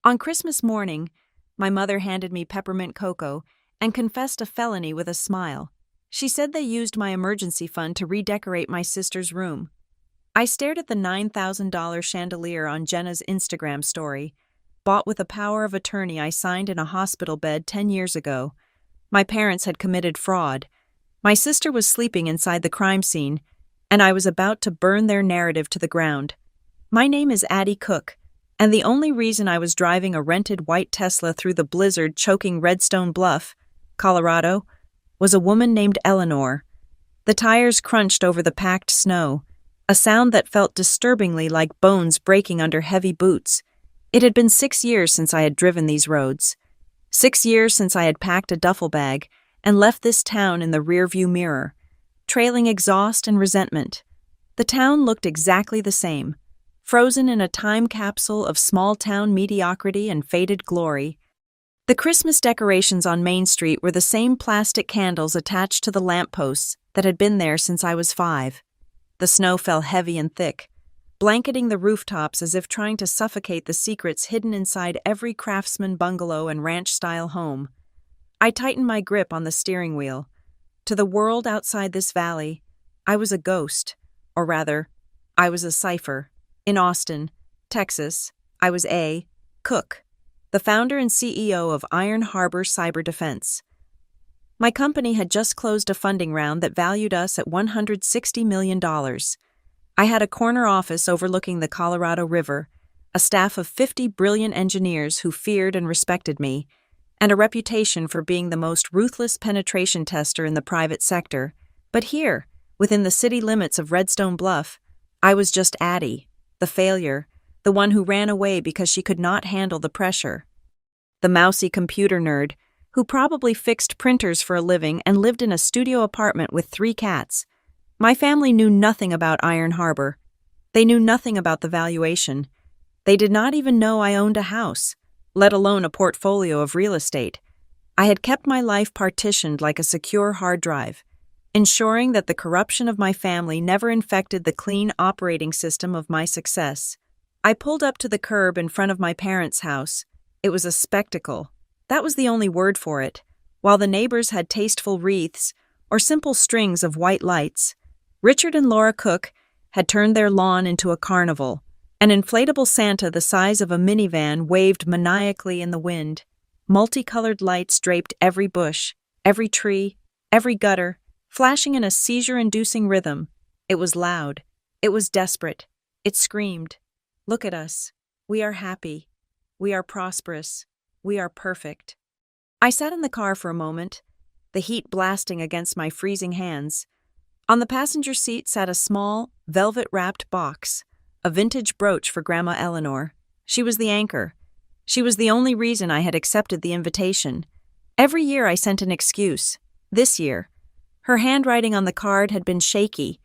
On Christmas morning, my mother handed me peppermint cocoa and confessed a felony with a smile. She said they used my emergency fund to redecorate my sister's room. I stared at the $9,000 chandelier on Jenna's Instagram story, bought with a power of attorney I signed in a hospital bed 10 years ago. My parents had committed fraud. My sister was sleeping inside the crime scene, and I was about to burn their narrative to the ground. My name is Addie Cook, and the only reason I was driving a rented white Tesla through the blizzard choking Redstone Bluff, Colorado, was a woman named Eleanor. The tires crunched over the packed snow, a sound that felt disturbingly like bones breaking under heavy boots. It had been 6 years since I had driven these roads. 6 years since I had packed a duffel bag and left this town in the rearview mirror, trailing exhaust and resentment. The town looked exactly the same, frozen in a time capsule of small-town mediocrity and faded glory. The Christmas decorations on Main Street were the same plastic candles attached to the lampposts that had been there since I was 5. The snow fell heavy and thick, blanketing the rooftops as if trying to suffocate the secrets hidden inside every craftsman bungalow and ranch-style home. I tightened my grip on the steering wheel. To the world outside this valley, I was a ghost, or rather, I was a cipher. In Austin, Texas, I was A. Cook, the founder and CEO of Iron Harbor Cyber Defense. My company had just closed a funding round that valued us at $160 million. I had a corner office overlooking the Colorado River, a staff of 50 brilliant engineers who feared and respected me, and a reputation for being the most ruthless penetration tester in the private sector. But here, within the city limits of Redstone Bluff, I was just Addie, the failure, the one who ran away because she could not handle the pressure. The mousy computer nerd, who probably fixed printers for a living and lived in a studio apartment with 3 cats. My family knew nothing about Iron Harbor. They knew nothing about the valuation. They did not even know I owned a house, let alone a portfolio of real estate. I had kept my life partitioned like a secure hard drive, ensuring that the corruption of my family never infected the clean operating system of my success. I pulled up to the curb in front of my parents' house. It was a spectacle. That was the only word for it. While the neighbors had tasteful wreaths or simple strings of white lights, Richard and Laura Cook had turned their lawn into a carnival. An inflatable Santa the size of a minivan waved maniacally in the wind. Multicolored lights draped every bush, every tree, every gutter, flashing in a seizure-inducing rhythm. It was loud. It was desperate. It screamed, "Look at us. We are happy. We are prosperous. We are perfect." I sat in the car for a moment, the heat blasting against my freezing hands. On the passenger seat sat a small, velvet-wrapped box, a vintage brooch for Grandma Eleanor. She was the anchor. She was the only reason I had accepted the invitation. Every year I sent an excuse. This year, her handwriting on the card had been shaky,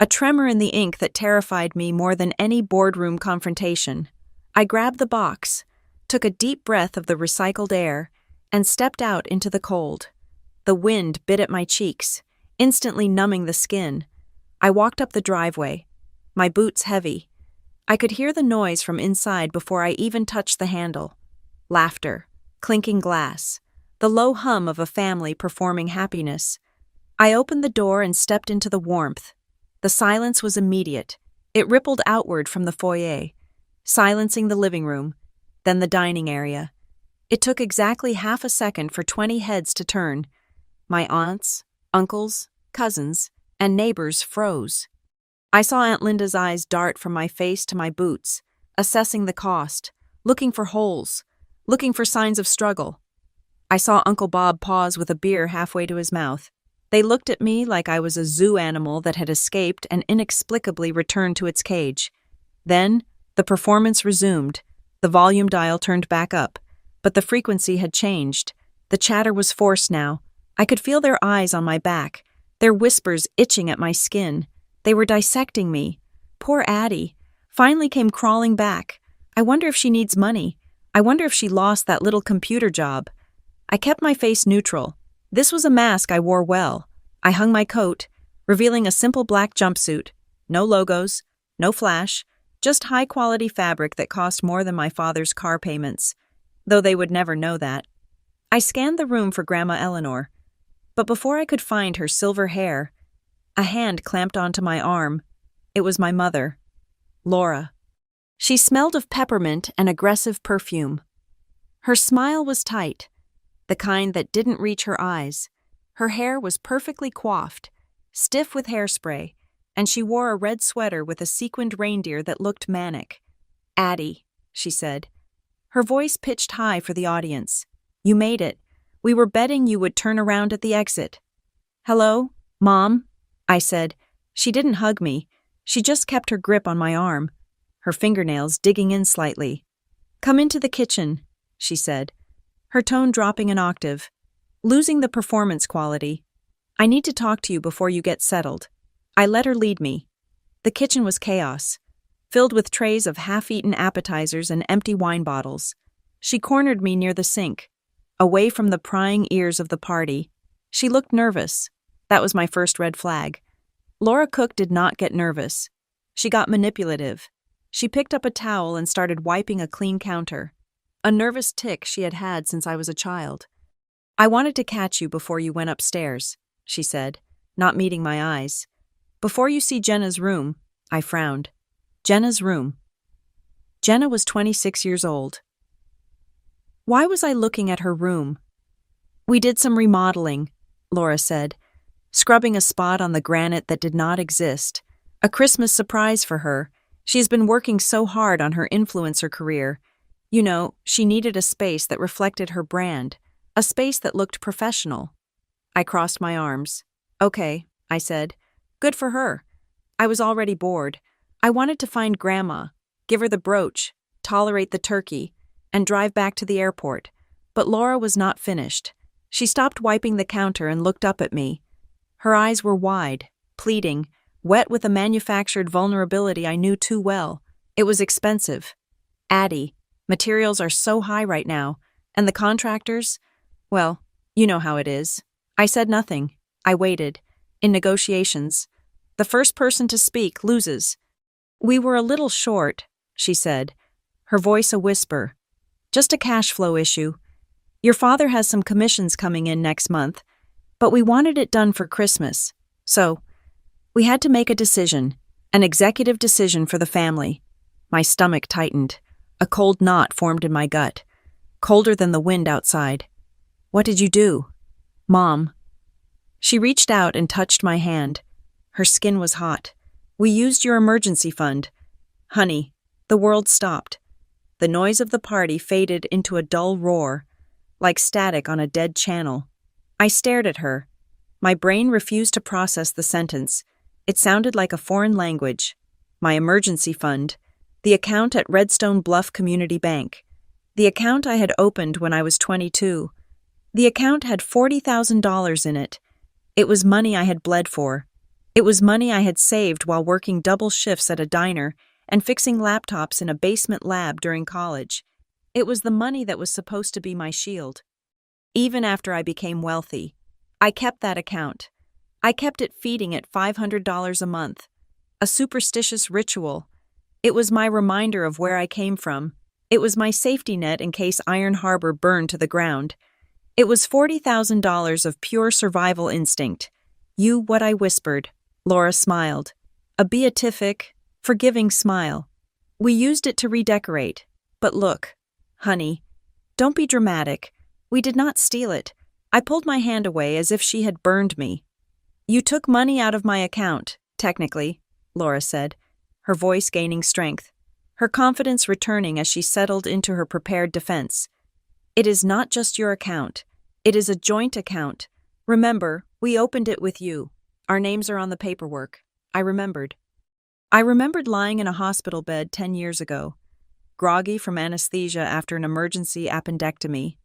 a tremor in the ink that terrified me more than any boardroom confrontation. I grabbed the box, took a deep breath of the recycled air, and stepped out into the cold. The wind bit at my cheeks, instantly numbing the skin. I walked up the driveway, my boots heavy. I could hear the noise from inside before I even touched the handle. Laughter, clinking glass, the low hum of a family performing happiness. I opened the door and stepped into the warmth. The silence was immediate. It rippled outward from the foyer, silencing the living room, then the dining area. It took exactly half a second for 20 heads to turn. My aunts, uncles, cousins, and neighbors froze. I saw Aunt Linda's eyes dart from my face to my boots, assessing the cost, looking for holes, looking for signs of struggle. I saw Uncle Bob pause with a beer halfway to his mouth. They looked at me like I was a zoo animal that had escaped and inexplicably returned to its cage. Then, the performance resumed. The volume dial turned back up, but the frequency had changed. The chatter was forced now. I could feel their eyes on my back, their whispers itching at my skin. They were dissecting me. Poor Addie finally came crawling back. I wonder if she needs money. I wonder if she lost that little computer job. I kept my face neutral. This was a mask I wore well. I hung my coat, revealing a simple black jumpsuit. No logos, no flash, just high-quality fabric that cost more than my father's car payments. though they would never know that. I scanned the room for Grandma Eleanor, but before I could find her silver hair, a hand clamped onto my arm. It was my mother, Laura. She smelled of peppermint and aggressive perfume. Her smile was tight, the kind that didn't reach her eyes. Her hair was perfectly coiffed, stiff with hairspray, and she wore a red sweater with a sequined reindeer that looked manic. "Addie," she said. Her voice pitched high for the audience. "You made it. We were betting you would turn around at the exit." "Hello, Mom," I said. She didn't hug me. She just kept her grip on my arm, her fingernails digging in slightly. "Come into the kitchen," she said, her tone dropping an octave, losing the performance quality. "I need to talk to you before you get settled." I let her lead me. The kitchen was chaos, filled with trays of half-eaten appetizers and empty wine bottles. She cornered me near the sink, away from the prying ears of the party. She looked nervous. That was my first red flag. Laura Cook did not get nervous. She got manipulative. She picked up a towel and started wiping a clean counter, a nervous tic she had had since I was a child. "I wanted to catch you before you went upstairs," she said, not meeting my eyes. "Before you see Jenna's room," I frowned. Jenna's room. Jenna was 26 years old. Why was I looking at her room? "We did some remodeling," Laura said, scrubbing a spot on the granite that did not exist. "A Christmas surprise for her. She's been working so hard on her influencer career. You know, she needed a space that reflected her brand, a space that looked professional." I crossed my arms. "Okay," I said. "Good for her." I was already bored. I wanted to find Grandma, give her the brooch, tolerate the turkey, and drive back to the airport. But Laura was not finished. She stopped wiping the counter and looked up at me. Her eyes were wide, pleading, wet with a manufactured vulnerability I knew too well. It was expensive. "Addie, materials are so high right now, and the contractors, well, you know how it is." I said nothing. I waited. In negotiations, the first person to speak loses. "We were a little short," she said, her voice a whisper. "Just a cash flow issue. Your father has some commissions coming in next month, but we wanted it done for Christmas. So, we had to make a decision, an executive decision for the family." My stomach tightened. A cold knot formed in my gut, colder than the wind outside. "What did you do?" "Mom." She reached out and touched my hand. Her skin was hot. "We used your emergency fund." "Honey," the world stopped. The noise of the party faded into a dull roar, like static on a dead channel. I stared at her. My brain refused to process the sentence. It sounded like a foreign language. My emergency fund. The account at Redstone Bluff Community Bank. The account I had opened when I was 22. The account had $40,000 in it. It was money I had bled for. It was money I had saved while working double shifts at a diner and fixing laptops in a basement lab during college. It was the money that was supposed to be my shield. Even after I became wealthy, I kept that account. I kept it feeding at $500 a month. A superstitious ritual. It was my reminder of where I came from. It was my safety net in case Iron Harbor burned to the ground. It was $40,000 of pure survival instinct. "You what I whispered." Laura smiled. A beatific, forgiving smile. "We used it to redecorate. But look, honey, don't be dramatic. We did not steal it." I pulled my hand away as if she had burned me. "You took money out of my account, technically," Laura said, her voice gaining strength, her confidence returning as she settled into her prepared defense. "It is not just your account. It is a joint account. Remember, we opened it with you. Our names are on the paperwork." I remembered. I remembered lying in a hospital bed 10 years ago, groggy from anesthesia after an emergency appendectomy.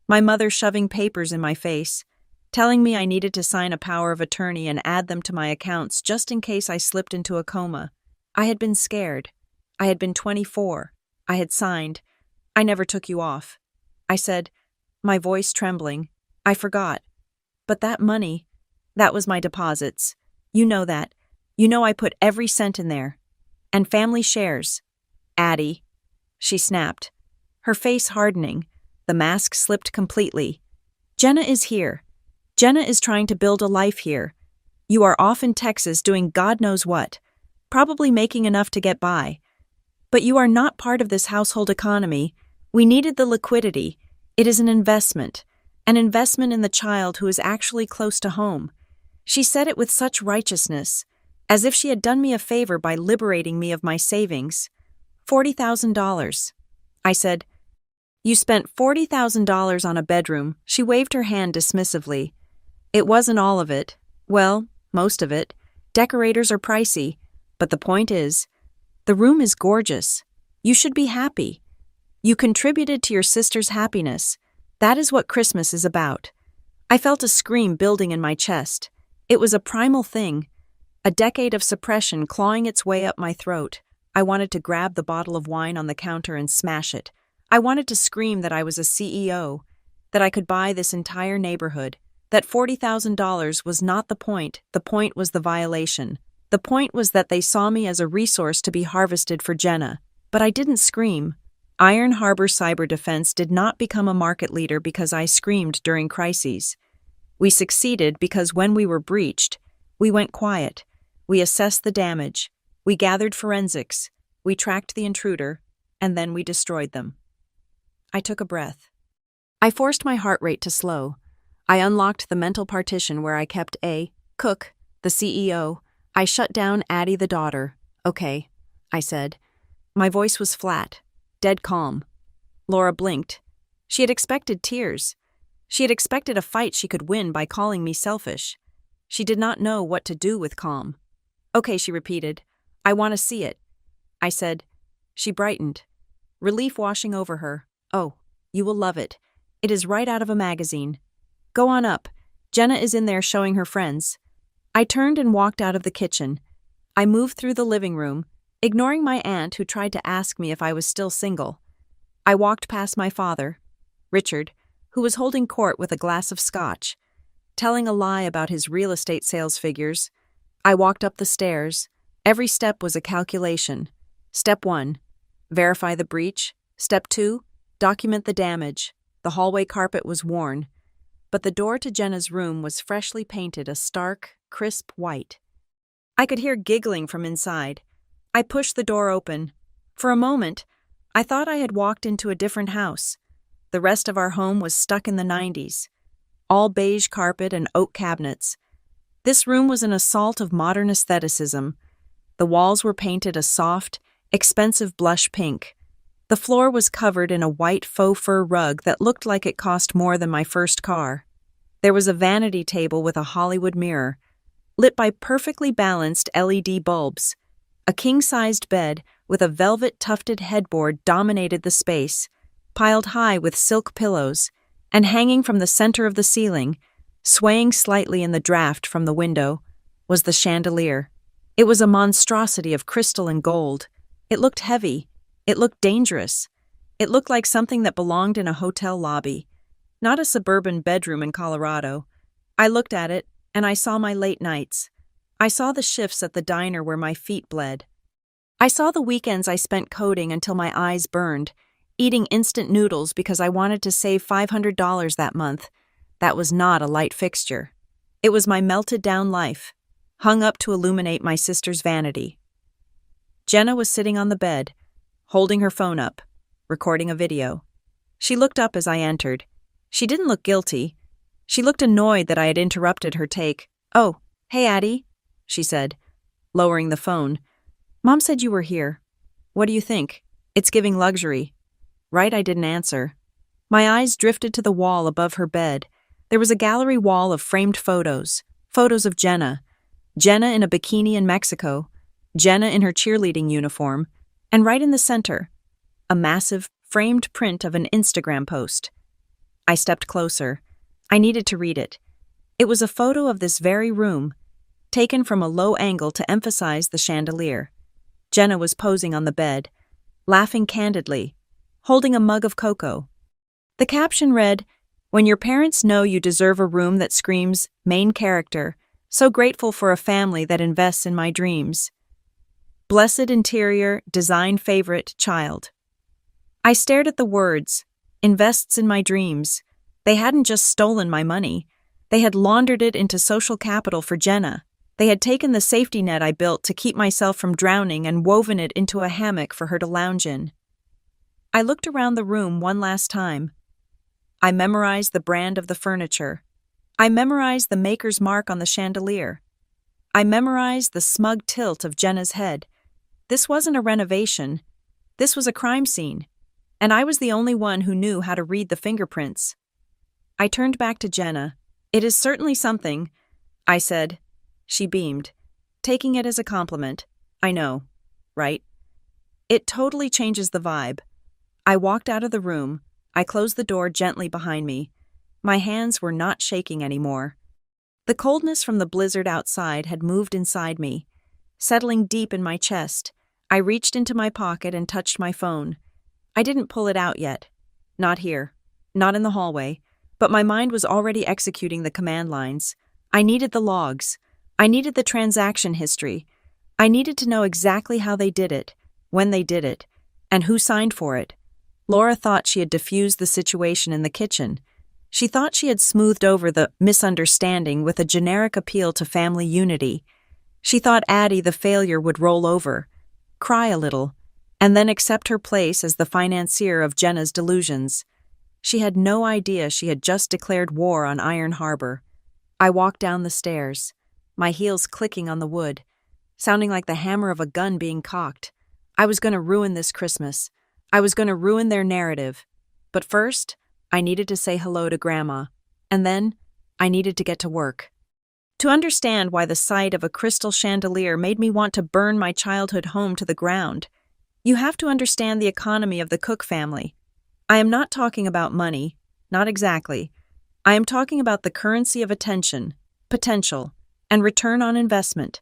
My mother shoving papers in my face, telling me I needed to sign a power of attorney and add them to my accounts just in case I slipped into a coma. I had been scared. I had been 24. I had signed. "I never took you off." I said, my voice trembling. "I forgot. But that money, that was my deposits. You know that. You know I put every cent in there. And family shares." "Addie," she snapped. her face hardening. The mask slipped completely. Jenna is here. Jenna is trying to build a life here. You are off in Texas doing God knows what, probably making enough to get by. But you are not part of this household economy. We needed the liquidity. It is an investment in the child who is actually close to home. She said it with such righteousness, as if she had done me a favor by liberating me of my savings. $40,000. I said, "You spent $40,000 on a bedroom." She waved her hand dismissively. "It wasn't all of it. Well, most of it. Decorators are pricey. But the point is, the room is gorgeous. You should be happy. You contributed to your sister's happiness. That is what Christmas is about." I felt a scream building in my chest. It was a primal thing, a decade of suppression clawing its way up my throat. I wanted to grab the bottle of wine on the counter and smash it. I wanted to scream that I was a CEO, that I could buy this entire neighborhood, that $40,000 was not the point was the violation. The point was that they saw me as a resource to be harvested for Jenna. But I didn't scream. Iron Harbor Cyber Defense did not become a market leader because I screamed during crises. We succeeded because when we were breached, we went quiet. We assessed the damage. We gathered forensics. We tracked the intruder. And then we destroyed them. I took a breath. I forced my heart rate to slow. I unlocked the mental partition where I kept A. Cook, the CEO. I shut down Addie the daughter. "Okay," I said. My voice was flat, dead calm. Laura blinked. She had expected tears. She had expected a fight she could win by calling me selfish. She did not know what to do with calm. "Okay," she repeated. "I want to see it." I said. She brightened, relief washing over her. "Oh, you will love it. It is right out of a magazine. Go on up. Jenna is in there showing her friends." I turned and walked out of the kitchen. I moved through the living room, ignoring my aunt who tried to ask me if I was still single. I walked past my father, Richard, who was holding court with a glass of scotch, telling a lie about his real estate sales figures. I walked up the stairs. Every step was a calculation. Step 1, verify the breach. Step 2, document the damage. The hallway carpet was worn, but the door to Jenna's room was freshly painted a stark, crisp white. I could hear giggling from inside. I pushed the door open. For a moment, I thought I had walked into a different house. The rest of our home was stuck in the 90s. All beige carpet and oak cabinets. This room was an assault of modern aestheticism. The walls were painted a soft, expensive blush pink. The floor was covered in a white faux fur rug that looked like it cost more than my first car. There was a vanity table with a Hollywood mirror, lit by perfectly balanced LED bulbs. A king-sized bed with a velvet tufted headboard dominated the space, piled high with silk pillows, and hanging from the center of the ceiling, swaying slightly in the draft from the window, was the chandelier. It was a monstrosity of crystal and gold. It looked heavy. It looked dangerous. It looked like something that belonged in a hotel lobby, not a suburban bedroom in Colorado. I looked at it, and I saw my late nights. I saw the shifts at the diner where my feet bled. I saw the weekends I spent coding until my eyes burned, eating instant noodles because I wanted to save $500 that month. That was not a light fixture. It was my melted-down life, hung up to illuminate my sister's vanity. Jenna was sitting on the bed, holding her phone up, recording a video. She looked up as I entered. She didn't look guilty. She looked annoyed that I had interrupted her take. "Oh, hey, Addie," she said, lowering the phone. "Mom said you were here. What do you think? It's giving luxury." Right, I didn't answer. My eyes drifted to the wall above her bed. There was a gallery wall of framed photos of Jenna. Jenna in a bikini in Mexico. Jenna in her cheerleading uniform. And right in the center, a massive, framed print of an Instagram post. I stepped closer. I needed to read it. It was a photo of this very room, taken from a low angle to emphasize the chandelier. Jenna was posing on the bed, laughing candidly, holding a mug of cocoa. The caption read, "When your parents know you deserve a room that screams, main character, so grateful for a family that invests in my dreams. Blessed interior, design favorite, child." I stared at the words, invests in my dreams. They hadn't just stolen my money. They had laundered it into social capital for Jenna. They had taken the safety net I built to keep myself from drowning and woven it into a hammock for her to lounge in. I looked around the room one last time. I memorized the brand of the furniture. I memorized the maker's mark on the chandelier. I memorized the smug tilt of Jenna's head. This wasn't a renovation. This was a crime scene. And I was the only one who knew how to read the fingerprints. I turned back to Jenna. "It is certainly something," I said. She beamed, taking it as a compliment. "I know, right? It totally changes the vibe." I walked out of the room. I closed the door gently behind me. My hands were not shaking anymore. The coldness from the blizzard outside had moved inside me. Settling deep in my chest, I reached into my pocket and touched my phone. I didn't pull it out yet. Not here. Not in the hallway. But my mind was already executing the command lines. I needed the logs. I needed the transaction history. I needed to know exactly how they did it, when they did it, and who signed for it. Laura thought she had diffused the situation in the kitchen. She thought she had smoothed over the misunderstanding with a generic appeal to family unity. She thought Addie the failure would roll over, cry a little, and then accept her place as the financier of Jenna's delusions. She had no idea she had just declared war on Iron Harbor. I walked down the stairs, my heels clicking on the wood, sounding like the hammer of a gun being cocked. I was going to ruin this Christmas. I was going to ruin their narrative. But first, I needed to say hello to Grandma, and then I needed to get to work. To understand why the sight of a crystal chandelier made me want to burn my childhood home to the ground, you have to understand the economy of the Cook family. I am not talking about money, not exactly. I am talking about the currency of attention, potential, and return on investment.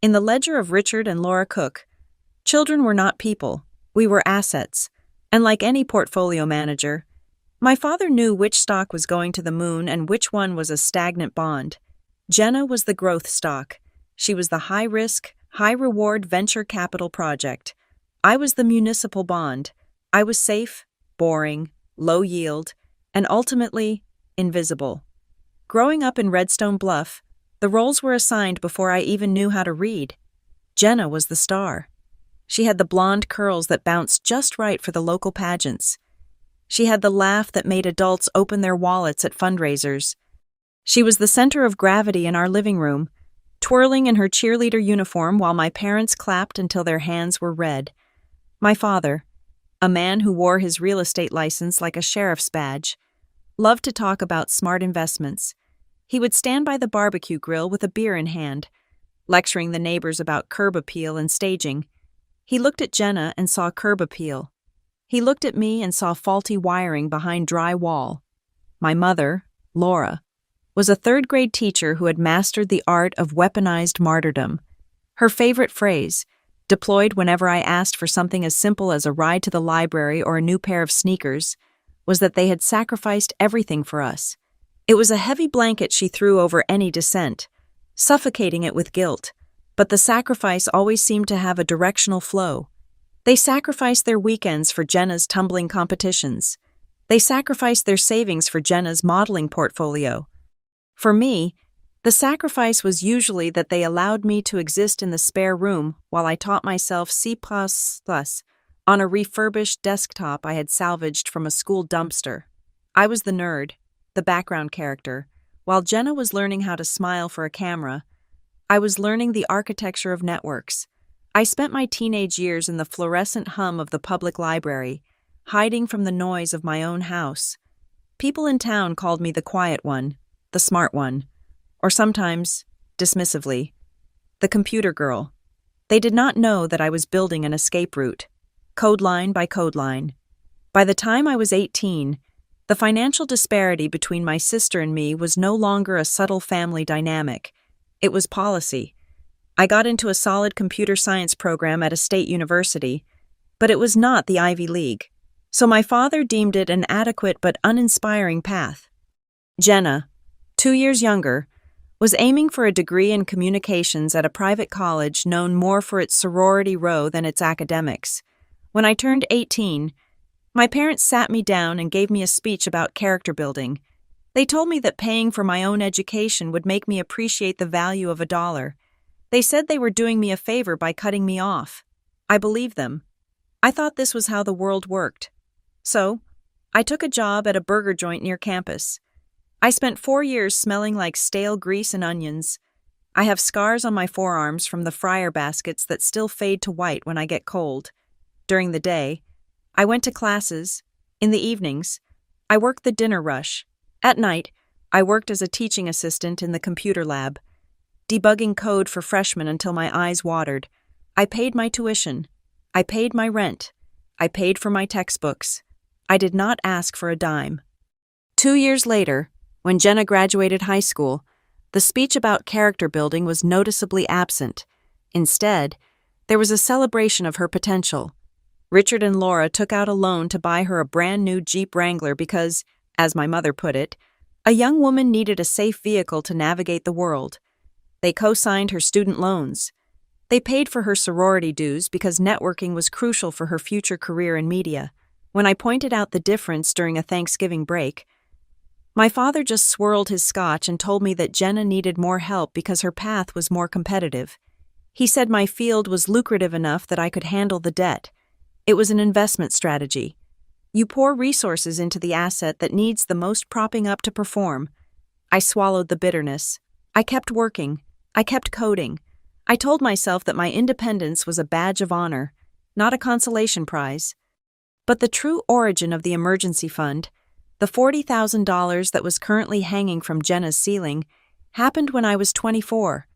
In the ledger of Richard and Laura Cook, children were not people, we were assets, and like any portfolio manager, my father knew which stock was going to the moon and which one was a stagnant bond. Jenna was the growth stock. She was the high-risk, high-reward venture capital project. I was the municipal bond. I was safe, boring, low yield, and ultimately, invisible. Growing up in Redstone Bluff, the roles were assigned before I even knew how to read. Jenna was the star. She had the blonde curls that bounced just right for the local pageants. She had the laugh that made adults open their wallets at fundraisers. She was the center of gravity in our living room, twirling in her cheerleader uniform while my parents clapped until their hands were red. My father, a man who wore his real estate license like a sheriff's badge, loved to talk about smart investments. He would stand by the barbecue grill with a beer in hand, lecturing the neighbors about curb appeal and staging. He looked at Jenna and saw curb appeal. He looked at me and saw faulty wiring behind dry wall. My mother, Laura, was a third-grade teacher who had mastered the art of weaponized martyrdom. Her favorite phrase, deployed whenever I asked for something as simple as a ride to the library or a new pair of sneakers, was that they had sacrificed everything for us. It was a heavy blanket she threw over any dissent, suffocating it with guilt, but the sacrifice always seemed to have a directional flow. They sacrificed their weekends for Jenna's tumbling competitions. They sacrificed their savings for Jenna's modeling portfolio. For me, the sacrifice was usually that they allowed me to exist in the spare room while I taught myself C++ on a refurbished desktop I had salvaged from a school dumpster. I was the nerd, the background character. While Jenna was learning how to smile for a camera, I was learning the architecture of networks. I spent my teenage years in the fluorescent hum of the public library, hiding from the noise of my own house. People in town called me the quiet one, the smart one, or sometimes, dismissively, the computer girl. They did not know that I was building an escape route, code line by code line. By the time I was 18, the financial disparity between my sister and me was no longer a subtle family dynamic. It was policy. I got into a solid computer science program at a state university, but it was not the Ivy League, so my father deemed it an adequate but uninspiring path. Jenna, 2 years younger, was aiming for a degree in communications at a private college known more for its sorority row than its academics. When I turned 18, My parents sat me down and gave me a speech about character building. They told me that paying for my own education would make me appreciate the value of $1. They said they were doing me a favor by cutting me off. I believed them. I thought this was how the world worked. So, I took a job at a burger joint near campus. I spent 4 years smelling like stale grease and onions. I have scars on my forearms from the fryer baskets that still fade to white when I get cold. During the day, I went to classes. In the evenings, I worked the dinner rush. At night, I worked as a teaching assistant in the computer lab, debugging code for freshmen until my eyes watered. I paid my tuition. I paid my rent. I paid for my textbooks. I did not ask for a dime. 2 years later, when Jenna graduated high school, the speech about character building was noticeably absent. Instead, there was a celebration of her potential. Richard and Laura took out a loan to buy her a brand new Jeep Wrangler because, as my mother put it, a young woman needed a safe vehicle to navigate the world. They co-signed her student loans. They paid for her sorority dues because networking was crucial for her future career in media. When I pointed out the difference during a Thanksgiving break, my father just swirled his scotch and told me that Jenna needed more help because her path was more competitive. He said my field was lucrative enough that I could handle the debt. It was an investment strategy. You pour resources into the asset that needs the most propping up to perform. I swallowed the bitterness. I kept working. I kept coding. I told myself that my independence was a badge of honor, not a consolation prize. But the true origin of the emergency fund, the $40,000 that was currently hanging from Jenna's ceiling, happened when I was 24.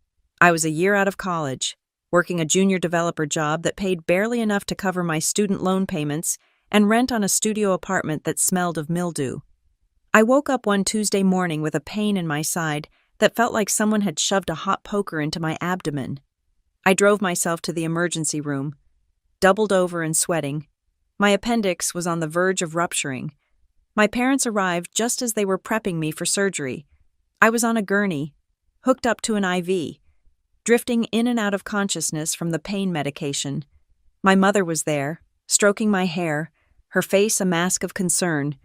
I was a year out of college, working a junior developer job that paid barely enough to cover my student loan payments and rent on a studio apartment that smelled of mildew. I woke up one Tuesday morning with a pain in my side that felt like someone had shoved a hot poker into my abdomen. I drove myself to the emergency room, doubled over and sweating. My appendix was on the verge of rupturing. My parents arrived just as they were prepping me for surgery. I was on a gurney, hooked up to an IV, drifting in and out of consciousness from the pain medication. My mother was there, stroking my hair, her face a mask of concern,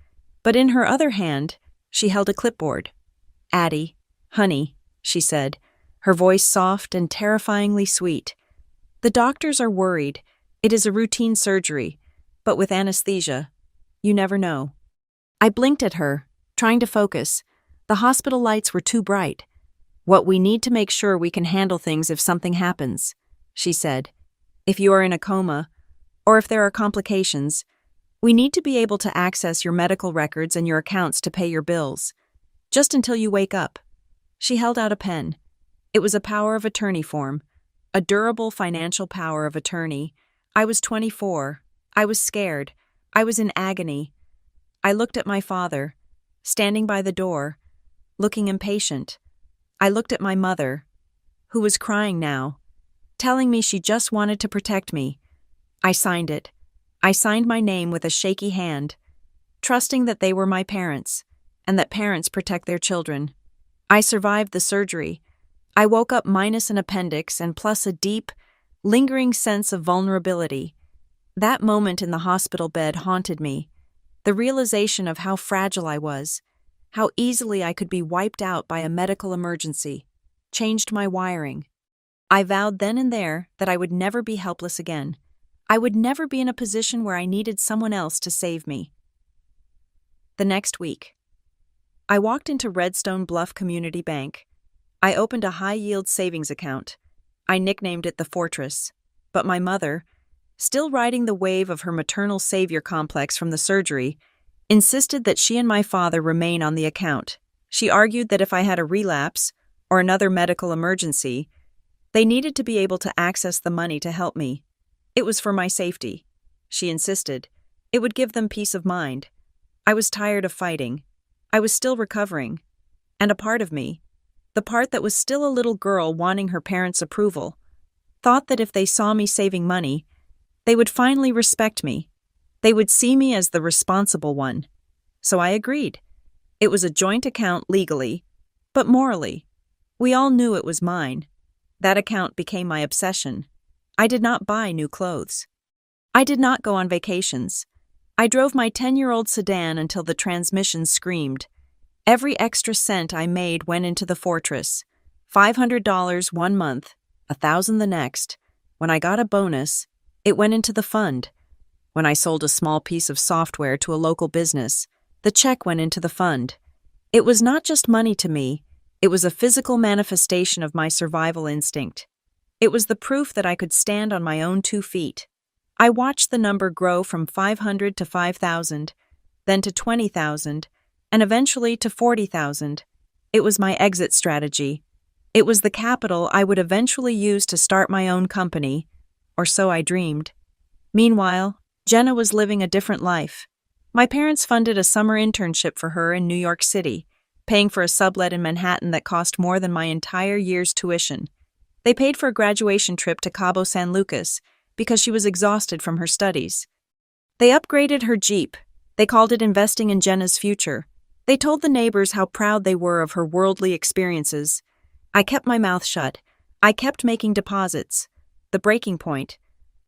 but in her other hand, she held a clipboard. "Addie, honey," she said, her voice soft and terrifyingly sweet. "The doctors are worried. It is a routine surgery, but with anesthesia, you never know." I blinked at her, trying to focus. The hospital lights were too bright. "We need to make sure we can handle things if something happens," she said. "If you are in a coma, or if there are complications, we need to be able to access your medical records and your accounts to pay your bills. Just until you wake up." She held out a pen. It was a power of attorney form, a durable financial power of attorney. I was 24. I was scared. I was in agony. I looked at my father, standing by the door, looking impatient. I looked at my mother, who was crying now, telling me she just wanted to protect me. I signed it. I signed my name with a shaky hand, trusting that they were my parents, and that parents protect their children. I survived the surgery. I woke up minus an appendix and plus a deep, lingering sense of vulnerability. That moment in the hospital bed haunted me. The realization of how fragile I was, how easily I could be wiped out by a medical emergency, changed my wiring. I vowed then and there that I would never be helpless again. I would never be in a position where I needed someone else to save me. The next week, I walked into Redstone Bluff Community Bank. I opened a high-yield savings account. I nicknamed it the Fortress. But my mother, still riding the wave of her maternal savior complex from the surgery, insisted that she and my father remain on the account. She argued that if I had a relapse or another medical emergency, they needed to be able to access the money to help me. It was for my safety. She insisted. It would give them peace of mind. I was tired of fighting. I was still recovering. And a part of me, the part that was still a little girl wanting her parents' approval, thought that if they saw me saving money, they would finally respect me. They would see me as the responsible one. So I agreed. It was a joint account legally, but morally. We all knew it was mine. That account became my obsession. I did not buy new clothes. I did not go on vacations. I drove my 10-year-old sedan until the transmission screamed. Every extra cent I made went into the fortress. $500 one month, $1,000 the next. When I got a bonus, it went into the fund. When I sold a small piece of software to a local business, the check went into the fund. It was not just money to me, it was a physical manifestation of my survival instinct. It was the proof that I could stand on my own 2 feet. I watched the number grow from 500 to 5,000, then to 20,000, and eventually to 40,000. It was my exit strategy. It was the capital I would eventually use to start my own company, or so I dreamed. Meanwhile, Jenna was living a different life. My parents funded a summer internship for her in New York City, paying for a sublet in Manhattan that cost more than my entire year's tuition. They paid for a graduation trip to Cabo San Lucas because she was exhausted from her studies. They upgraded her Jeep. They called it investing in Jenna's future. They told the neighbors how proud they were of her worldly experiences. I kept my mouth shut. I kept making deposits. The breaking point,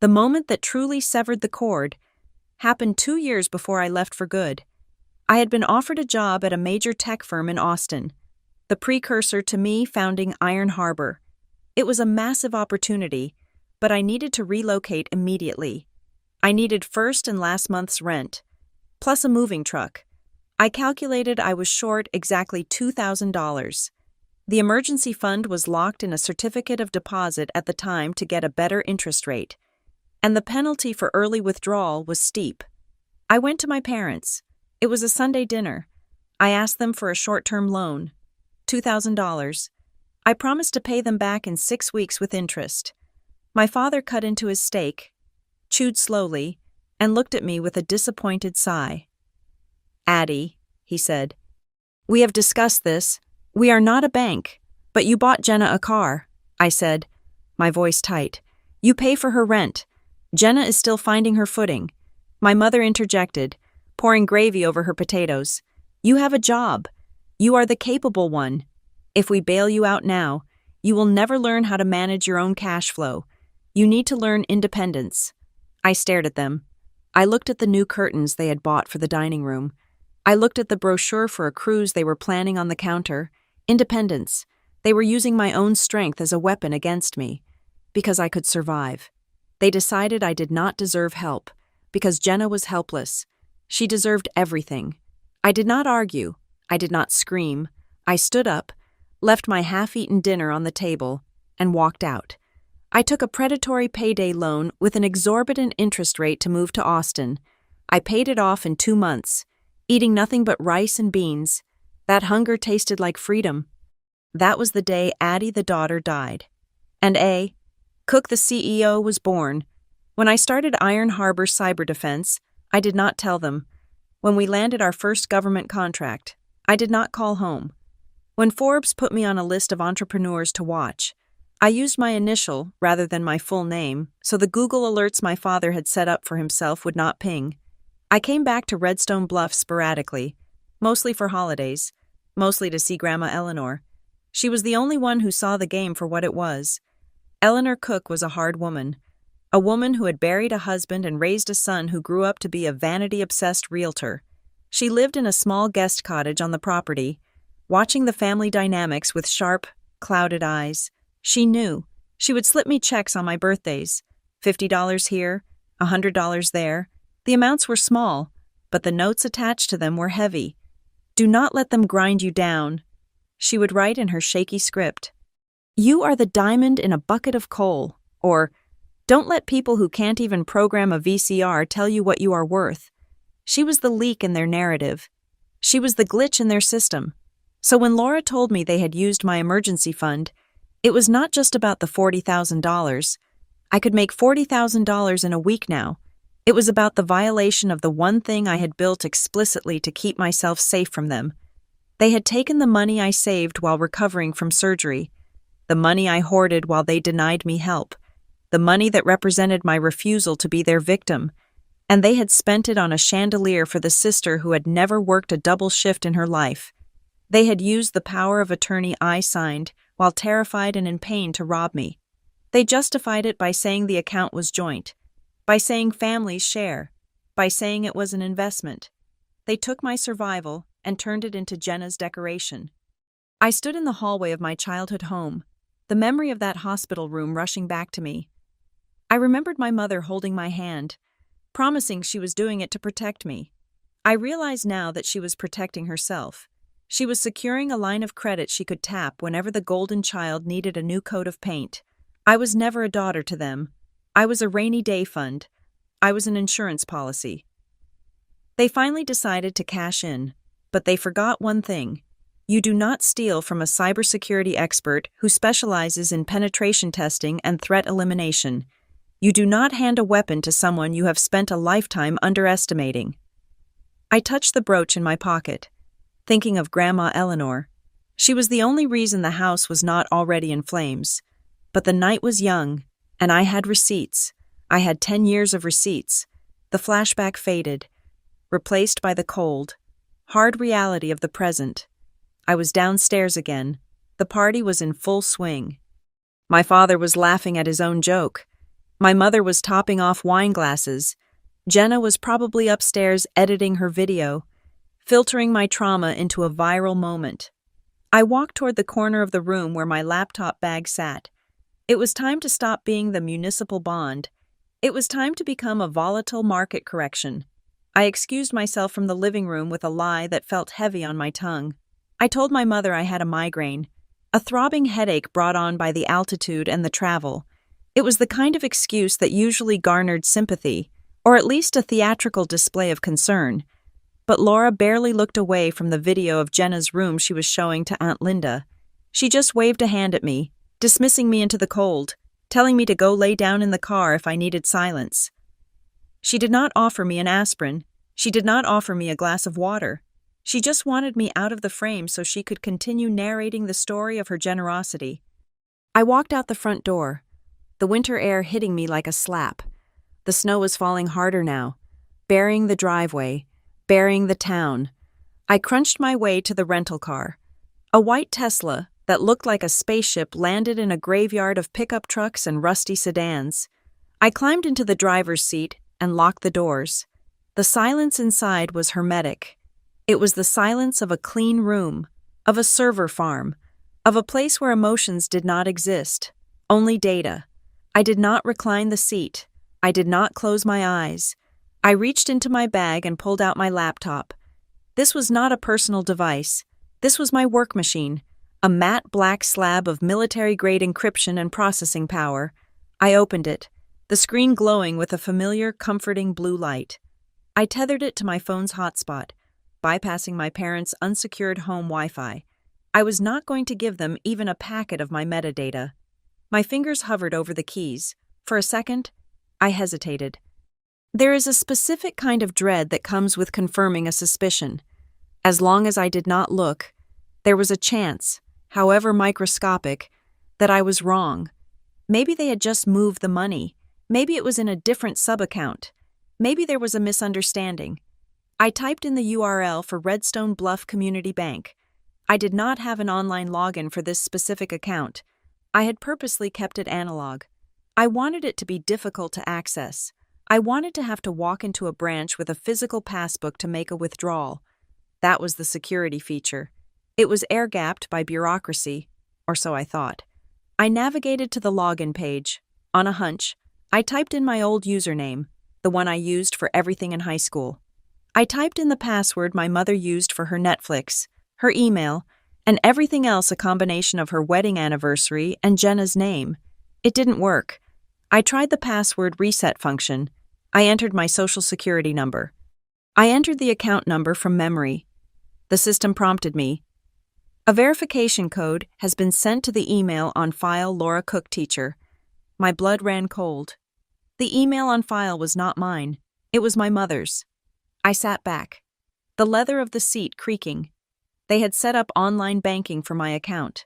the moment that truly severed the cord, happened 2 years before I left for good. I had been offered a job at a major tech firm in Austin, the precursor to me founding Iron Harbor. It was a massive opportunity, but I needed to relocate immediately. I needed first and last month's rent, plus a moving truck. I calculated I was short exactly $2,000. The emergency fund was locked in a certificate of deposit at the time to get a better interest rate, and the penalty for early withdrawal was steep. I went to my parents. It was a Sunday dinner. I asked them for a short-term loan, $2,000. I promised to pay them back in 6 weeks with interest. My father cut into his steak, chewed slowly, and looked at me with a disappointed sigh. "Addie," he said, "we have discussed this. We are not a bank, but you bought Jenna a car," I said, my voice tight. "You pay for her rent. Jenna is still finding her footing." My mother interjected, pouring gravy over her potatoes. "You have a job. You are the capable one. If we bail you out now, you will never learn how to manage your own cash flow. You need to learn independence." I stared at them. I looked at the new curtains they had bought for the dining room. I looked at the brochure for a cruise they were planning on the counter. Independence. They were using my own strength as a weapon against me, because I could survive. They decided I did not deserve help, because Jenna was helpless. She deserved everything. I did not argue. I did not scream. I stood up, left my half-eaten dinner on the table, and walked out. I took a predatory payday loan with an exorbitant interest rate to move to Austin. I paid it off in 2 months, eating nothing but rice and beans. That hunger tasted like freedom. That was the day Addie the daughter died. And Cook the CEO was born. When I started Iron Harbor Cyber Defense, I did not tell them. When we landed our first government contract, I did not call home. When Forbes put me on a list of entrepreneurs to watch, I used my initial rather than my full name, so the Google alerts my father had set up for himself would not ping. I came back to Redstone Bluff sporadically, mostly for holidays, mostly to see Grandma Eleanor. She was the only one who saw the game for what it was. Eleanor Cook was a hard woman, a woman who had buried a husband and raised a son who grew up to be a vanity-obsessed realtor. She lived in a small guest cottage on the property, watching the family dynamics with sharp, clouded eyes. She knew. She would slip me checks on my birthdays, $50 here, $100 there. The amounts were small, but the notes attached to them were heavy. "Do not let them grind you down," she would write in her shaky script. "You are the diamond in a bucket of coal," or "Don't let people who can't even program a VCR tell you what you are worth." She was the leak in their narrative. She was the glitch in their system. So when Laura told me they had used my emergency fund, it was not just about the $40,000. I could make $40,000 in a week now. It was about the violation of the one thing I had built explicitly to keep myself safe from them. They had taken the money I saved while recovering from surgery, the money I hoarded while they denied me help, the money that represented my refusal to be their victim, and they had spent it on a chandelier for the sister who had never worked a double shift in her life. They had used the power of attorney I signed while terrified and in pain to rob me. They justified it by saying the account was joint, by saying families share. by saying it was an investment. They took my survival and turned it into Jenna's decoration. I stood in the hallway of my childhood home, the memory of that hospital room rushing back to me. I remembered my mother holding my hand, promising she was doing it to protect me. I realize now that she was protecting herself. She was securing a line of credit she could tap whenever the golden child needed a new coat of paint. I was never a daughter to them. I was a rainy day fund. I was an insurance policy. They finally decided to cash in, but they forgot one thing. You do not steal from a cybersecurity expert who specializes in penetration testing and threat elimination. You do not hand a weapon to someone you have spent a lifetime underestimating. I touched the brooch in my pocket, thinking of Grandma Eleanor. She was the only reason the house was not already in flames. But the night was young, and I had receipts. I had 10 years of receipts. The flashback faded, replaced by the cold, hard reality of the present. I was downstairs again. The party was in full swing. My father was laughing at his own joke. My mother was topping off wine glasses. Jenna was probably upstairs editing her video, filtering my trauma into a viral moment. I walked toward the corner of the room where my laptop bag sat. It was time to stop being the municipal bond. It was time to become a volatile market correction. I excused myself from the living room with a lie that felt heavy on my tongue. I told my mother I had a migraine, a throbbing headache brought on by the altitude and the travel. It was the kind of excuse that usually garnered sympathy, or at least a theatrical display of concern. But Laura barely looked away from the video of Jenna's room she was showing to Aunt Linda. She just waved a hand at me, dismissing me into the cold, telling me to go lay down in the car if I needed silence. She did not offer me an aspirin. She did not offer me a glass of water. She just wanted me out of the frame so she could continue narrating the story of her generosity. I walked out the front door, the winter air hitting me like a slap. The snow was falling harder now, burying the driveway, burying the town. I crunched my way to the rental car. A white Tesla that looked like a spaceship landed in a graveyard of pickup trucks and rusty sedans. I climbed into the driver's seat and locked the doors. The silence inside was hermetic. It was the silence of a clean room, of a server farm, of a place where emotions did not exist, only data. I did not recline the seat. I did not close my eyes. I reached into my bag and pulled out my laptop. This was not a personal device. This was my work machine, a matte black slab of military-grade encryption and processing power. I opened it, the screen glowing with a familiar, comforting blue light. I tethered it to my phone's hotspot, bypassing my parents' unsecured home Wi-Fi. I was not going to give them even a packet of my metadata. My fingers hovered over the keys. For a second, I hesitated. There is a specific kind of dread that comes with confirming a suspicion. As long as I did not look, there was a chance, however microscopic, that I was wrong. Maybe they had just moved the money. Maybe it was in a different sub-account. Maybe there was a misunderstanding. I typed in the URL for Redstone Bluff Community Bank. I did not have an online login for this specific account. I had purposely kept it analog. I wanted it to be difficult to access. I wanted to have to walk into a branch with a physical passbook to make a withdrawal. That was the security feature. It was air-gapped by bureaucracy, or so I thought. I navigated to the login page. On a hunch, I typed in my old username, the one I used for everything in high school. I typed in the password my mother used for her Netflix, her email, and everything else a combination of her wedding anniversary and Jenna's name. It didn't work. I tried the password reset function. I entered my social security number. I entered the account number from memory. The system prompted me. A verification code has been sent to the email on file Laura Cook teacher. My blood ran cold. The email on file was not mine. It was my mother's. I sat back, the leather of the seat creaking. They had set up online banking for my account.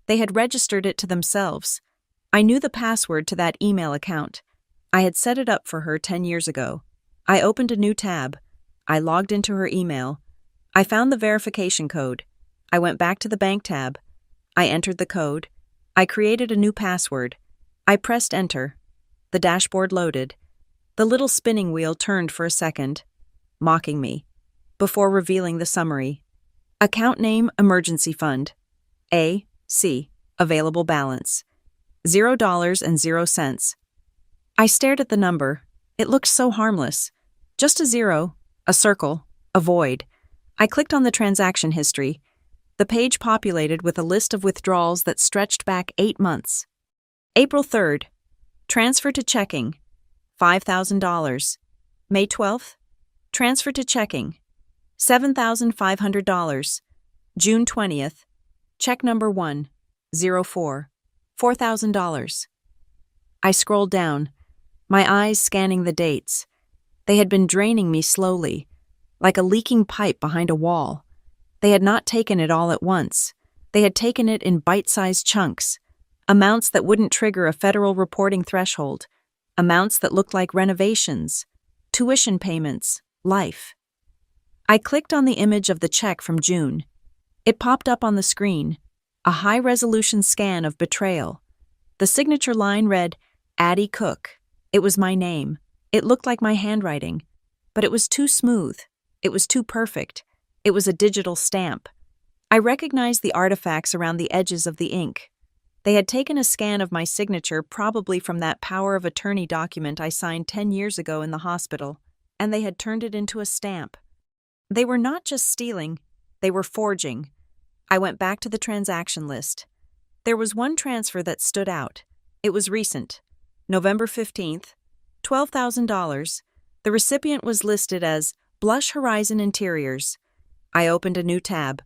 They had registered it to themselves. I knew the password to that email account. I had set it up for her 10 years ago. I opened a new tab. I logged into her email. I found the verification code. I went back to the bank tab. I entered the code. I created a new password. I pressed enter. The dashboard loaded. The little spinning wheel turned for a second, mocking me, before revealing the summary. Account name Emergency Fund. A.C. Available balance. $0.00. I stared at the number. It looked so harmless. Just a zero, a circle, a void. I clicked on the transaction history. The page populated with a list of withdrawals that stretched back 8 months. April 3rd. Transfer to checking. $5,000. May 12th. Transfer to checking. $7,500. June 20th. Check number 104. $4,000. I scrolled down, my eyes scanning the dates. They had been draining me slowly, like a leaking pipe behind a wall. They had not taken it all at once. They had taken it in bite-sized chunks, amounts that wouldn't trigger a federal reporting threshold, amounts that looked like renovations, tuition payments, life. I clicked on the image of the check from June. It popped up on the screen, a high-resolution scan of betrayal. The signature line read, Addie Cook. It was my name. It looked like my handwriting. But it was too smooth. It was too perfect. It was a digital stamp. I recognized the artifacts around the edges of the ink. They had taken a scan of my signature, probably from that power of attorney document I signed 10 years ago in the hospital, and they had turned it into a stamp. They were not just stealing, they were forging. I went back to the transaction list. There was one transfer that stood out. It was recent. November 15th, $12,000. The recipient was listed as Blush Horizon Interiors. I opened a new tab.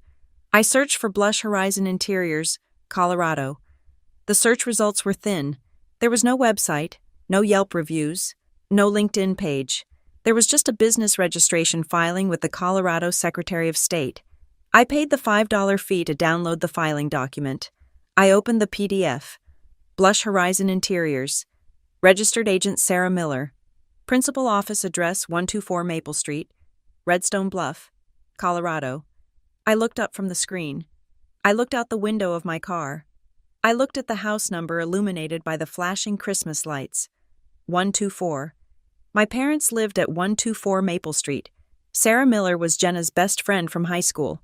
I searched for Blush Horizon Interiors, Colorado. The search results were thin. There was no website, no Yelp reviews, no LinkedIn page. There was just a business registration filing with the Colorado Secretary of State. I paid the $5 fee to download the filing document. I opened the PDF. Blush Horizon Interiors. Registered Agent Sarah Miller. Principal Office Address 124 Maple Street, Redstone Bluff, Colorado. I looked up from the screen. I looked out the window of my car. I looked at the house number illuminated by the flashing Christmas lights. 124. My parents lived at 124 Maple Street. Sarah Miller was Jenna's best friend from high school.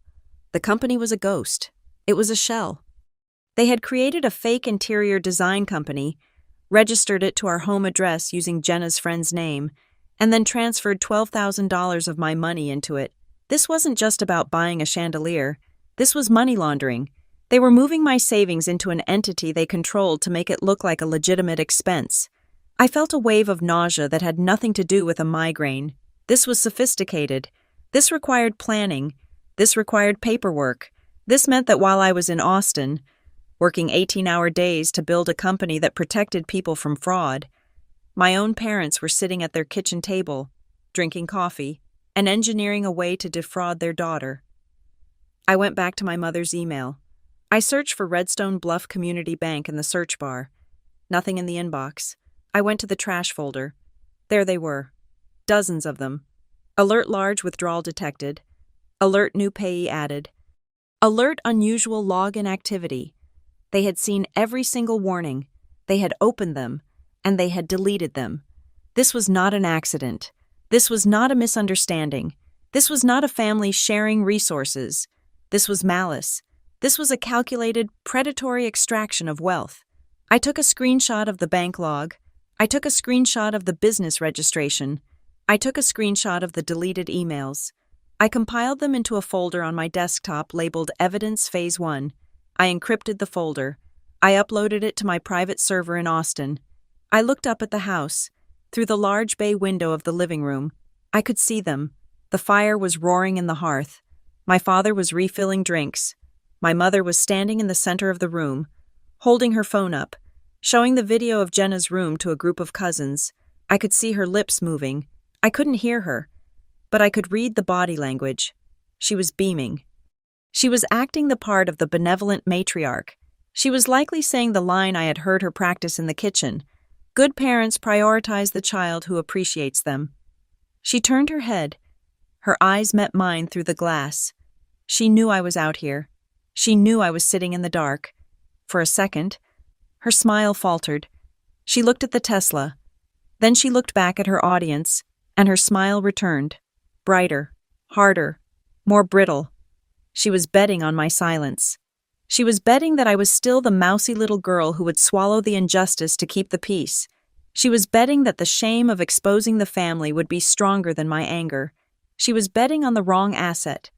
The company was a ghost. It was a shell. They had created a fake interior design company, registered it to our home address using Jenna's friend's name, and then transferred $12,000 of my money into it. This wasn't just about buying a chandelier. This was money laundering. They were moving my savings into an entity they controlled to make it look like a legitimate expense. I felt a wave of nausea that had nothing to do with a migraine. This was sophisticated. This required planning. This required paperwork. This meant that while I was in Austin, working 18-hour days to build a company that protected people from fraud, my own parents were sitting at their kitchen table, drinking coffee, and engineering a way to defraud their daughter. I went back to my mother's email. I searched for Redstone Bluff Community Bank in the search bar. Nothing in the inbox. I went to the trash folder. There they were. Dozens of them. Alert large withdrawal detected. Alert new payee added. Alert unusual login activity. They had seen every single warning. They had opened them, and they had deleted them. This was not an accident. This was not a misunderstanding. This was not a family sharing resources. This was malice. This was a calculated, predatory extraction of wealth. I took a screenshot of the bank log. I took a screenshot of the business registration. I took a screenshot of the deleted emails. I compiled them into a folder on my desktop labeled Evidence Phase 1. I encrypted the folder. I uploaded it to my private server in Austin. I looked up at the house. Through the large bay window of the living room, I could see them. The fire was roaring in the hearth. My father was refilling drinks. My mother was standing in the center of the room, holding her phone up, showing the video of Jenna's room to a group of cousins. I could see her lips moving. I couldn't hear her, but I could read the body language. She was beaming. She was acting the part of the benevolent matriarch. She was likely saying the line I had heard her practice in the kitchen. Good parents prioritize the child who appreciates them. She turned her head. Her eyes met mine through the glass. She knew I was out here. She knew I was sitting in the dark. For a second, her smile faltered. She looked at the Tesla. Then she looked back at her audience, and her smile returned. Brighter, harder, more brittle. She was betting on my silence. She was betting that I was still the mousy little girl who would swallow the injustice to keep the peace. She was betting that the shame of exposing the family would be stronger than my anger. She was betting on the wrong asset.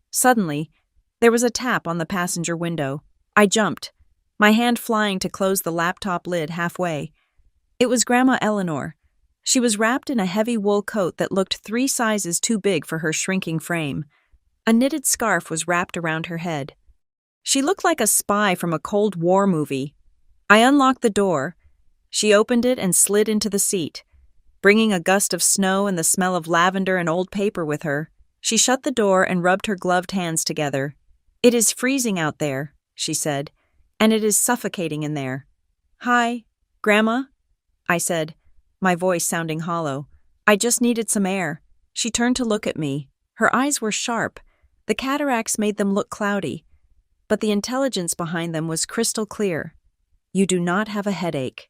Suddenly, there was a tap on the passenger window. I jumped, my hand flying to close the laptop lid halfway. It was Grandma Eleanor. She was wrapped in a heavy wool coat that looked 3 sizes too big for her shrinking frame. A knitted scarf was wrapped around her head. She looked like a spy from a Cold War movie. I unlocked the door. She opened it and slid into the seat. Bringing a gust of snow and the smell of lavender and old paper with her, she shut the door and rubbed her gloved hands together. "It is freezing out there," she said, "and it is suffocating in there." "Hi, Grandma," I said, my voice sounding hollow. "I just needed some air." She turned to look at me. Her eyes were sharp. The cataracts made them look cloudy, but the intelligence behind them was crystal clear. "You do not have a headache."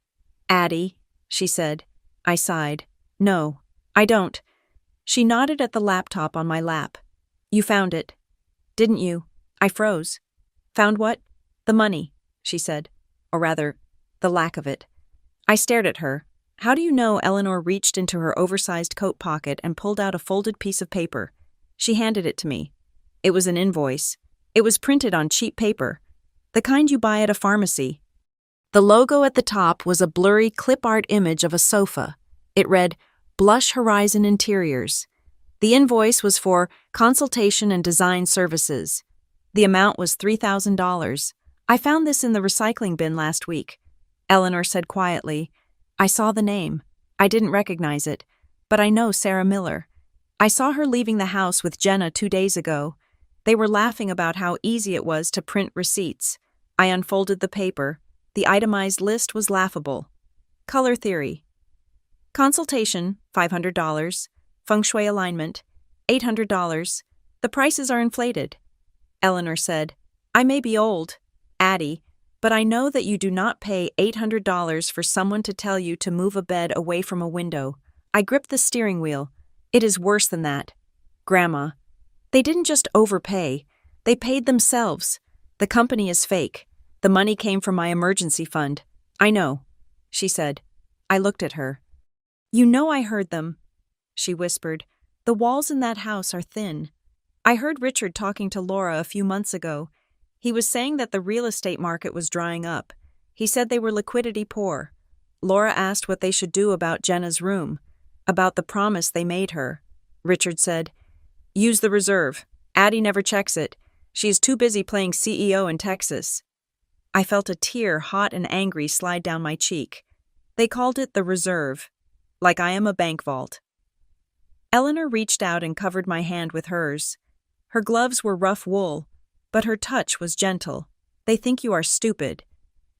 "Addie," she said. I sighed. "No, I don't." She nodded at the laptop on my lap. "You found it, didn't you?" I froze. "Found what?" "The money," she said. Or rather, the lack of it. I stared at her. "How do you know?" Eleanor reached into her oversized coat pocket and pulled out a folded piece of paper. She handed it to me. It was an invoice. It was printed on cheap paper, the kind you buy at a pharmacy. The logo at the top was a blurry clip art image of a sofa. It read, "Blush Horizon Interiors." The invoice was for consultation and design services. The amount was $3,000. "I found this in the recycling bin last week," Eleanor said quietly. "I saw the name. I didn't recognize it, but I know Sarah Miller. I saw her leaving the house with Jenna 2 days ago. They were laughing about how easy it was to print receipts." I unfolded the paper. The itemized list was laughable. Color theory. Consultation, $500. Feng Shui alignment, $800. The prices are inflated. Eleanor said, "I may be old, Addie, but I know that you do not pay $800 for someone to tell you to move a bed away from a window." I gripped the steering wheel. "It is worse than that. Grandma, they didn't just overpay. They paid themselves. The company is fake. The money came from my emergency fund." "I know," she said. I looked at her. "You know I heard them," she whispered. "The walls in that house are thin. I heard Richard talking to Laura a few months ago. He was saying that the real estate market was drying up. He said they were liquidity poor. Laura asked what they should do about Jenna's room, about the promise they made her. Richard said, 'Use the reserve. Addie never checks it. She is too busy playing CEO in Texas.'" I felt a tear, hot and angry, slide down my cheek. They called it the reserve, like I am a bank vault. Eleanor reached out and covered my hand with hers. Her gloves were rough wool, but her touch was gentle. "They think you are stupid,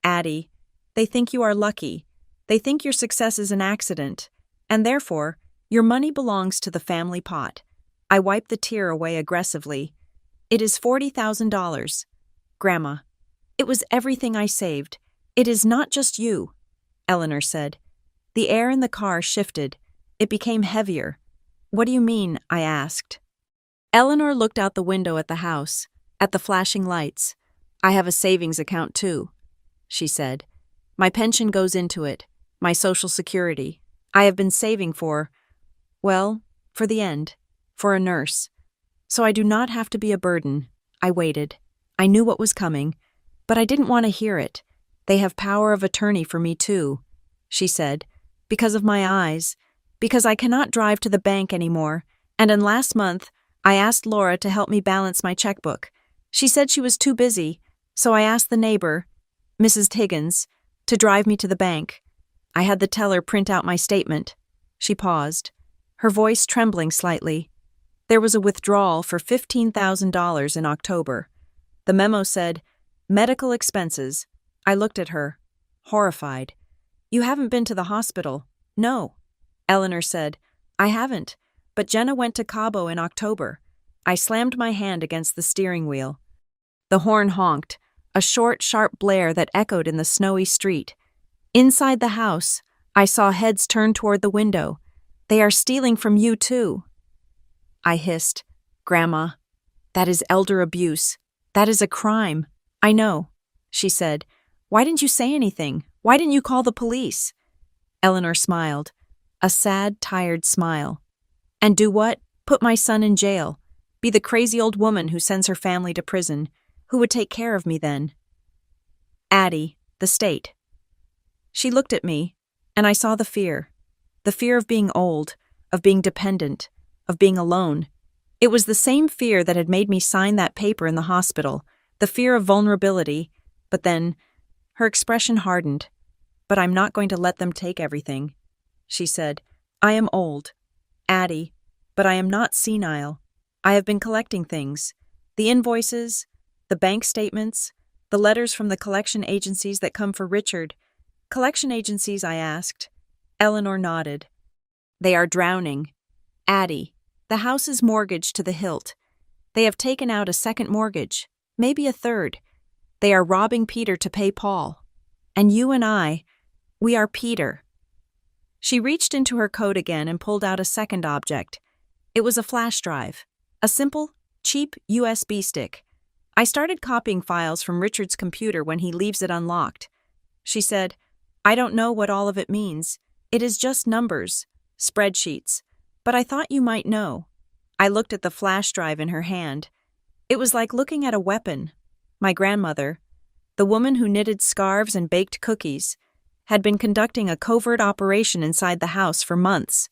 Addie. They think you are lucky. They think your success is an accident, and therefore, your money belongs to the family pot." I wiped the tear away aggressively. "It is $40,000. Grandma. It was everything I saved. It is not just you," Eleanor said. The air in the car shifted. It became heavier. "What do you mean?" I asked. Eleanor looked out the window at the house, at the flashing lights. "I have a savings account too," she said. "My pension goes into it, my Social Security. I have been saving for the end, for a nurse. So I do not have to be a burden." I waited. I knew what was coming, but I didn't want to hear it. "They have power of attorney for me too," she said, "because of my eyes, because I cannot drive to the bank anymore, and in last month, I asked Laura to help me balance my checkbook. She said she was too busy, so I asked the neighbor, Mrs. Higgins, to drive me to the bank. I had the teller print out my statement." She paused, her voice trembling slightly. "There was a withdrawal for $15,000 in October. The memo said, 'Medical expenses.'" I looked at her, horrified. "You haven't been to the hospital?" "No." Eleanor said, "I haven't, but Jenna went to Cabo in October." I slammed my hand against the steering wheel. The horn honked, a short, sharp blare that echoed in the snowy street. Inside the house, I saw heads turn toward the window. They are stealing from you too. I hissed, Grandma, that is elder abuse. That is a crime. I know, she said. Why didn't you say anything? Why didn't you call the police? Eleanor smiled, a sad, tired smile. And do what? Put my son in jail. Be the crazy old woman who sends her family to prison. Who would take care of me then? Addie, the state. She looked at me, and I saw the fear of being old, of being dependent, of being alone. It was the same fear that had made me sign that paper in the hospital, the fear of vulnerability, but then her expression hardened. But I'm not going to let them take everything, she said. I am old, Addie, but I am not senile. I have been collecting things, the invoices, the bank statements, the letters from the collection agencies that come for Richard. Collection agencies, I asked. Eleanor nodded. They are drowning. Addie, the house is mortgaged to the hilt. They have taken out a second mortgage, maybe a third. They are robbing Peter to pay Paul. And you and I, we are Peter. She reached into her coat again and pulled out a second object. It was a flash drive, a simple, cheap USB stick. I started copying files from Richard's computer when he leaves it unlocked. She said, I don't know what all of it means. It is just numbers, spreadsheets. But I thought you might know. I looked at the flash drive in her hand. It was like looking at a weapon. My grandmother, the woman who knitted scarves and baked cookies, had been conducting a covert operation inside the house for months.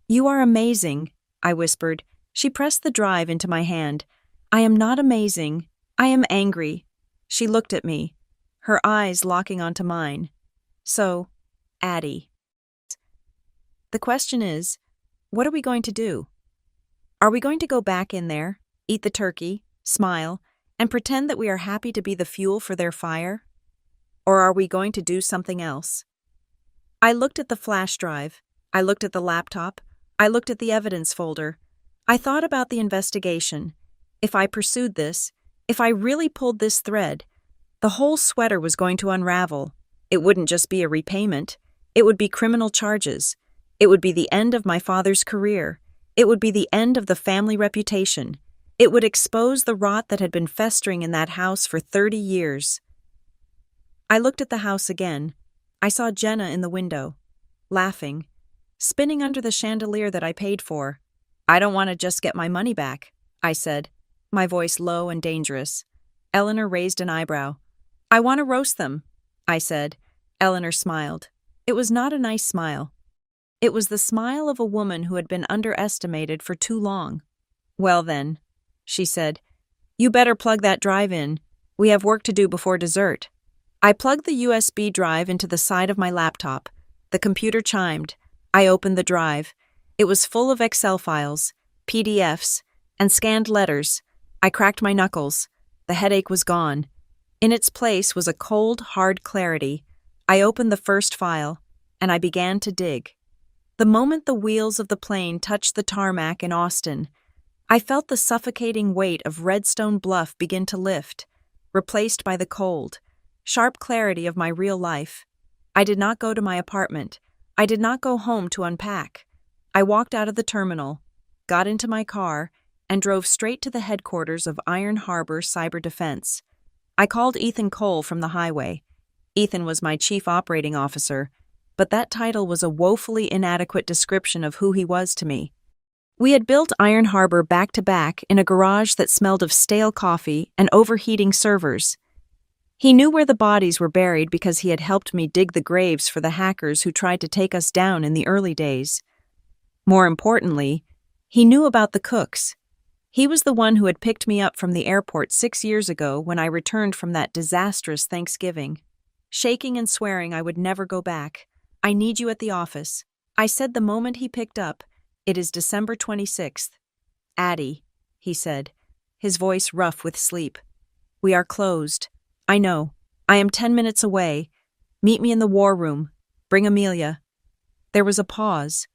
You are amazing, I whispered. She pressed the drive into my hand. I am not amazing. I am angry. She looked at me, her eyes locking onto mine. So, Addie. The question is, what are we going to do? Are we going to go back in there, eat the turkey, smile, and pretend that we are happy to be the fuel for their fire? Or are we going to do something else? I looked at the flash drive. I looked at the laptop. I looked at the evidence folder. I thought about the investigation. If I pursued this, if I really pulled this thread, the whole sweater was going to unravel. It wouldn't just be a repayment. It would be criminal charges. It would be the end of my father's career. It would be the end of the family reputation. It would expose the rot that had been festering in that house for 30 years. I looked at the house again. I saw Jenna in the window, laughing, spinning under the chandelier that I paid for. I don't want to just get my money back, I said, my voice low and dangerous. Eleanor raised an eyebrow. I want to roast them, I said. Eleanor smiled. It was not a nice smile. It was the smile of a woman who had been underestimated for too long. Well then, she said, you better plug that drive in. We have work to do before dessert. I plugged the USB drive into the side of my laptop. The computer chimed. I opened the drive. It was full of Excel files, PDFs, and scanned letters. I cracked my knuckles. The headache was gone. In its place was a cold, hard clarity. I opened the first file, and I began to dig. The moment the wheels of the plane touched the tarmac in Austin, I felt the suffocating weight of Redstone Bluff begin to lift, replaced by the cold, sharp clarity of my real life. I did not go to my apartment. I did not go home to unpack. I walked out of the terminal, got into my car, and drove straight to the headquarters of Iron Harbor Cyber Defense. I called Ethan Cole from the highway. Ethan was my chief operating officer, but that title was a woefully inadequate description of who he was to me. We had built Iron Harbor back-to-back in a garage that smelled of stale coffee and overheating servers. He knew where the bodies were buried because he had helped me dig the graves for the hackers who tried to take us down in the early days. More importantly, he knew about the cooks. He was the one who had picked me up from the airport 6 years ago when I returned from that disastrous Thanksgiving. Shaking and swearing I would never go back. I need you at the office. I said the moment he picked up, it is December 26th. Addie, he said, his voice rough with sleep. We are closed. I know. I am 10 minutes away. Meet me in the war room. Bring Amelia. There was a pause.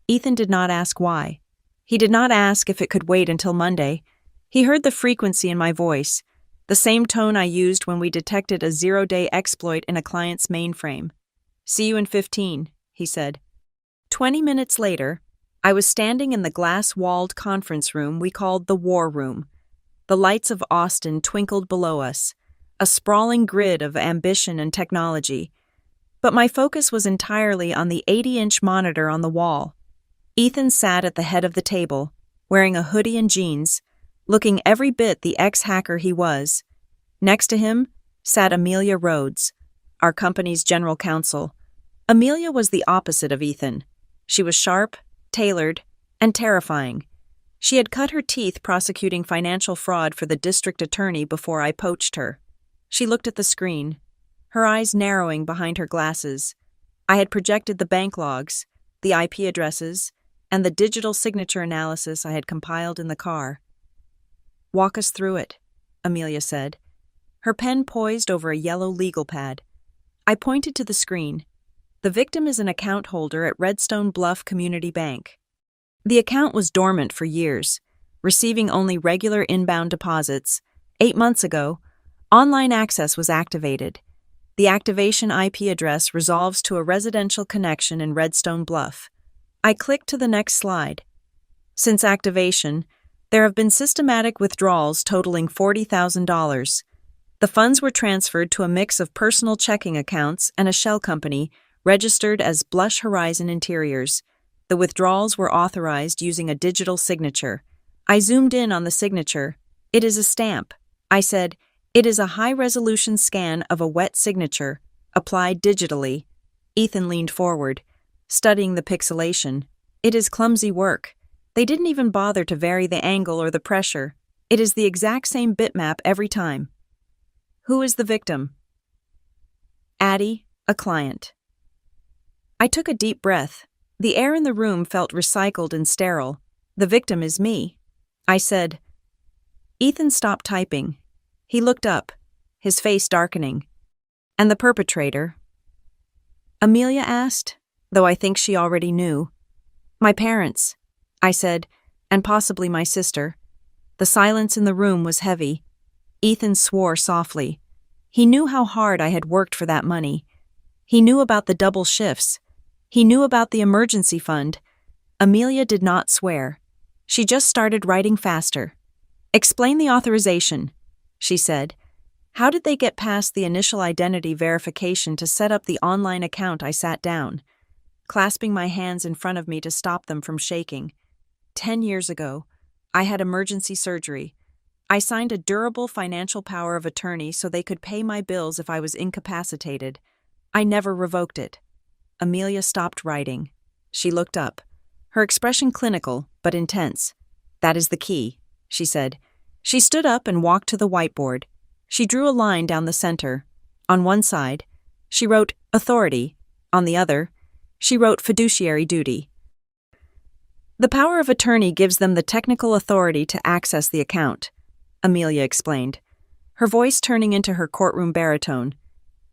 Ethan did not ask why. He did not ask if it could wait until Monday. He heard the frequency in my voice, the same tone I used when we detected a 0-day exploit in a client's mainframe. See you in 15, he said. 20 minutes later, I was standing in the glass-walled conference room we called the War Room. The lights of Austin twinkled below us, a sprawling grid of ambition and technology. But my focus was entirely on the 80-inch monitor on the wall. Ethan sat at the head of the table, wearing a hoodie and jeans, looking every bit the ex-hacker he was. Next to him sat Amelia Rhodes, our company's general counsel. Amelia was the opposite of Ethan. She was sharp, tailored, and terrifying. She had cut her teeth prosecuting financial fraud for the district attorney before I poached her. She looked at the screen, her eyes narrowing behind her glasses. I had projected the bank logs, the IP addresses, and the digital signature analysis I had compiled in the car. "Walk us through it," Amelia said, her pen poised over a yellow legal pad. I pointed to the screen. The victim is an account holder at Redstone Bluff Community Bank. The account was dormant for years, receiving only regular inbound deposits. 8 months ago, online access was activated. The activation IP address resolves to a residential connection in Redstone Bluff. I clicked to the next slide. Since activation, there have been systematic withdrawals totaling $40,000. The funds were transferred to a mix of personal checking accounts and a shell company registered as Blush Horizon Interiors. The withdrawals were authorized using a digital signature. I zoomed in on the signature. "It is a stamp," I said. "It is a high-resolution scan of a wet signature, applied digitally." Ethan leaned forward, studying the pixelation. "It is clumsy work. They didn't even bother to vary the angle or the pressure. It is the exact same bitmap every time." "Who is the victim?" "Addie, a client." I took a deep breath. The air in the room felt recycled and sterile. "The victim is me," I said. Ethan stopped typing. He looked up, his face darkening. "And the perpetrator?" Amelia asked, though I think she already knew. "My parents," I said, "and possibly my sister." The silence in the room was heavy. Ethan swore softly. He knew how hard I had worked for that money. He knew about the double shifts. He knew about the emergency fund. Amelia did not swear. She just started writing faster. "Explain the authorization," she said. "How did they get past the initial identity verification to set up the online account?" I sat down, clasping my hands in front of me to stop them from shaking. 10 years ago, I had emergency surgery. I signed a durable financial power of attorney so they could pay my bills if I was incapacitated. I never revoked it. Amelia stopped writing. She looked up, her expression clinical but intense. "That is the key," she said. She stood up and walked to the whiteboard. She drew a line down the center. On one side, she wrote authority. On the other, she wrote fiduciary duty. "The power of attorney gives them the technical authority to access the account," Amelia explained, her voice turning into her courtroom baritone.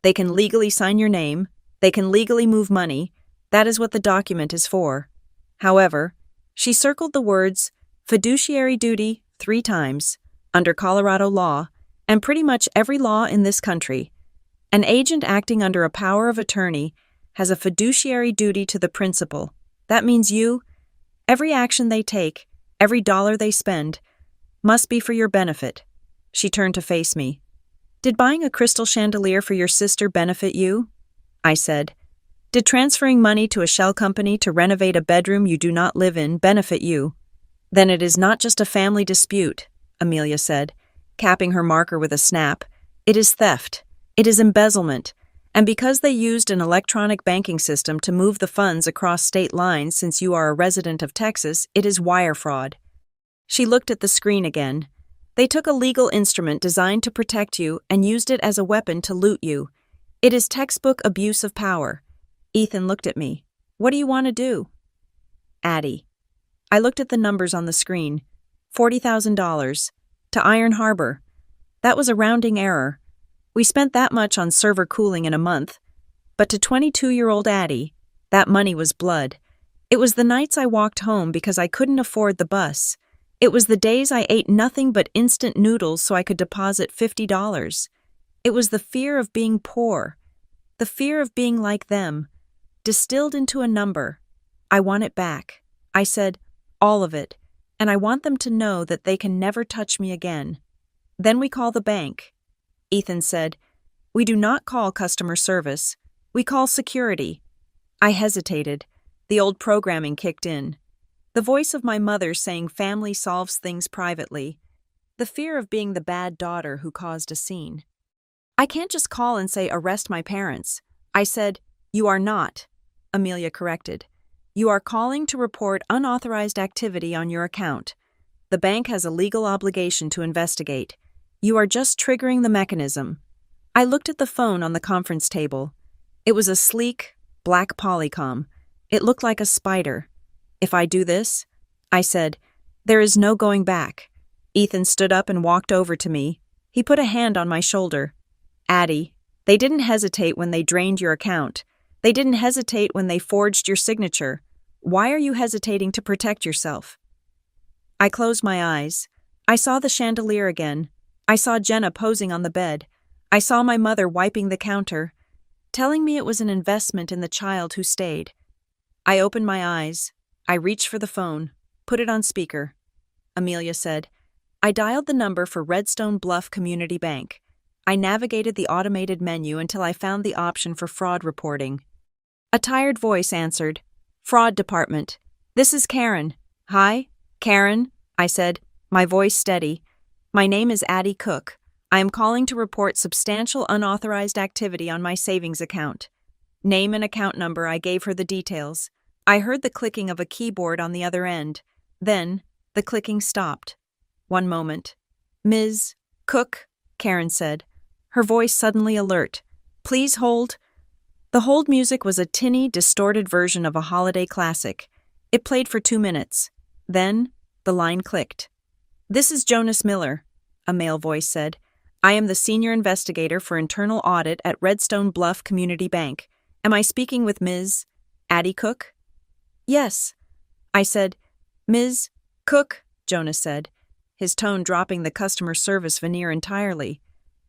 "They can legally sign your name. They can legally move money. That is what the document is for. However," she circled the words fiduciary duty 3 times, "under Colorado law, and pretty much every law in this country, an agent acting under a power of attorney has a fiduciary duty to the principal. That means you. Every action they take, every dollar they spend, must be for your benefit." She turned to face me. "Did buying a crystal chandelier for your sister benefit you?" I said. "Did transferring money to a shell company to renovate a bedroom you do not live in benefit you?" "Then it is not just a family dispute," Amelia said, capping her marker with a snap. "It is theft. It is embezzlement. And because they used an electronic banking system to move the funds across state lines since you are a resident of Texas, it is wire fraud." She looked at the screen again. "They took a legal instrument designed to protect you and used it as a weapon to loot you. It is textbook abuse of power." Ethan looked at me. "What do you want to do?" "Addie." I looked at the numbers on the screen. $40,000. To Iron Harbor. That was a rounding error. We spent that much on server cooling in a month. But to 22-year-old Addie, that money was blood. It was the nights I walked home because I couldn't afford the bus. It was the days I ate nothing but instant noodles so I could deposit $50. It was the fear of being poor, the fear of being like them, distilled into a number. I want it back. I said, all of it, and I want them to know that they can never touch me again. Then we call the bank. Ethan said, we do not call customer service. We call security. I hesitated. The old programming kicked in. The voice of my mother saying family solves things privately. The fear of being the bad daughter who caused a scene. I can't just call and say arrest my parents. I said, you are not. Amelia corrected. You are calling to report unauthorized activity on your account. The bank has a legal obligation to investigate. You are just triggering the mechanism. I looked at the phone on the conference table. It was a sleek, black Polycom. It looked like a spider. If I do this, I said, there is no going back. Ethan stood up and walked over to me. He put a hand on my shoulder. Addie, they didn't hesitate when they drained your account. They didn't hesitate when they forged your signature. Why are you hesitating to protect yourself? I closed my eyes. I saw the chandelier again. I saw Jenna posing on the bed. I saw my mother wiping the counter, telling me it was an investment in the child who stayed. I opened my eyes. I reached for the phone, put it on speaker. Amelia said, I dialed the number for Redstone Bluff Community Bank. I navigated the automated menu until I found the option for fraud reporting. A tired voice answered, Fraud Department. This is Karen. Hi, Karen, I said, my voice steady. My name is Addie Cook. I am calling to report substantial unauthorized activity on my savings account. Name and account number. I gave her the details. I heard the clicking of a keyboard on the other end. Then, the clicking stopped. One moment. Ms. Cook, Karen said, her voice suddenly alert. Please hold. The hold music was a tinny, distorted version of a holiday classic. It played for 2 minutes. Then, the line clicked. This is Jonas Miller, a male voice said. I am the senior investigator for internal audit at Redstone Bluff Community Bank. Am I speaking with Ms. Addie Cook? Yes, I said. Ms. Cook, Jonas said, his tone dropping the customer service veneer entirely.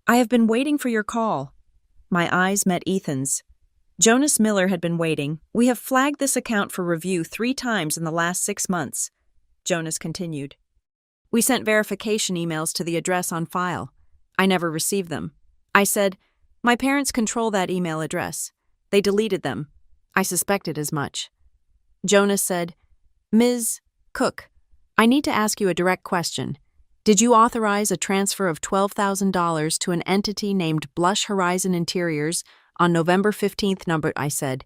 I have been waiting for your call. My eyes met Ethan's. Jonas Miller had been waiting. We have flagged this account for review 3 times in the last 6 months. Jonas continued. We sent verification emails to the address on file. I never received them. I said, my parents control that email address. They deleted them. I suspected as much. Jonas said, Ms. Cook, I need to ask you a direct question. Did you authorize a transfer of $12,000 to an entity named Blush Horizon Interiors on November 15th number? I said.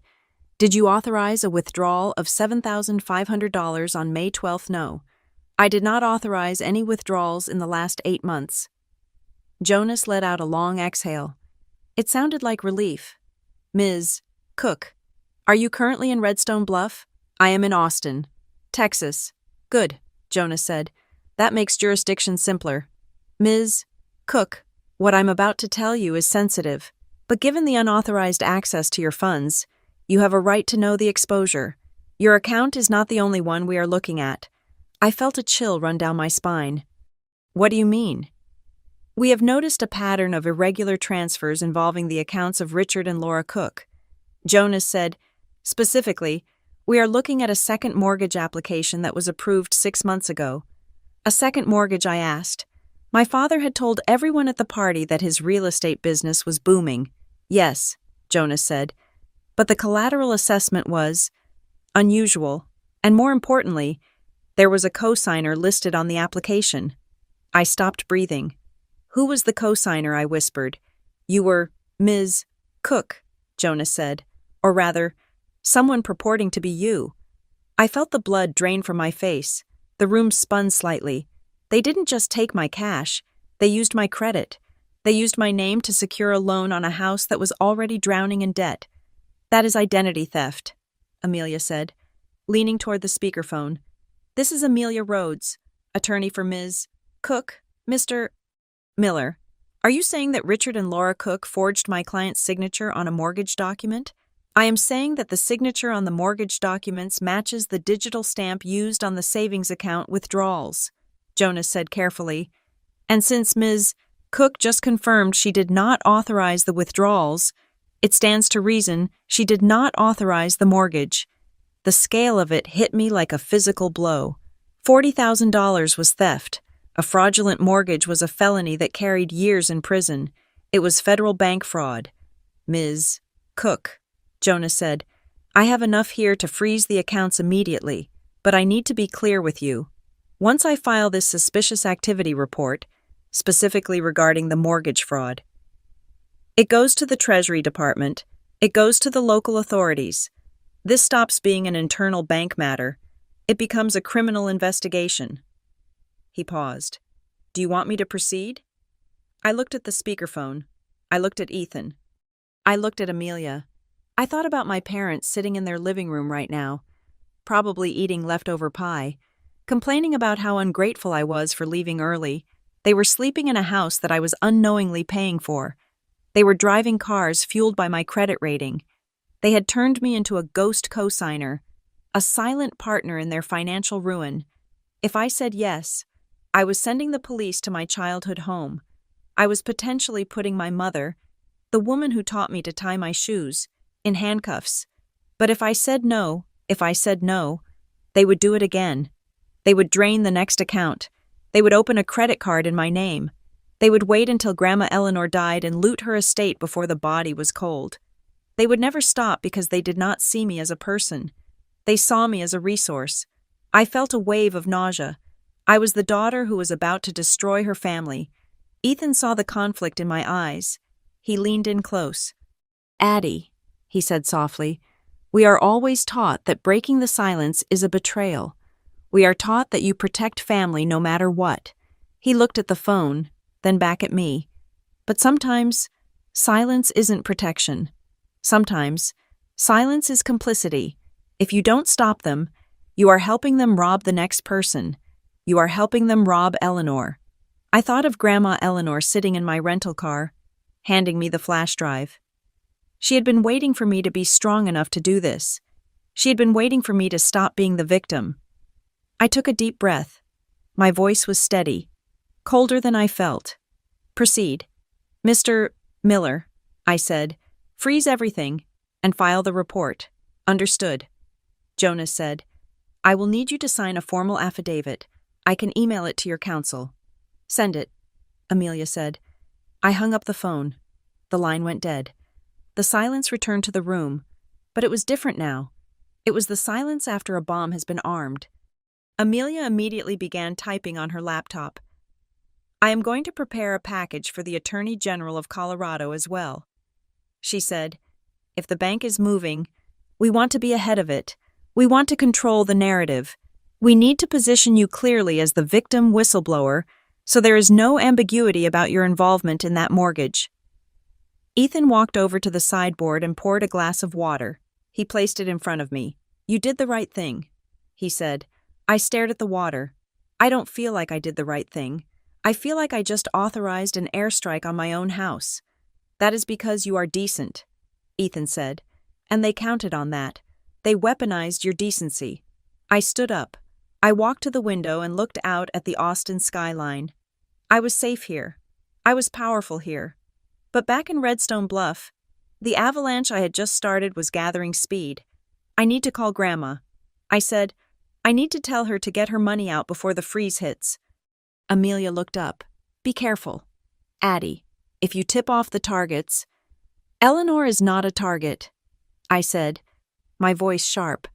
Did you authorize a withdrawal of $7,500 on May 12th? No. I did not authorize any withdrawals in the last 8 months. Jonas let out a long exhale. It sounded like relief. Ms. Cook, are you currently in Redstone Bluff? I am in Austin, Texas. Good, Jonas said. That makes jurisdiction simpler. Ms. Cook, what I'm about to tell you is sensitive, but given the unauthorized access to your funds, you have a right to know the exposure. Your account is not the only one we are looking at. I felt a chill run down my spine. What do you mean? We have noticed a pattern of irregular transfers involving the accounts of Richard and Laura Cook. Jonas said, specifically, we are looking at a second mortgage application that was approved 6 months ago. A second mortgage, I asked. My father had told everyone at the party that his real estate business was booming. Yes, Jonas said, but the collateral assessment was unusual, and more importantly, there was a cosigner listed on the application. I stopped breathing. Who was the cosigner? I whispered. You were Ms. Cook, Jonas said, or rather, someone purporting to be you. I felt the blood drain from my face. The room spun slightly. They didn't just take my cash. They used my credit. They used my name to secure a loan on a house that was already drowning in debt. That is identity theft, Amelia said, leaning toward the speakerphone. This is Amelia Rhodes, attorney for Ms. Cook. Mr. Miller, are you saying that Richard and Laura Cook forged my client's signature on a mortgage document? I am saying that the signature on the mortgage documents matches the digital stamp used on the savings account withdrawals, Jonas said carefully. And since Ms. Cook just confirmed she did not authorize the withdrawals, It stands to reason she did not authorize the mortgage. The scale of it hit me like a physical blow. $40,000 was theft. A fraudulent mortgage was a felony that carried years in prison. It was federal bank fraud. Ms. Cook, Jonas said, I have enough here to freeze the accounts immediately, but I need to be clear with you. Once I file this suspicious activity report, specifically regarding the mortgage fraud, it goes to the Treasury Department. It goes to the local authorities. This stops being an internal bank matter. It becomes a criminal investigation. He paused. Do you want me to proceed? I looked at the speakerphone. I looked at Ethan. I looked at Amelia. I thought about my parents sitting in their living room right now, probably eating leftover pie, complaining about how ungrateful I was for leaving early. They were sleeping in a house that I was unknowingly paying for. They were driving cars fueled by my credit rating. They had turned me into a ghost cosigner, a silent partner in their financial ruin. If I said yes, I was sending the police to my childhood home. I was potentially putting my mother, the woman who taught me to tie my shoes, in handcuffs. But if I said no, they would do it again. They would drain the next account. They would open a credit card in my name. They would wait until Grandma Eleanor died and loot her estate before the body was cold. They would never stop because they did not see me as a person. They saw me as a resource. I felt a wave of nausea. I was the daughter who was about to destroy her family. Ethan saw the conflict in my eyes. He leaned in close. Addie, he said softly, we are always taught that breaking the silence is a betrayal. We are taught that you protect family no matter what. He looked at the phone, then back at me. But sometimes, silence isn't protection. Sometimes, silence is complicity. If you don't stop them, you are helping them rob the next person. You are helping them rob Eleanor. I thought of Grandma Eleanor sitting in my rental car, handing me the flash drive. She had been waiting for me to be strong enough to do this. She had been waiting for me to stop being the victim. I took a deep breath. My voice was steady, colder than I felt. Proceed. Mr. Miller, I said, freeze everything and file the report. Understood. Jonas said, I will need you to sign a formal affidavit. I can email it to your counsel. Send it, Amelia said. I hung up the phone. The line went dead. The silence returned to the room, but it was different now. It was the silence after a bomb has been armed. Amelia immediately began typing on her laptop. I am going to prepare a package for the Attorney General of Colorado as well. She said, if the bank is moving, we want to be ahead of it. We want to control the narrative. We need to position you clearly as the victim whistleblower, so there is no ambiguity about your involvement in that mortgage. Ethan walked over to the sideboard and poured a glass of water. He placed it in front of me. You did the right thing, he said. I stared at the water. I don't feel like I did the right thing. I feel like I just authorized an airstrike on my own house. That is because you are decent, Ethan said, and they counted on that. They weaponized your decency. I stood up. I walked to the window and looked out at the Austin skyline. I was safe here. I was powerful here. But back in Redstone Bluff, the avalanche I had just started was gathering speed. I need to call Grandma. I said, I need to tell her to get her money out before the freeze hits. Amelia looked up. Be careful. Addie, if you tip off the targets. Eleanor is not a target, I said, my voice sharp.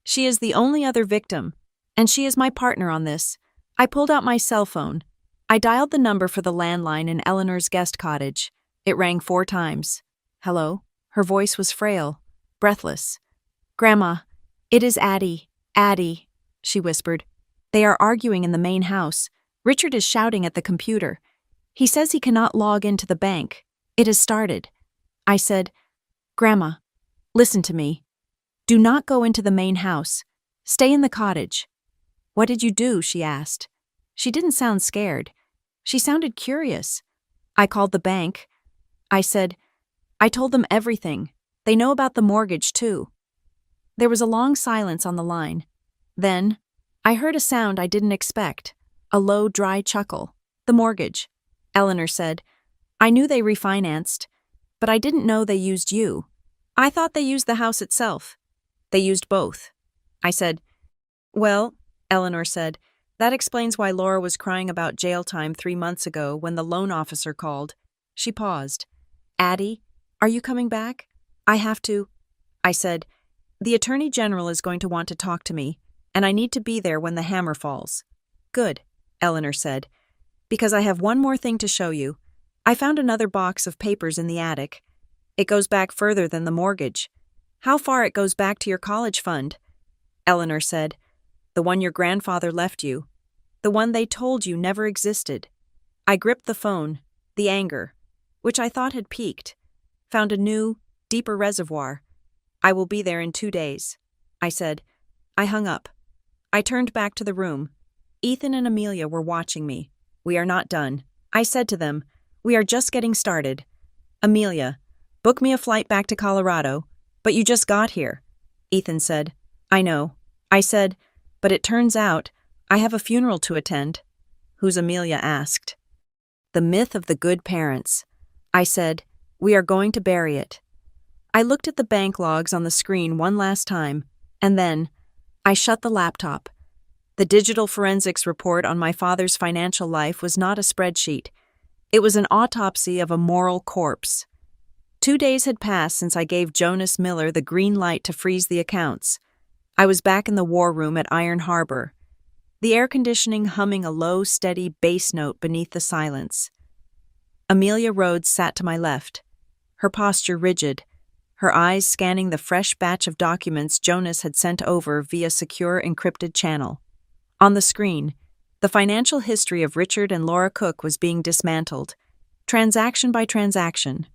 She is the only other victim, and she is my partner on this. I pulled out my cell phone. I dialed the number for the landline in Eleanor's guest cottage. It rang 4 times. Hello? Her voice was frail, breathless. Grandma, it is Addie. Addie, she whispered. They are arguing in the main house. Richard is shouting at the computer. He says he cannot log into the bank. It has started. I said, Grandma, listen to me. Do not go into the main house. Stay in the cottage. What did you do? She asked. She didn't sound scared. She sounded curious. I called the bank. I said, I told them everything. They know about the mortgage, too. There was a long silence on the line. Then, I heard a sound I didn't expect, a low, dry chuckle. The mortgage. Eleanor said, I knew they refinanced. But I didn't know they used you. I thought they used the house itself. They used both. I said, "Well," Eleanor said, "that explains why Laura was crying about jail time 3 months ago when the loan officer called." She paused. "Addie, are you coming back? I have to." I said, "The Attorney General is going to want to talk to me, and I need to be there when the hammer falls." "Good," Eleanor said, "because I have one more thing to show you. I found another box of papers in the attic. It goes back further than the mortgage. How far it goes back to your college fund?" Eleanor said, "The one your grandfather left you. The one they told you never existed." I gripped the phone, the anger, which I thought had peaked, found a new, deeper reservoir. "I will be there in 2 days," I said. I hung up. I turned back to the room. Ethan and Amelia were watching me. "We are not done," I said to them. "We are just getting started. Amelia, book me a flight back to Colorado." "But you just got here," Ethan said. "I know." I said, "But it turns out I have a funeral to attend." "Who's Amelia?" asked. "The myth of the good parents." I said, "We are going to bury it." I looked at the bank logs on the screen one last time, and then I shut the laptop. The digital forensics report on my father's financial life was not a spreadsheet. It was an autopsy of a moral corpse. 2 days had passed since I gave Jonas Miller the green light to freeze the accounts. I was back in the war room at Iron Harbor, the air conditioning humming a low, steady bass note beneath the silence. Amelia Rhodes sat to my left, her posture rigid, her eyes scanning the fresh batch of documents Jonas had sent over via secure encrypted channel. On the screen, the financial history of Richard and Laura Cook was being dismantled, transaction by transaction.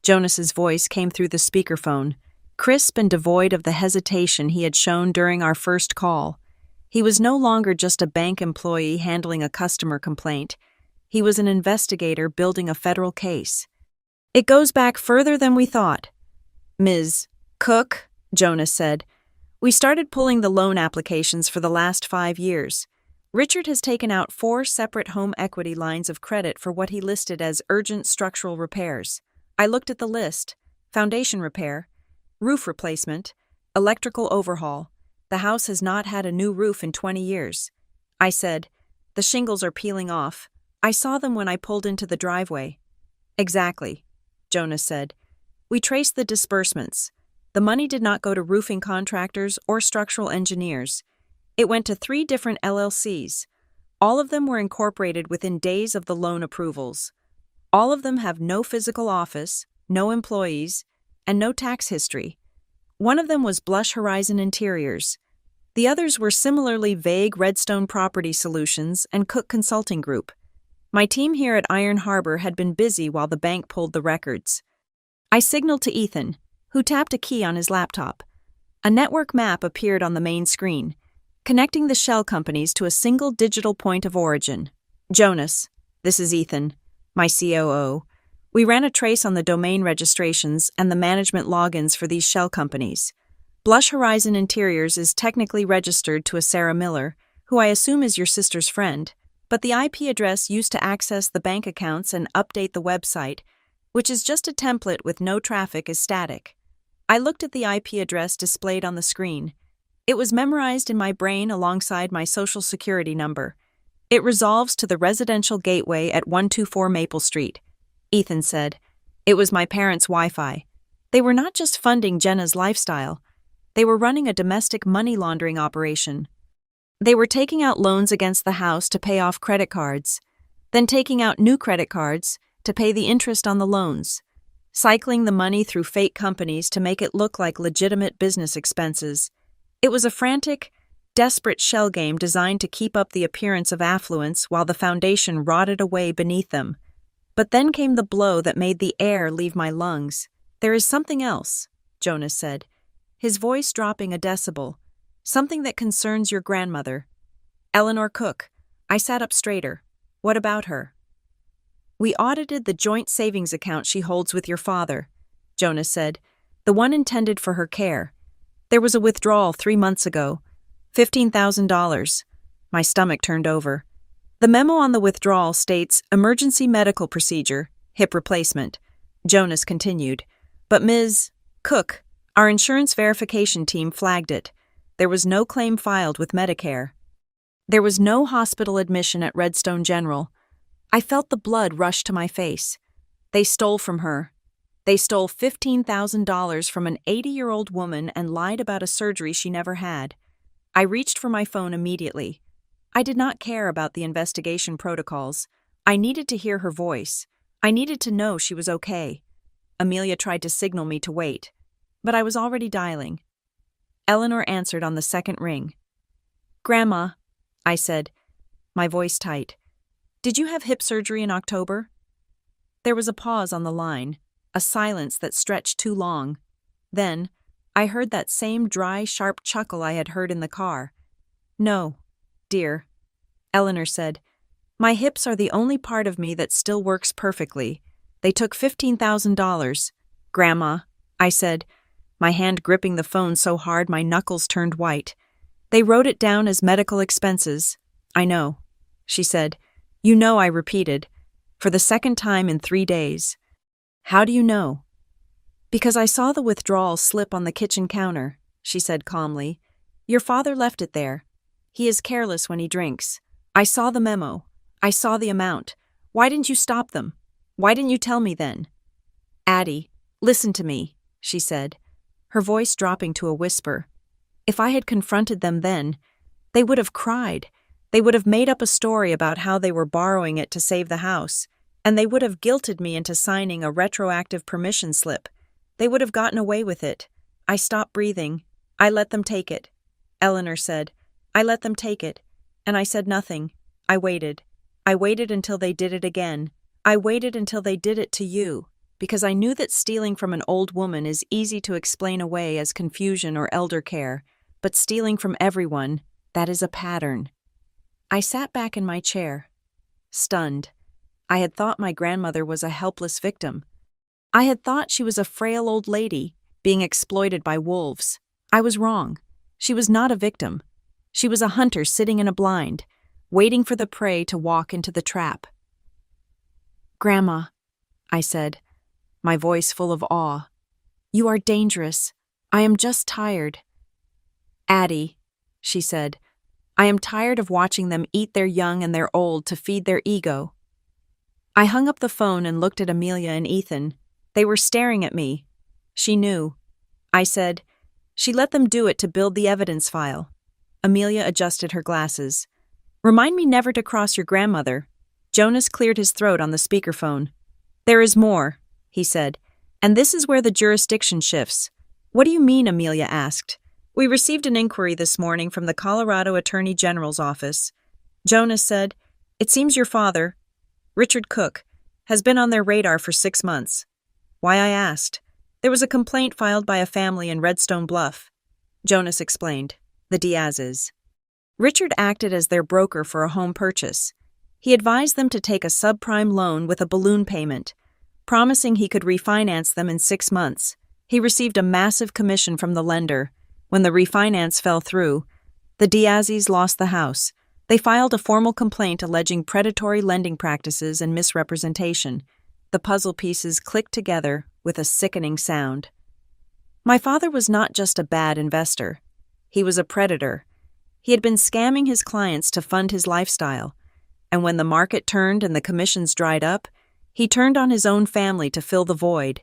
Jonas's voice came through the speakerphone, crisp and devoid of the hesitation he had shown during our first call. He was no longer just a bank employee handling a customer complaint. He was an investigator building a federal case. "It goes back further than we thought." "Ms. Cook," Jonas said, "we started pulling the loan applications for the last 5 years. Richard has taken out 4 separate home equity lines of credit for what he listed as urgent structural repairs. I looked at the list: foundation repair, roof replacement, electrical overhaul. The house has not had a new roof in 20 years. I said, "The shingles are peeling off. I saw them when I pulled into the driveway." "Exactly," Jonas said. "We traced the disbursements. The money did not go to roofing contractors or structural engineers. It went to 3 different LLCs. All of them were incorporated within days of the loan approvals. All of them have no physical office, no employees, and no tax history. One of them was Blush Horizon Interiors. The others were similarly vague Redstone Property Solutions and Cook Consulting Group. My team here at Iron Harbor had been busy while the bank pulled the records." I signaled to Ethan, who tapped a key on his laptop. A network map appeared on the main screen, connecting the shell companies to a single digital point of origin. "Jonas, this is Ethan, my COO. We ran a trace on the domain registrations and the management logins for these shell companies. Blush Horizon Interiors is technically registered to a Sarah Miller, who I assume is your sister's friend, but the IP address used to access the bank accounts and update the website, which is just a template with no traffic, is static." I looked at the IP address displayed on the screen. It was memorized in my brain alongside my social security number. "It resolves to the residential gateway at 124 Maple Street," Ethan said. "It was my parents' Wi-Fi. They were not just funding Jenna's lifestyle. They were running a domestic money laundering operation. They were taking out loans against the house to pay off credit cards, then taking out new credit cards to pay the interest on the loans, cycling the money through fake companies to make it look like legitimate business expenses. It was a frantic, desperate shell game designed to keep up the appearance of affluence while the foundation rotted away beneath them. But then came the blow that made the air leave my lungs. "There is something else," Jonas said, his voice dropping a decibel. "Something that concerns your grandmother. Eleanor Cook." I sat up straighter. "What about her?" "We audited the joint savings account she holds with your father," Jonas said, "the one intended for her care. There was a withdrawal 3 months ago, $15,000. My stomach turned over. The memo on the withdrawal states emergency medical procedure, hip replacement. Jonas continued. But Ms. Cook, our insurance verification team flagged it. There was no claim filed with Medicare. There was no hospital admission at Redstone General. I felt the blood rush to my face. They stole from her. They stole $15,000 from an 80-year-old woman and lied about a surgery she never had. I reached for my phone immediately. I did not care about the investigation protocols. I needed to hear her voice. I needed to know she was okay. Amelia tried to signal me to wait, but I was already dialing. Eleanor answered on the second ring. "Grandma," I said, my voice tight. "Did you have hip surgery in October?" There was a pause on the line, a silence that stretched too long. Then, I heard that same dry, sharp chuckle I had heard in the car. "No, dear," Eleanor said. "My hips are the only part of me that still works perfectly. They took $15,000. Grandma," I said, my hand gripping the phone so hard my knuckles turned white. "They wrote it down as medical expenses." "I know," she said. "You know," I repeated, for the second time in 3 days. "How do you know?" "Because I saw the withdrawal slip on the kitchen counter," she said calmly. "Your father left it there. He is careless when he drinks. I saw the memo. I saw the amount. Why didn't you stop them? Why didn't you tell me then?" "Addie, listen to me," she said, her voice dropping to a whisper. "If I had confronted them then, they would have cried. They would have made up a story about how they were borrowing it to save the house, and they would have guilted me into signing a retroactive permission slip. They would have gotten away with it. I stopped breathing. I let them take it." Eleanor said. "I let them take it. And I said nothing. I waited. I waited until they did it again. I waited until they did it to you, because I knew that stealing from an old woman is easy to explain away as confusion or elder care, but stealing from everyone, that is a pattern." I sat back in my chair, stunned. I had thought my grandmother was a helpless victim. I had thought she was a frail old lady being exploited by wolves. I was wrong. She was not a victim. She was a hunter sitting in a blind, waiting for the prey to walk into the trap. "Grandma," I said, my voice full of awe, "you are dangerous. I am just tired." "Addie," she said, "I am tired of watching them eat their young and their old to feed their ego." I hung up the phone and looked at Amelia and Ethan. They were staring at me. She knew. I said, "She let them do it to build the evidence file." Amelia adjusted her glasses. "Remind me never to cross your grandmother." Jonas cleared his throat on the speakerphone. "There is more," he said, "and this is where the jurisdiction shifts." "What do you mean?" Amelia asked. "We received an inquiry this morning from the Colorado Attorney General's office." Jonas said, "It seems your father, Richard Cook, has been on their radar for 6 months." Why, I asked. "There was a complaint filed by a family in Redstone Bluff." Jonas explained. The Diazes. Richard acted as their broker for a home purchase. He advised them to take a subprime loan with a balloon payment, promising he could refinance them in 6 months. He received a massive commission from the lender. When the refinance fell through, the Diazes lost the house. They filed a formal complaint alleging predatory lending practices and misrepresentation. The puzzle pieces clicked together with a sickening sound. My father was not just a bad investor. He was a predator. He had been scamming his clients to fund his lifestyle. And when the market turned and the commissions dried up, he turned on his own family to fill the void.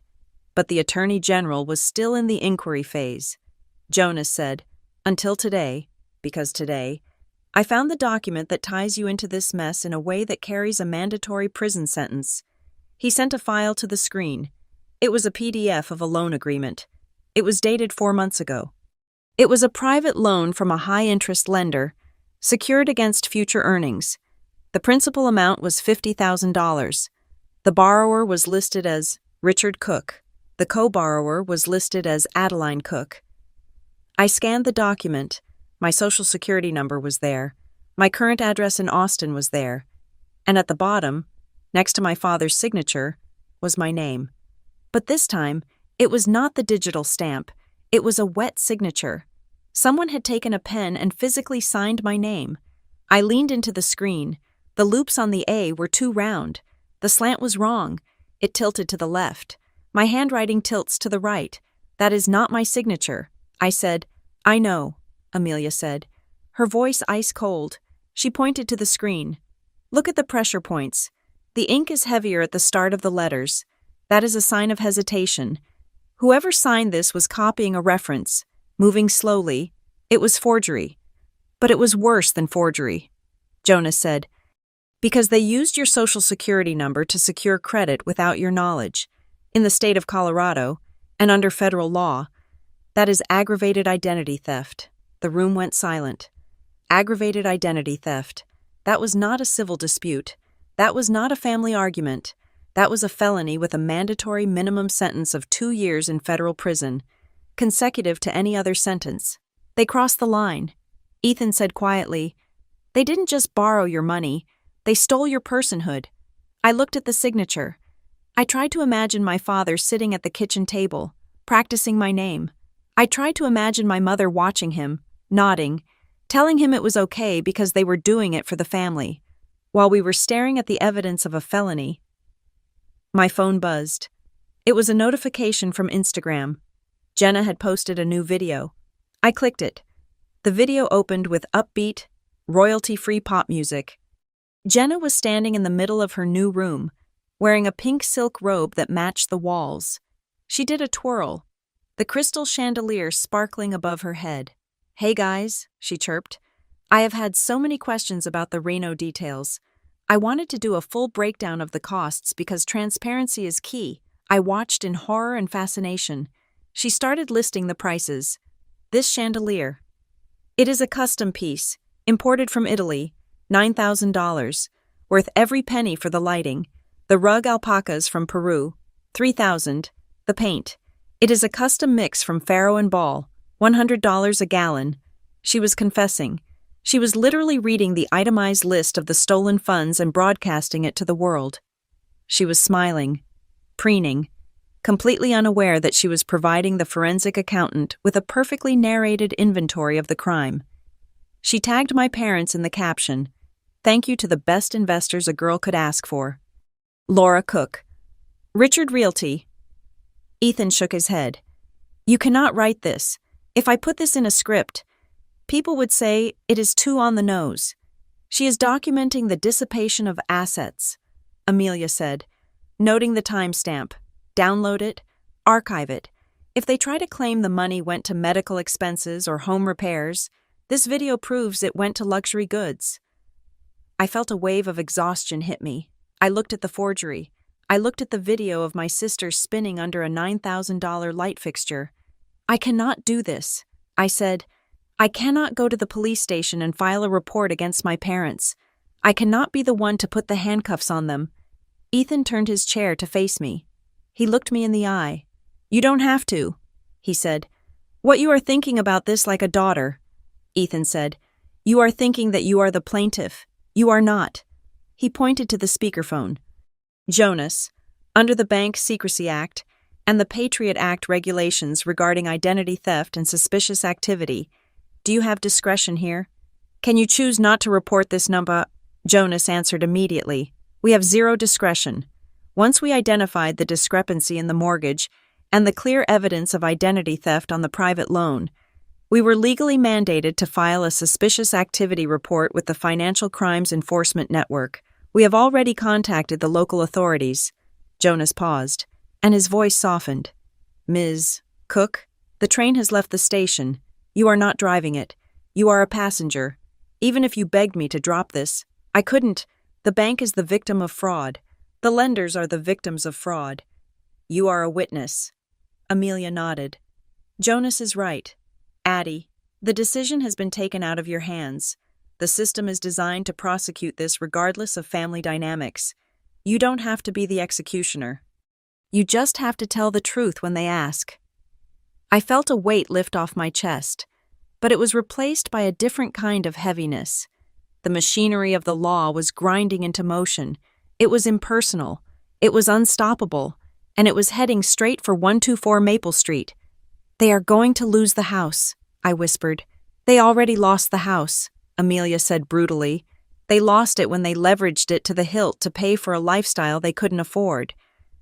But the Attorney General was still in the inquiry phase. Jonas said, "Until today, because today, I found the document that ties you into this mess in a way that carries a mandatory prison sentence." He sent a file to the screen. It was a PDF of a loan agreement. It was dated 4 months ago. It was a private loan from a high-interest lender, secured against future earnings. The principal amount was $50,000. The borrower was listed as Richard Cook. The co-borrower was listed as Adeline Cook. I scanned the document. My social security number was there. My current address in Austin was there. And at the bottom, next to my father's signature, was my name. But this time, it was not the digital stamp. It was a wet signature. Someone had taken a pen and physically signed my name. I leaned into the screen. The loops on the A were too round. The slant was wrong. It tilted to the left. My handwriting tilts to the right. That is not my signature. I said. I know, Amelia said. Her voice ice cold. She pointed to the screen. Look at the pressure points. The ink is heavier at the start of the letters. That is a sign of hesitation. Whoever signed this was copying a reference, moving slowly. It was forgery. But it was worse than forgery, Jonas said, because they used your social security number to secure credit without your knowledge. In the state of Colorado, and under federal law, that is aggravated identity theft. The room went silent. Aggravated identity theft. That was not a civil dispute. That was not a family argument. That was a felony with a mandatory minimum sentence of 2 years in federal prison, consecutive to any other sentence. They crossed the line. Ethan said quietly, They didn't just borrow your money, they stole your personhood. I looked at the signature. I tried to imagine my father sitting at the kitchen table, practicing my name. I tried to imagine my mother watching him, nodding, telling him it was okay because they were doing it for the family, while we were staring at the evidence of a felony. My phone buzzed. It was a notification from Instagram. Jenna had posted a new video. I clicked it. The video opened with upbeat, royalty-free pop music. Jenna was standing in the middle of her new room, wearing a pink silk robe that matched the walls. She did a twirl, the crystal chandelier sparkling above her head. Hey guys, she chirped. I have had so many questions about the Reno details. I wanted to do a full breakdown of the costs because transparency is key. I watched in horror and fascination. She started listing the prices. This chandelier. It is a custom piece, imported from Italy, $9,000, worth every penny for the lighting. The rug alpacas from Peru, $3,000. The paint. It is a custom mix from Faro and Ball, $100 a gallon. She was confessing. She was literally reading the itemized list of the stolen funds and broadcasting it to the world. She was smiling, preening, completely unaware that she was providing the forensic accountant with a perfectly narrated inventory of the crime. She tagged my parents in the caption, "Thank you to the best investors a girl could ask for. Laura Cook. Richard Realty." Ethan shook his head. "You cannot write this. If I put this in a script, people would say it is too on the nose." "She is documenting the dissipation of assets," Amelia said, noting the timestamp. "Download it, archive it. If they try to claim the money went to medical expenses or home repairs, this video proves it went to luxury goods." I felt a wave of exhaustion hit me. I looked at the forgery. I looked at the video of my sister spinning under a $9,000 light fixture. "I cannot do this," I said. "I cannot go to the police station and file a report against my parents. I cannot be the one to put the handcuffs on them." Ethan turned his chair to face me. He looked me in the eye. "You don't have to," he said. "What you are thinking about this like a daughter," Ethan said. "You are thinking that you are the plaintiff. You are not." He pointed to the speakerphone. "Jonas, under the Bank Secrecy Act and the Patriot Act regulations regarding identity theft and suspicious activity, do you have discretion here? Can you choose not to report this number?" Jonas answered immediately. "We have zero discretion. Once we identified the discrepancy in the mortgage and the clear evidence of identity theft on the private loan, we were legally mandated to file a suspicious activity report with the Financial Crimes Enforcement Network. We have already contacted the local authorities." Jonas paused, and his voice softened. "Ms. Cook, the train has left the station. You are not driving it. You are a passenger. Even if you begged me to drop this, I couldn't. The bank is the victim of fraud. The lenders are the victims of fraud. You are a witness." Amelia nodded. "Jonas is right. Addie, the decision has been taken out of your hands. The system is designed to prosecute this regardless of family dynamics. You don't have to be the executioner. You just have to tell the truth when they ask." I felt a weight lift off my chest, but it was replaced by a different kind of heaviness. The machinery of the law was grinding into motion. It was impersonal. It was unstoppable. And it was heading straight for 124 Maple Street. "They are going to lose the house," I whispered. "They already lost the house," Amelia said brutally. "They lost it when they leveraged it to the hilt to pay for a lifestyle they couldn't afford.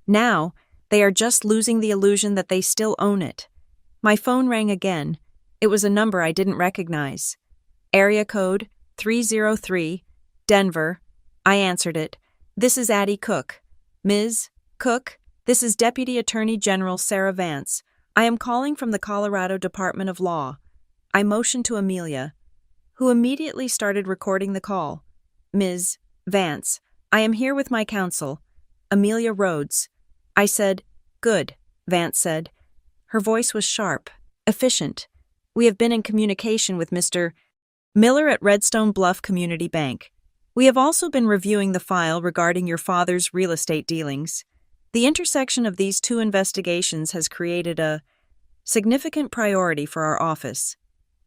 Now, They are just losing the illusion that they still own it. My phone rang again. It was a number I didn't recognize. Area code 303, Denver. I answered it. This is Addie Cook. Ms. Cook, this is Deputy Attorney General Sarah Vance. I am calling from the Colorado Department of Law. I motioned to Amelia, who immediately started recording the call. Ms. Vance, I am here with my counsel, Amelia Rhodes. I said, "Good," Vance said. Her voice was sharp, efficient. "We have been in communication with Mr. Miller at Redstone Bluff Community Bank. We have also been reviewing the file regarding your father's real estate dealings. The intersection of these two investigations has created a significant priority for our office."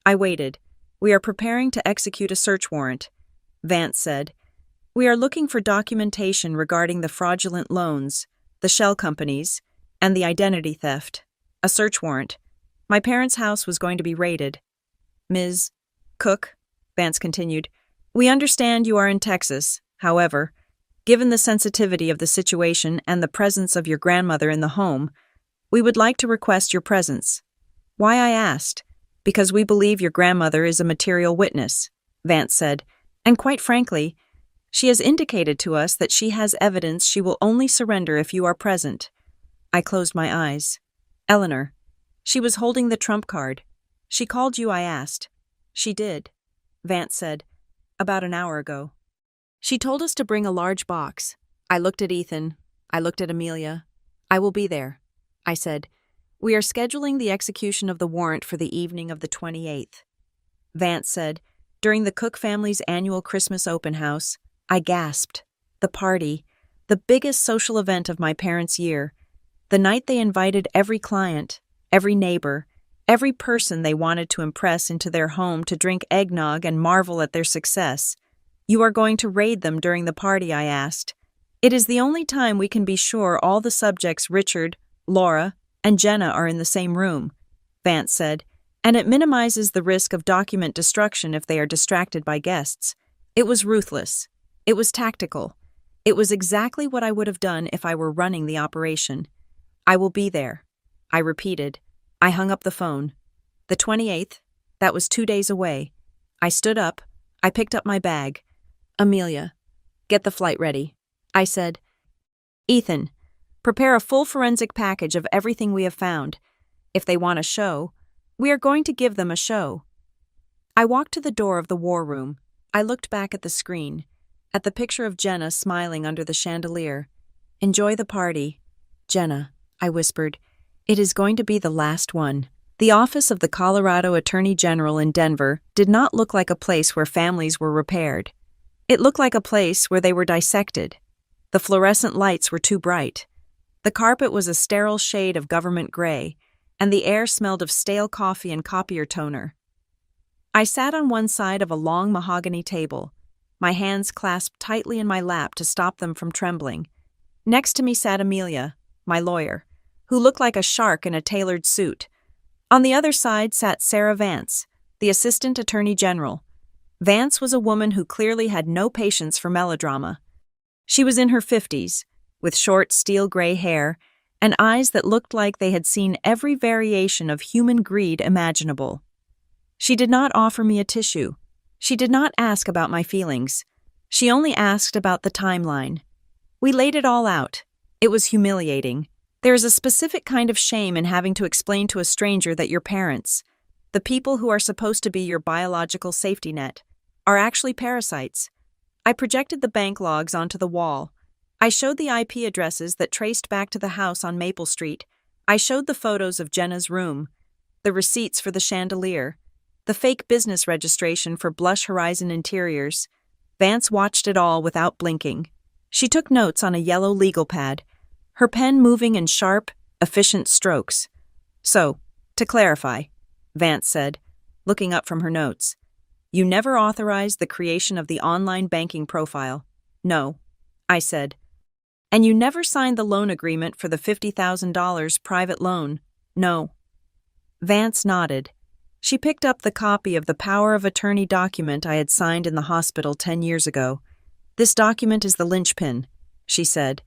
I waited. "We are preparing to execute a search warrant," Vance said. "We are looking for documentation regarding the fraudulent loans, the shell companies, and the identity theft. A search warrant. My parents' house was going to be raided." "Ms. Cook," Vance continued, "we understand you are in Texas. However, given the sensitivity of the situation and the presence of your grandmother in the home, we would like to request your presence." "Why?" I asked. "Because we believe your grandmother is a material witness," Vance said, "and quite frankly, she has indicated to us that she has evidence she will only surrender if you are present." I closed my eyes. "Eleanor. She was holding the trump card. She called you?" I asked. "She did," Vance said, "about an hour ago. She told us to bring a large box." I looked at Ethan. I looked at Amelia. "I will be there," I said. "We are scheduling the execution of the warrant for the evening of the 28th. Vance said, "During the Cook family's annual Christmas open house," I gasped. The party, the biggest social event of my parents' year, the night they invited every client, every neighbor, every person they wanted to impress into their home to drink eggnog and marvel at their success. "You are going to raid them during the party?" I asked. "It is the only time we can be sure all the subjects Richard, Laura, and Jenna are in the same room," Vance said, "and it minimizes the risk of document destruction if they are distracted by guests." It was ruthless. It was tactical. It was exactly what I would have done if I were running the operation. "I will be there," I repeated. I hung up the phone. The 28th, that was 2 days away. I stood up. I picked up my bag. "Amelia, get the flight ready," I said. "Ethan, prepare a full forensic package of everything we have found. If they want a show, we are going to give them a show." I walked to the door of the war room. I looked back at the screen, at the picture of Jenna smiling under the chandelier. "Enjoy the party, Jenna," I whispered. "It is going to be the last one." The office of the Colorado Attorney General in Denver did not look like a place where families were repaired. It looked like a place where they were dissected. The fluorescent lights were too bright. The carpet was a sterile shade of government gray, and the air smelled of stale coffee and copier toner. I sat on one side of a long mahogany table, my hands clasped tightly in my lap to stop them from trembling. Next to me sat Amelia, my lawyer, who looked like a shark in a tailored suit. On the other side sat Sarah Vance, the Assistant Attorney General. Vance was a woman who clearly had no patience for melodrama. She was in her 50s, with short steel gray hair and eyes that looked like they had seen every variation of human greed imaginable. She did not offer me a tissue. She did not ask about my feelings. She only asked about the timeline. We laid it all out. It was humiliating. There is a specific kind of shame in having to explain to a stranger that your parents, the people who are supposed to be your biological safety net, are actually parasites. I projected the bank logs onto the wall. I showed the IP addresses that traced back to the house on Maple Street. I showed the photos of Jenna's room, the receipts for the chandelier, the fake business registration for Blush Horizon Interiors. Vance watched it all without blinking. She took notes on a yellow legal pad, her pen moving in sharp, efficient strokes. "So, to clarify," Vance said, looking up from her notes, "you never authorized the creation of the online banking profile." "No," I said. "And you never signed the loan agreement for the $50,000 private loan." "No." Vance nodded. She picked up the copy of the power of attorney document I had signed in the hospital 10 years ago. "This document is the linchpin," she said.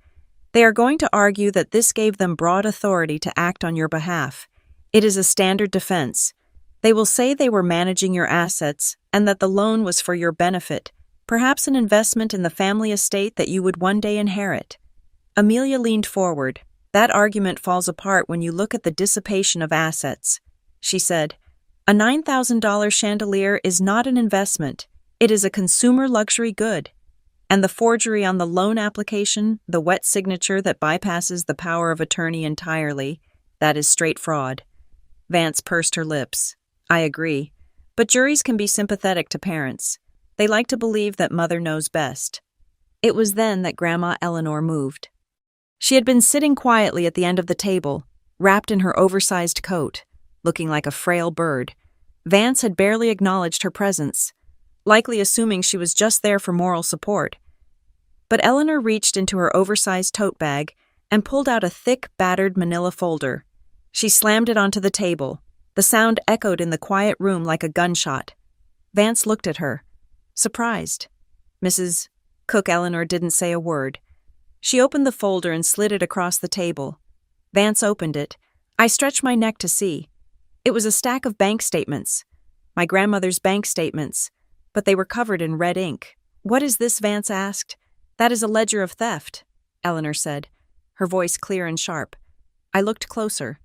They are going to argue that this gave them broad authority to act on your behalf. It is a standard defense. They will say they were managing your assets and that the loan was for your benefit, perhaps an investment in the family estate that you would one day inherit. Amelia leaned forward. That argument falls apart when you look at the dissipation of assets. She said, "A $9,000 chandelier is not an investment. It is a consumer luxury good. And the forgery on the loan application, the wet signature that bypasses the power of attorney entirely, that is straight fraud." Vance pursed her lips. "I agree. But juries can be sympathetic to parents. They like to believe that mother knows best." It was then that Grandma Eleanor moved. She had been sitting quietly at the end of the table, wrapped in her oversized coat, looking like a frail bird. Vance had barely acknowledged her presence, likely assuming she was just there for moral support. But Eleanor reached into her oversized tote bag and pulled out a thick, battered manila folder. She slammed it onto the table. The sound echoed in the quiet room like a gunshot. Vance looked at her, surprised. Mrs. Cook Eleanor didn't say a word. She opened the folder and slid it across the table. Vance opened it. I stretched my neck to see. It was a stack of bank statements. My grandmother's bank statements. But they were covered in red ink. "What is this?" Vance asked. "That is a ledger of theft," Eleanor said, her voice clear and sharp. I looked closer.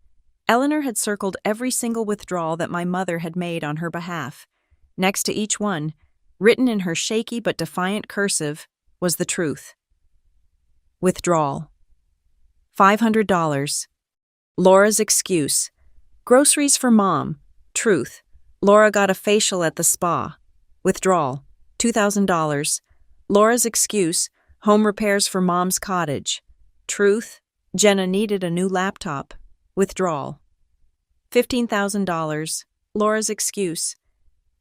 Eleanor had circled every single withdrawal that my mother had made on her behalf. Next to each one, written in her shaky but defiant cursive, was the truth. Withdrawal. $500. Laura's excuse. Groceries for Mom. Truth. Laura got a facial at the spa. Withdrawal. $2,000. Laura's excuse. Home repairs for Mom's cottage. Truth. Jenna needed a new laptop. Withdrawal. $15,000. Laura's excuse.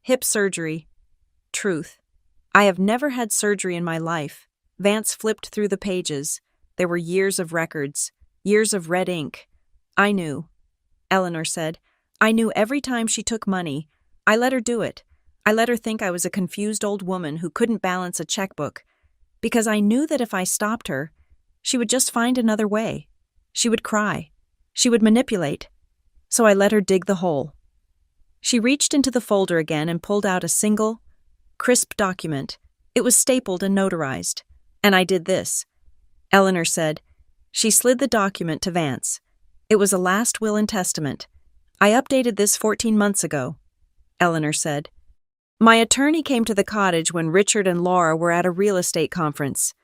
Hip surgery. Truth. I have never had surgery in my life. Vance flipped through the pages. There were years of records, years of red ink. I knew. Eleanor said, "I knew every time she took money. I let her do it. I let her think I was a confused old woman who couldn't balance a checkbook, because I knew that if I stopped her, she would just find another way. She would cry. She would manipulate. So I let her dig the hole." She reached into the folder again and pulled out a single, crisp document. It was stapled and notarized. "And I did this," Eleanor said. She slid the document to Vance. "It was a last will and testament. I updated this 14 months ago," Eleanor said. "My attorney came to the cottage when Richard and Laura were at a real estate conference."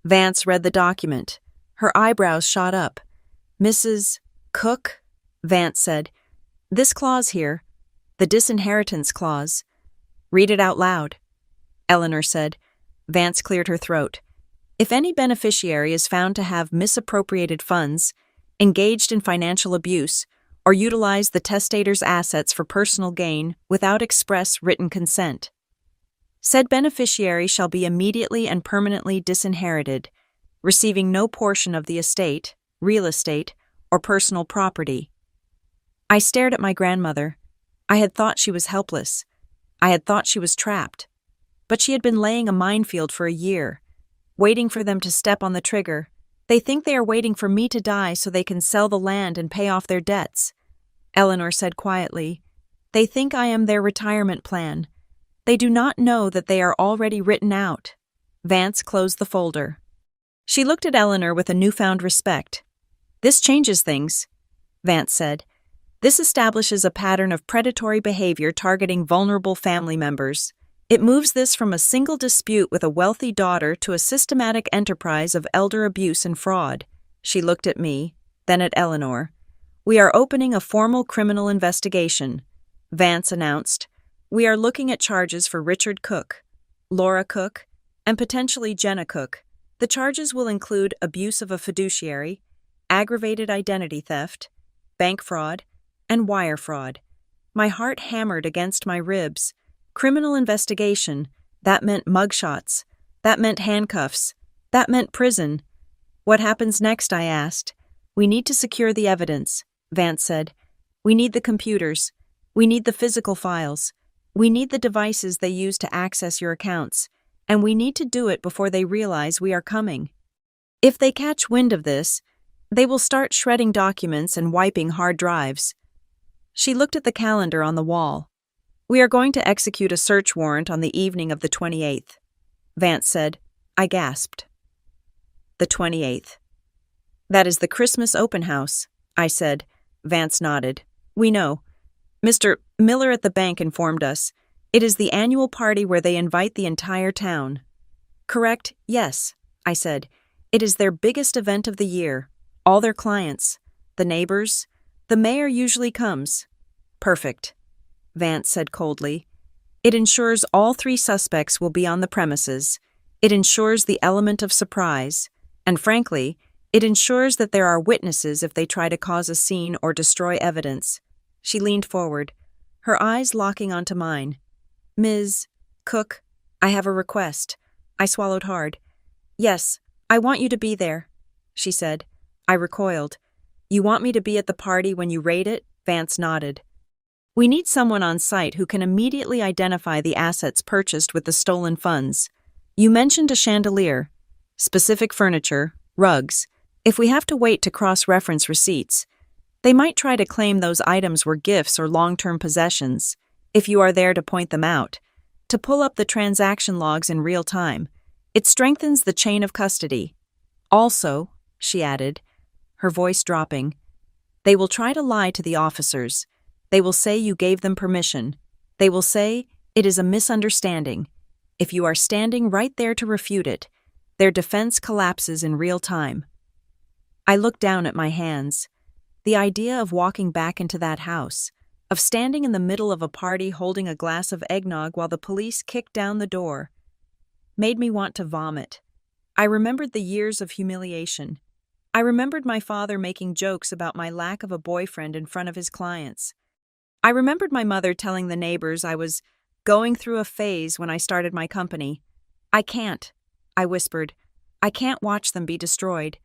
Vance read the document. Her eyebrows shot up. "Mrs. Cook," Vance said, "this clause here, the disinheritance clause." "Read it out loud," Eleanor said. Vance cleared her throat. "If any beneficiary is found to have misappropriated funds, engaged in financial abuse, or utilized the testator's assets for personal gain without express written consent, said beneficiary shall be immediately and permanently disinherited, receiving no portion of the estate, real estate, or personal property." I stared at my grandmother. I had thought she was helpless. I had thought she was trapped. But she had been laying a minefield for a year, waiting for them to step on the trigger. They think they are waiting for me to die so they can sell the land and pay off their debts, Eleanor said quietly. They think I am their retirement plan. They do not know that they are already written out. Vance closed the folder. She looked at Eleanor with a newfound respect. "This changes things," Vance said. "This establishes a pattern of predatory behavior targeting vulnerable family members. It moves this from a single dispute with a wealthy daughter to a systematic enterprise of elder abuse and fraud." She looked at me, then at Eleanor. "We are opening a formal criminal investigation," Vance announced. "We are looking at charges for Richard Cook, Laura Cook, and potentially Jenna Cook. The charges will include abuse of a fiduciary, aggravated identity theft, bank fraud, and wire fraud." My heart hammered against my ribs. Criminal investigation, that meant mugshots. That meant handcuffs. That meant prison. "What happens next?" I asked. "We need to secure the evidence," Vance said. "We need the computers. We need the physical files. We need the devices they use to access your accounts. And we need to do it before they realize we are coming." If they catch wind of this, they will start shredding documents and wiping hard drives. She looked at the calendar on the wall. We are going to execute a search warrant on the evening of the 28th, Vance said. I gasped. The 28th. That is the Christmas open house, I said. Vance nodded. We know. Mr. Miller at the bank informed us. It is the annual party where they invite the entire town. Correct, yes, I said. It is their biggest event of the year. All their clients, the neighbors, the mayor usually comes. Perfect, Vance said coldly. It ensures all 3 suspects will be on the premises. It ensures the element of surprise. And frankly, it ensures that there are witnesses if they try to cause a scene or destroy evidence. She leaned forward, her eyes locking onto mine. Ms. Cook, I have a request. I swallowed hard. Yes, I want you to be there, she said. I recoiled. You want me to be at the party when you raid it? Vance nodded. We need someone on site who can immediately identify the assets purchased with the stolen funds. You mentioned a chandelier, specific furniture, rugs. If we have to wait to cross-reference receipts, they might try to claim those items were gifts or long-term possessions, if you are there to point them out, to pull up the transaction logs in real time. It strengthens the chain of custody. Also, she added, her voice dropping, they will try to lie to the officers. They will say you gave them permission. They will say it is a misunderstanding. If you are standing right there to refute it, their defense collapses in real time. I looked down at my hands. The idea of walking back into that house, of standing in the middle of a party holding a glass of eggnog while the police kicked down the door, made me want to vomit. I remembered the years of humiliation. I remembered my father making jokes about my lack of a boyfriend in front of his clients. I remembered my mother telling the neighbors I was going through a phase when I started my company. I can't, I whispered. I can't watch them be destroyed.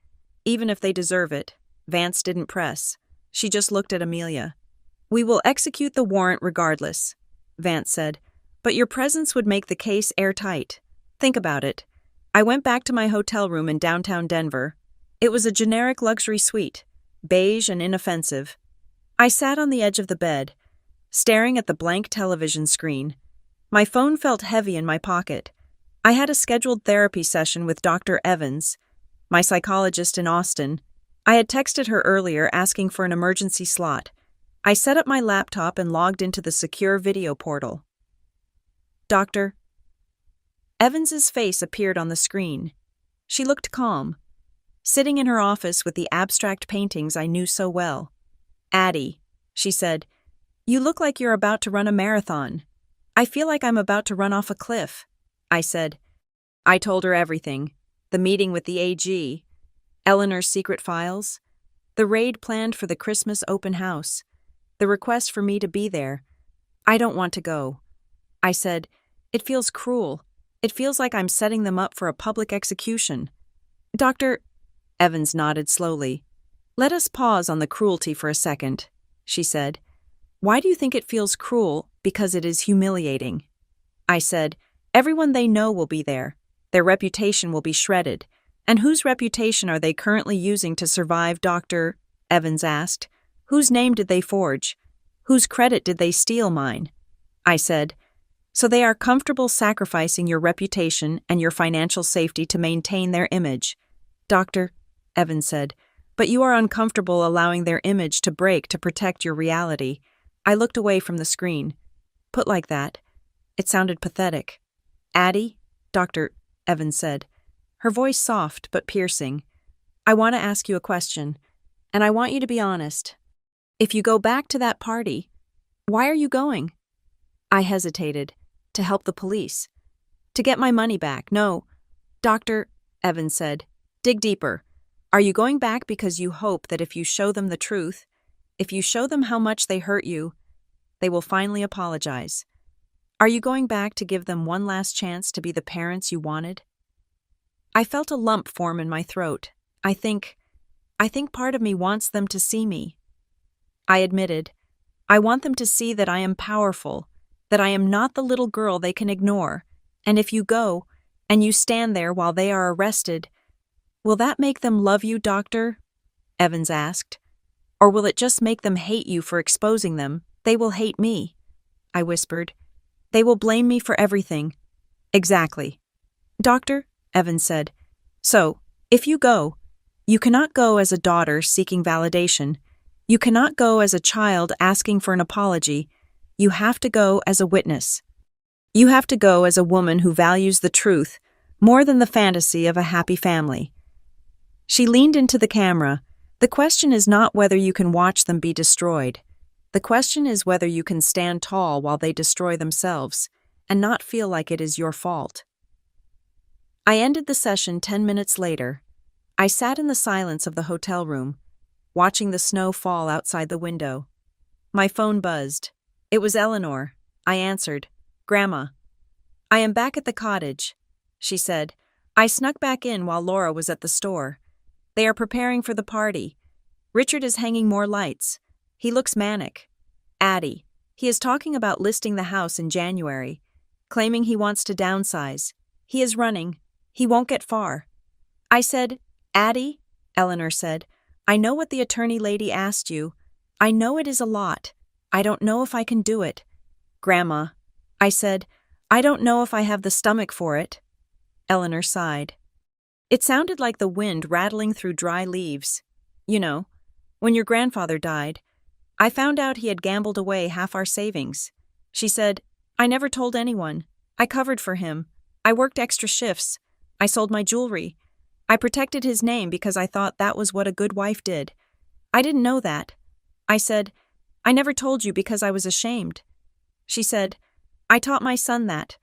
Even if they deserve it. Vance didn't press. She just looked at Amelia. We will execute the warrant regardless, Vance said, but your presence would make the case airtight. Think about it. I went back to my hotel room in downtown Denver. It was a generic luxury suite, beige and inoffensive. I sat on the edge of the bed, staring at the blank television screen. My phone felt heavy in my pocket. I had a scheduled therapy session with Dr. Evans, my psychologist in Austin. I had texted her earlier asking for an emergency slot. I set up my laptop and logged into the secure video portal. Dr. Evans's face appeared on the screen. She looked calm, sitting in her office with the abstract paintings I knew so well. Addie, she said, you look like you're about to run a marathon. I feel like I'm about to run off a cliff, I said. I told her everything. The meeting with the AG, Eleanor's secret files, the raid planned for the Christmas open house, the request for me to be there. I don't want to go. I said, it feels cruel. It feels like I'm setting them up for a public execution. Dr. Evans nodded slowly. Let us pause on the cruelty for a second, she said. Why do you think it feels cruel? Because it is humiliating. I said, everyone they know will be there. Their reputation will be shredded. And whose reputation are they currently using to survive, Dr. Evans asked. Whose name did they forge? Whose credit did they steal? Mine. I said, so they are comfortable sacrificing your reputation and your financial safety to maintain their image. Dr. Evans said, but you are uncomfortable allowing their image to break to protect your reality. I looked away from the screen. Put like that, it sounded pathetic. Addie, Dr. Evans said, her voice soft but piercing. I want to ask you a question, and I want you to be honest. If you go back to that party, why are you going? I hesitated. To help the police. To get my money back. No. Dr. Evans said, dig deeper. Are you going back because you hope that if you show them the truth, if you show them how much they hurt you, they will finally apologize? Are you going back to give them one last chance to be the parents you wanted? I felt a lump form in my throat. I think part of me wants them to see me. I admitted, I want them to see that I am powerful, that I am not the little girl they can ignore, and if you go, and you stand there while they are arrested, Will that make them love you, Doctor? Evans asked. Or will it just make them hate you for exposing them? They will hate me, I whispered. They will blame me for everything. Exactly. Doctor, Evans said. So, if you go, you cannot go as a daughter seeking validation. You cannot go as a child asking for an apology. You have to go as a witness. You have to go as a woman who values the truth more than the fantasy of a happy family. She leaned into the camera. The question is not whether you can watch them be destroyed. The question is whether you can stand tall while they destroy themselves and not feel like it is your fault. I ended the session 10 minutes later. I sat in the silence of the hotel room, watching the snow fall outside the window. My phone buzzed. It was Eleanor. I answered. Grandma. I am back at the cottage, she said. I snuck back in while Laura was at the store. They are preparing for the party. Richard is hanging more lights. He looks manic. Addie. He is talking about listing the house in January, claiming he wants to downsize. He is running. He won't get far. I said, Addie, Eleanor said, I know what the attorney lady asked you. I know it is a lot. I don't know if I can do it. Grandma, I said, I don't know if I have the stomach for it. Eleanor sighed. It sounded like the wind rattling through dry leaves. You know, when your grandfather died, I found out he had gambled away half our savings. She said, I never told anyone. I covered for him. I worked extra shifts. I sold my jewelry. I protected his name because I thought that was what a good wife did. I didn't know that. I said, I never told you because I was ashamed. She said, I taught my son that.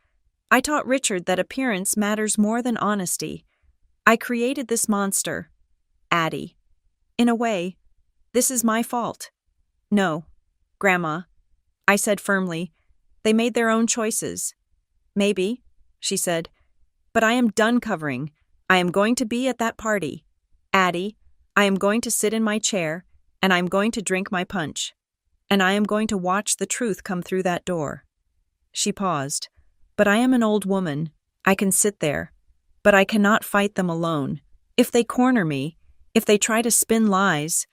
I taught Richard that appearance matters more than honesty. I created this monster, Addie. In a way, this is my fault. No, Grandma, I said firmly. They made their own choices. Maybe, she said, but I am done covering. I am going to be at that party. Addie, I am going to sit in my chair, and I am going to drink my punch. And I am going to watch the truth come through that door. She paused. But I am an old woman. I can sit there. But I cannot fight them alone. If they corner me, if they try to spin lies,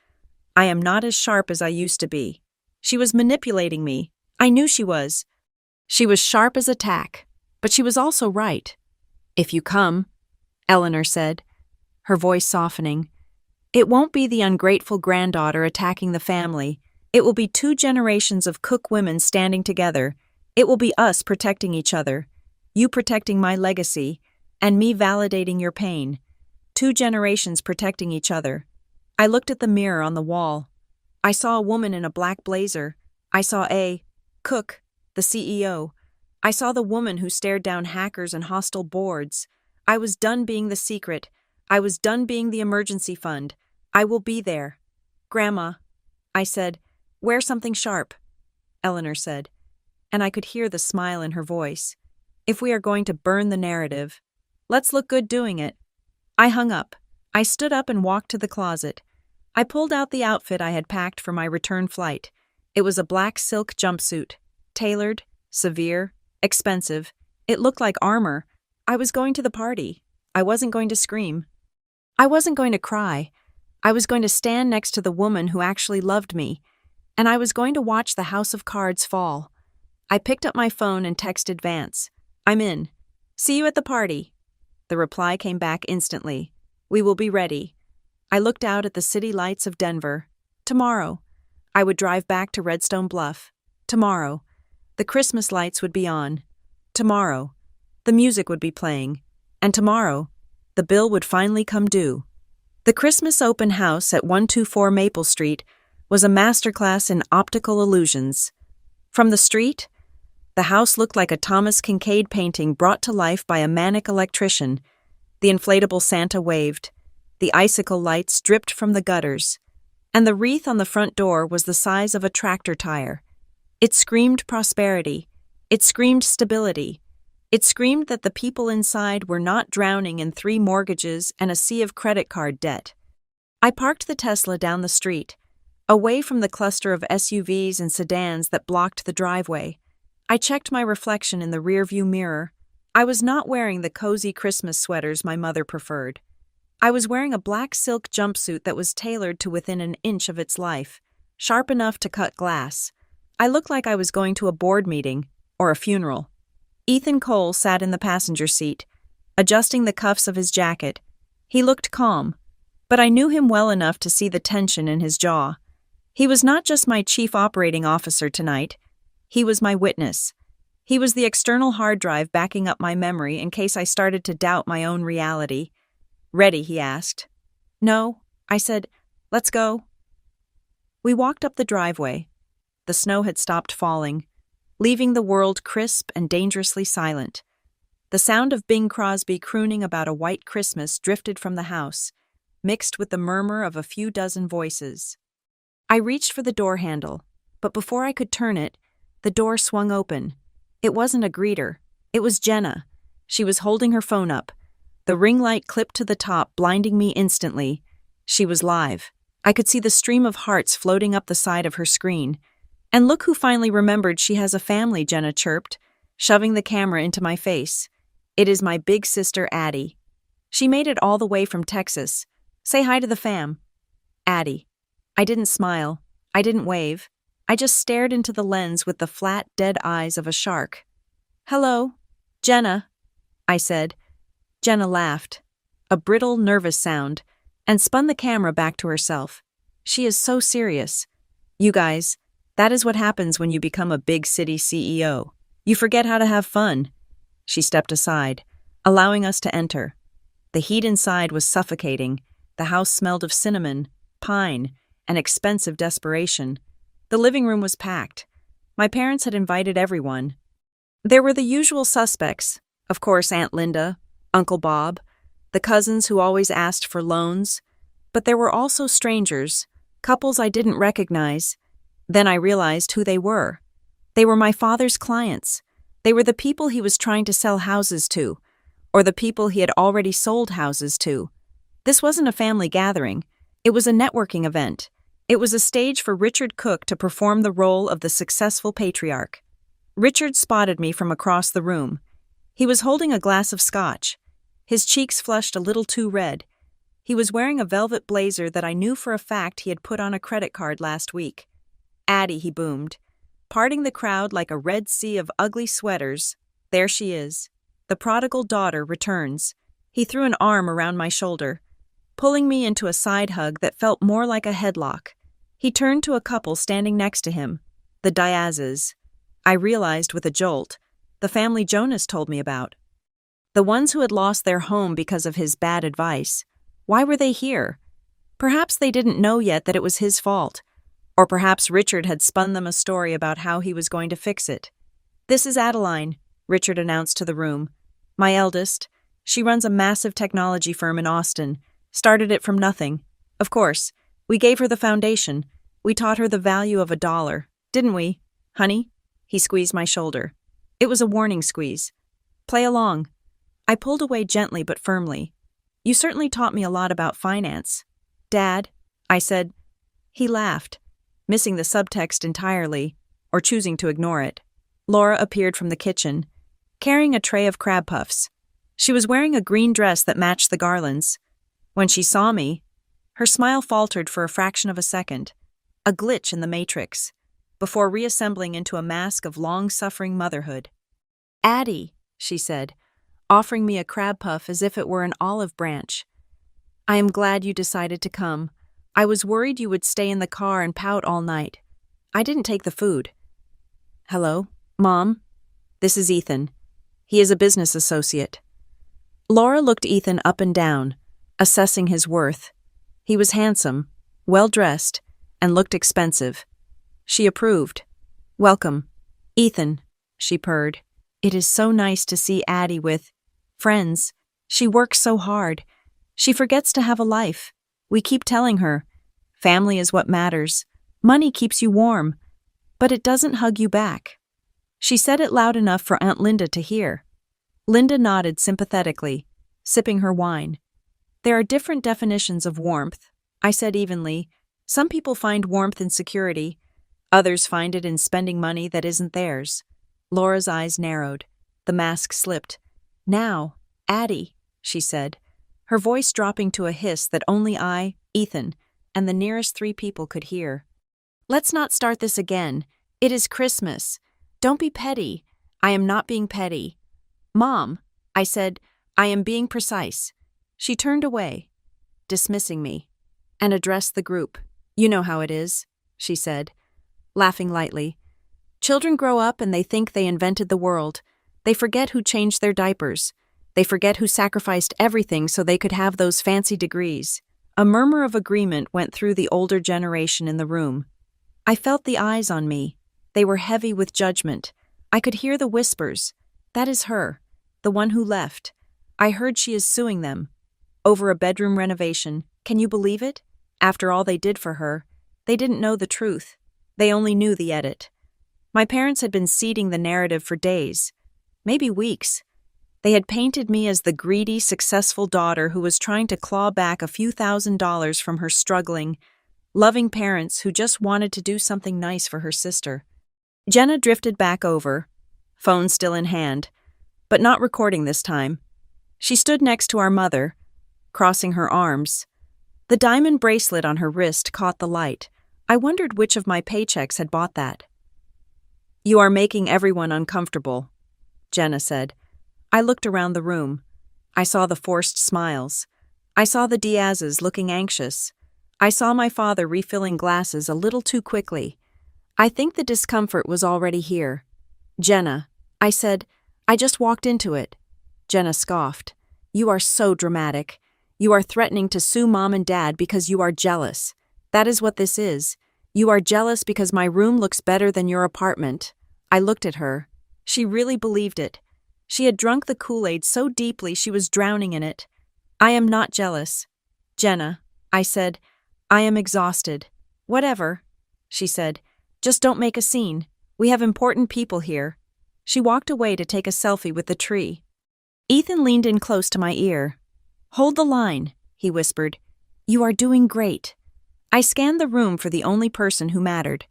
I am not as sharp as I used to be. She was manipulating me. I knew she was. She was sharp as a tack, but she was also right. If you come, Eleanor said, her voice softening, it won't be the ungrateful granddaughter attacking the family. It will be 2 generations of cook women standing together. It will be us protecting each other, you protecting my legacy, and me validating your pain. 2 generations protecting each other. I looked at the mirror on the wall. I saw a woman in a black blazer. I saw Cook, the CEO. I saw the woman who stared down hackers and hostile boards. I was done being the secret. I was done being the emergency fund. I will be there. Grandma, I said, wear something sharp. Eleanor said, and I could hear the smile in her voice. If we are going to burn the narrative, let's look good doing it. I hung up. I stood up and walked to the closet. I pulled out the outfit I had packed for my return flight. It was a black silk jumpsuit, tailored, severe, expensive. It looked like armor. I was going to the party. I wasn't going to scream. I wasn't going to cry. I was going to stand next to the woman who actually loved me, and I was going to watch the house of cards fall. I picked up my phone and texted Vance. I'm in. See you at the party. The reply came back instantly. We will be ready. I looked out at the city lights of Denver. Tomorrow. I would drive back to Redstone Bluff. Tomorrow. The Christmas lights would be on. Tomorrow. The music would be playing. And tomorrow, the bill would finally come due. The Christmas open house at 124 Maple Street was a masterclass in optical illusions. From the street, the house looked like a Thomas Kincaid painting brought to life by a manic electrician. The inflatable Santa waved. The icicle lights dripped from the gutters. And the wreath on the front door was the size of a tractor tire. It screamed prosperity. It screamed stability. It screamed that the people inside were not drowning in 3 mortgages and a sea of credit card debt. I parked the Tesla down the street, away from the cluster of SUVs and sedans that blocked the driveway. I checked my reflection in the rearview mirror. I was not wearing the cozy Christmas sweaters my mother preferred. I was wearing a black silk jumpsuit that was tailored to within an inch of its life, sharp enough to cut glass. I looked like I was going to a board meeting or a funeral. Ethan Cole sat in the passenger seat, adjusting the cuffs of his jacket. He looked calm, but I knew him well enough to see the tension in his jaw. He was not just my chief operating officer tonight. He was my witness. He was the external hard drive backing up my memory in case I started to doubt my own reality. "Ready?" he asked. "No," I said. "Let's go." We walked up the driveway. The snow had stopped falling, leaving the world crisp and dangerously silent. The sound of Bing Crosby crooning about a white Christmas drifted from the house, mixed with the murmur of a few dozen voices. I reached for the door handle, but before I could turn it, the door swung open. It wasn't a greeter. It was Jenna. She was holding her phone up, the ring light clipped to the top, blinding me instantly. She was live. I could see the stream of hearts floating up the side of her screen. "And look who finally remembered she has a family," Jenna chirped, shoving the camera into my face. "It is my big sister, Addie. She made it all the way from Texas. Say hi to the fam." "Addie." I didn't smile. I didn't wave. I just stared into the lens with the flat, dead eyes of a shark. "Hello, Jenna," I said. Jenna laughed, a brittle, nervous sound, and spun the camera back to herself. She is so serious. You guys, that is what happens when you become a big city CEO. You forget how to have fun. She stepped aside, allowing us to enter. The heat inside was suffocating. The house smelled of cinnamon, pine, and expensive desperation. The living room was packed. My parents had invited everyone. There were the usual suspects, of course, Aunt Linda, Uncle Bob, the cousins who always asked for loans, but there were also strangers, couples I didn't recognize. Then I realized who they were. They were my father's clients. They were the people he was trying to sell houses to, or the people he had already sold houses to. This wasn't a family gathering. It was a networking event. It was a stage for Richard Cook to perform the role of the successful patriarch. Richard spotted me from across the room. He was holding a glass of scotch. His cheeks flushed a little too red. He was wearing a velvet blazer that I knew for a fact he had put on a credit card last week. "Addie," he boomed, parting the crowd like a red sea of ugly sweaters. "There she is. The prodigal daughter returns." He threw an arm around my shoulder, pulling me into a side hug that felt more like a headlock. He turned to a couple standing next to him, the Diazes. I realized with a jolt, the family Jonas told me about. The ones who had lost their home because of his bad advice. Why were they here? Perhaps they didn't know yet that it was his fault. Or perhaps Richard had spun them a story about how he was going to fix it. "This is Adeline," Richard announced to the room. "My eldest. She runs a massive technology firm in Austin. Started it from nothing. Of course, we gave her the foundation. We taught her the value of $1. Didn't we, honey?" He squeezed my shoulder. It was a warning squeeze. "Play along." I pulled away gently but firmly. "You certainly taught me a lot about finance." "Dad," I said. He laughed, missing the subtext entirely, or choosing to ignore it. Laura appeared from the kitchen, carrying a tray of crab puffs. She was wearing a green dress that matched the garlands. When she saw me, her smile faltered for a fraction of a second, a glitch in the matrix, before reassembling into a mask of long-suffering motherhood. "Addie," she said, offering me a crab puff as if it were an olive branch. "I am glad you decided to come. I was worried you would stay in the car and pout all night. I didn't take the food." "Hello, Mom. This is Ethan. He is a business associate." Laura looked Ethan up and down, assessing his worth. He was handsome, well-dressed, and looked expensive. She approved. "Welcome, Ethan," she purred. "It is so nice to see Addie with friends. She works so hard. She forgets to have a life. We keep telling her, family is what matters. Money keeps you warm, but it doesn't hug you back." She said it loud enough for Aunt Linda to hear. Linda nodded sympathetically, sipping her wine. "There are different definitions of warmth," I said evenly. "Some people find warmth in security. Others find it in spending money that isn't theirs." Laura's eyes narrowed. The mask slipped. "Now, Addie," she said. her voice dropping to a hiss that only I, Ethan, and the nearest 3 people could hear. "Let's not start this again. It is Christmas. Don't be petty. I am not being petty." "Mom," I said, "I am being precise." She turned away, dismissing me, and addressed the group. "You know how it is," she said, laughing lightly. "Children grow up and they think they invented the world. They forget who changed their diapers. They forget who sacrificed everything so they could have those fancy degrees." A murmur of agreement went through the older generation in the room. I felt the eyes on me. They were heavy with judgment. I could hear the whispers. "That is her, the one who left. I heard she is suing them. Over a bedroom renovation. Can you believe it? After all they did for her. They didn't know the truth. They only knew the edit." My parents had been seeding the narrative for days, maybe weeks. They had painted me as the greedy, successful daughter who was trying to claw back a few $1,000s from her struggling, loving parents who just wanted to do something nice for her sister. Jenna drifted back over, phone still in hand, but not recording this time. She stood next to our mother, crossing her arms. The diamond bracelet on her wrist caught the light. I wondered which of my paychecks had bought that. "You are making everyone uncomfortable," Jenna said. I looked around the room. I saw the forced smiles. I saw the Diazes looking anxious. I saw my father refilling glasses a little too quickly. I think the discomfort was already here. "Jenna," I said, "I just walked into it." Jenna scoffed. "You are so dramatic. You are threatening to sue Mom and Dad because you are jealous. That is what this is. You are jealous because my room looks better than your apartment." I looked at her. She really believed it. She had drunk the Kool-Aid so deeply she was drowning in it. "I am not jealous." "Jenna," I said, "I am exhausted." "Whatever," she said. "Just don't make a scene. We have important people here." She walked away to take a selfie with the tree. Ethan leaned in close to my ear. "Hold the line," he whispered. "You are doing great." I scanned the room for the only person who mattered.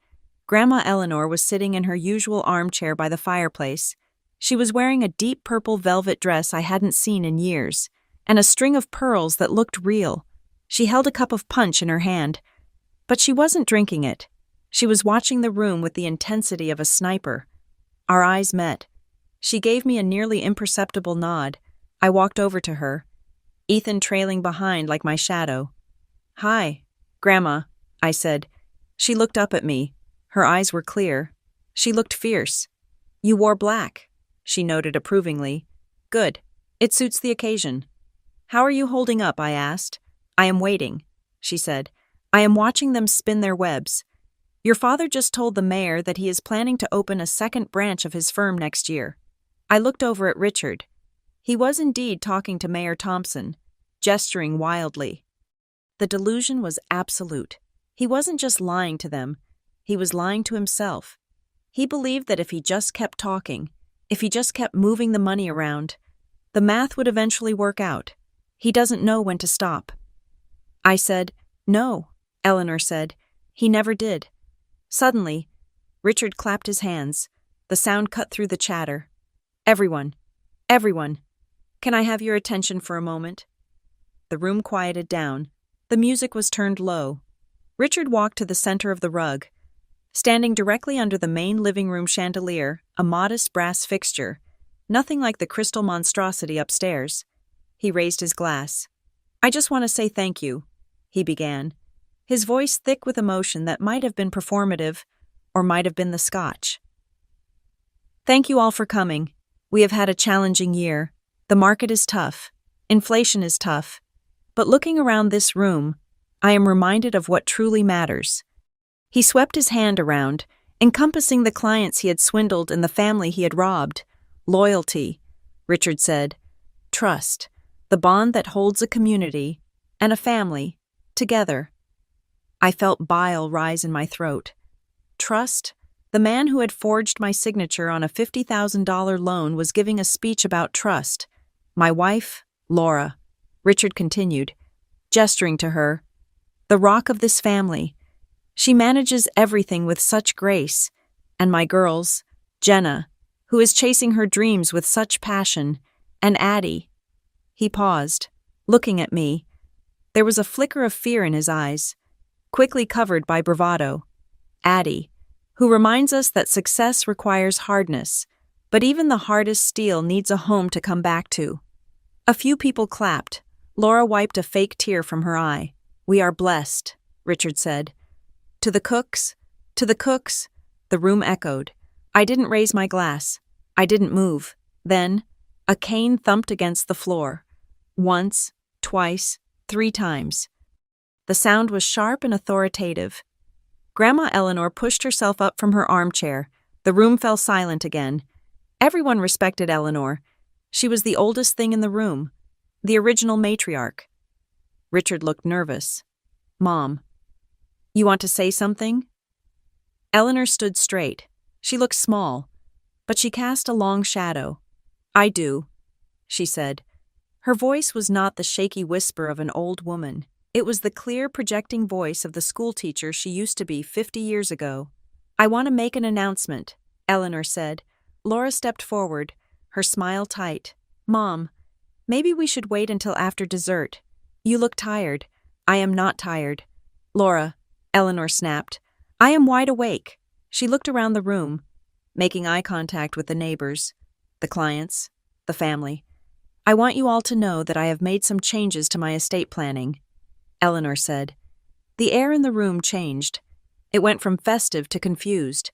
Grandma Eleanor was sitting in her usual armchair by the fireplace. She was wearing a deep purple velvet dress I hadn't seen in years, and a string of pearls that looked real. She held a cup of punch in her hand, but she wasn't drinking it. She was watching the room with the intensity of a sniper. Our eyes met. She gave me a nearly imperceptible nod. I walked over to her, Ethan trailing behind like my shadow. "Hi, Grandma," I said. She looked up at me. Her eyes were clear. She looked fierce. "You wore black," she noted approvingly. "Good. It suits the occasion." "How are you holding up?" I asked. "I am waiting," she said. "I am watching them spin their webs. Your father just told the mayor that he is planning to open a second branch of his firm next year." I looked over at Richard. He was indeed talking to Mayor Thompson, gesturing wildly. The delusion was absolute. He wasn't just lying to them. He was lying to himself. He believed that if he just kept talking, if he just kept moving the money around, the math would eventually work out. He doesn't know when to stop. I said, "No," Eleanor said. "He never did." Suddenly, Richard clapped his hands. The sound cut through the chatter. Everyone, can I have your attention for a moment?" The room quieted down. The music was turned low. Richard walked to the center of the rug. Standing directly under the main living room chandelier, a modest brass fixture, nothing like the crystal monstrosity upstairs. He raised his glass. "I just want to say thank you," he began, his voice thick with emotion that might have been performative or might have been the scotch. "Thank you all for coming. We have had a challenging year. The market is tough. Inflation is tough. But looking around this room, I am reminded of what truly matters." He swept his hand around, encompassing the clients he had swindled and the family he had robbed. "Loyalty," Richard said. "Trust, the bond that holds a community and a family together." I felt bile rise in my throat. Trust? The man who had forged my signature on a $50,000 loan was giving a speech about trust. "My wife, Laura," Richard continued, gesturing to her, "the rock of this family. She manages everything with such grace. And my girls, Jenna, who is chasing her dreams with such passion, and Addie." He paused. looking at me. There was a flicker of fear in his eyes, quickly covered by bravado. Addie, who reminds us that success requires hardness, but even the hardest steel needs a home to come back to. A few people clapped. Laura wiped a fake tear from her eye. "We are blessed," Richard said. "To the cooks, to the cooks," the room echoed. I didn't raise my glass. I didn't move. Then, a cane thumped against the floor. Once, twice, 3 times. The sound was sharp and authoritative. Grandma Eleanor pushed herself up from her armchair. The room fell silent again. Everyone respected Eleanor. She was the oldest thing in the room, the original matriarch. Richard looked nervous. "Mom, you want to say something?" Eleanor stood straight. She looked small, but she cast a long shadow. "I do," she said. Her voice was not the shaky whisper of an old woman. It was the clear, projecting voice of the schoolteacher she used to be 50 years ago. "I want to make an announcement," Eleanor said. Laura stepped forward, her smile tight. "Mom, maybe we should wait until after dessert. You look tired." "I am not tired." "Laura," Eleanor snapped, "I am wide awake." She looked around the room, making eye contact with the neighbors, the clients, the family. "I want you all to know that I have made some changes to my estate planning," Eleanor said. The air in the room changed. It went from festive to confused.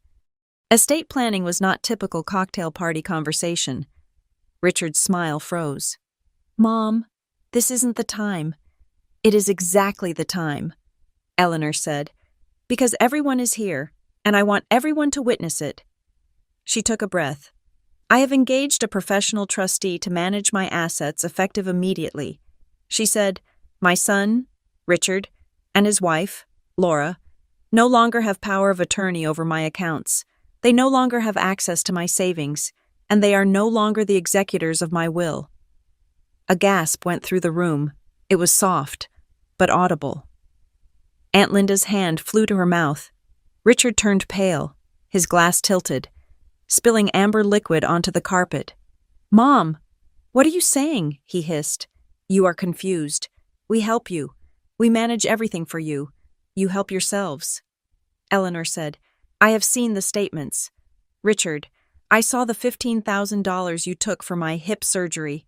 Estate planning was not typical cocktail party conversation. Richard's smile froze. "Mom, this isn't the time." "It is exactly the time," Eleanor said, "because everyone is here, and I want everyone to witness it." She took a breath. "I have engaged a professional trustee to manage my assets effective immediately," she said. "My son, Richard, and his wife, Laura, no longer have power of attorney over my accounts. They no longer have access to my savings, and they are no longer the executors of my will." A gasp went through the room. It was soft, but audible. Aunt Linda's hand flew to her mouth. Richard turned pale, his glass tilted, spilling amber liquid onto the carpet. "Mom, what are you saying?" he hissed. "You are confused. We help you. We manage everything for you. You help yourselves." Eleanor said, "I have seen the statements. Richard, I saw the $15,000 you took for my hip surgery."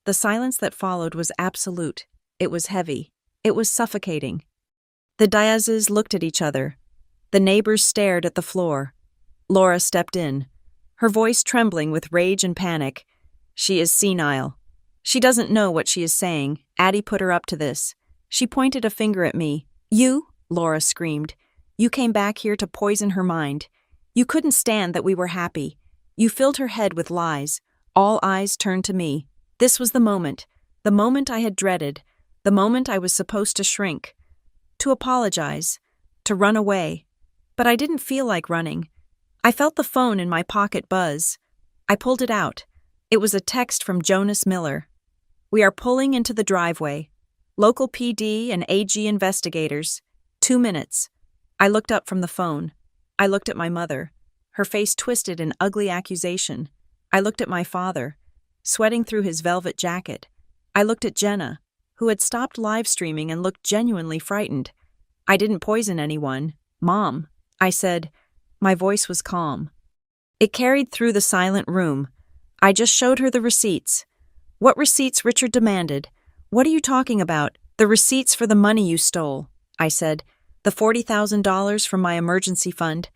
The silence that followed was absolute. It was heavy. It was suffocating. The Diazes looked at each other. The neighbors stared at the floor. Laura stepped in, her voice trembling with rage and panic. "She is senile. She doesn't know what she is saying. Addie put her up to this." She pointed a finger at me. "You," Laura screamed. "You came back here to poison her mind. You couldn't stand that we were happy. You filled her head with lies." All eyes turned to me. This was the moment I had dreaded, the moment I was supposed to shrink, to apologize, to run away. But I didn't feel like running. I felt the phone in my pocket buzz. I pulled it out. It was a text from Jonas Miller. "We are pulling into the driveway. Local PD and AG investigators. 2 minutes." I looked up from the phone. I looked at my mother, her face twisted in ugly accusation. I looked at my father, sweating through his velvet jacket. I looked at Jenna, who had stopped live streaming and looked genuinely frightened. "I didn't poison anyone, Mom," I said. My voice was calm. It carried through the silent room. "I just showed her the receipts." "What receipts?" Richard demanded. "What are you talking about?" "The receipts for the money you stole," I said. "The $40,000 from my emergency fund.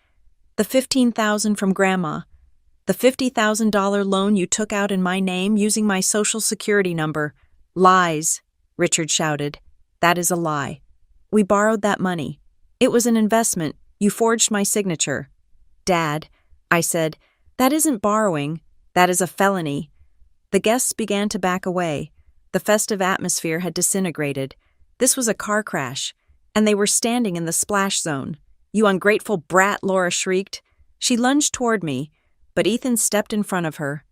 The $15,000 from Grandma. The $50,000 loan you took out in my name using my social security number." "Lies," Richard shouted. "That is a lie. We borrowed that money. It was an investment. You forged my signature." "Dad," I said, "that isn't borrowing. That is a felony." The guests began to back away. The festive atmosphere had disintegrated. This was a car crash, and they were standing in the splash zone. "You ungrateful brat," Laura shrieked. She lunged toward me, but Ethan stepped in front of her.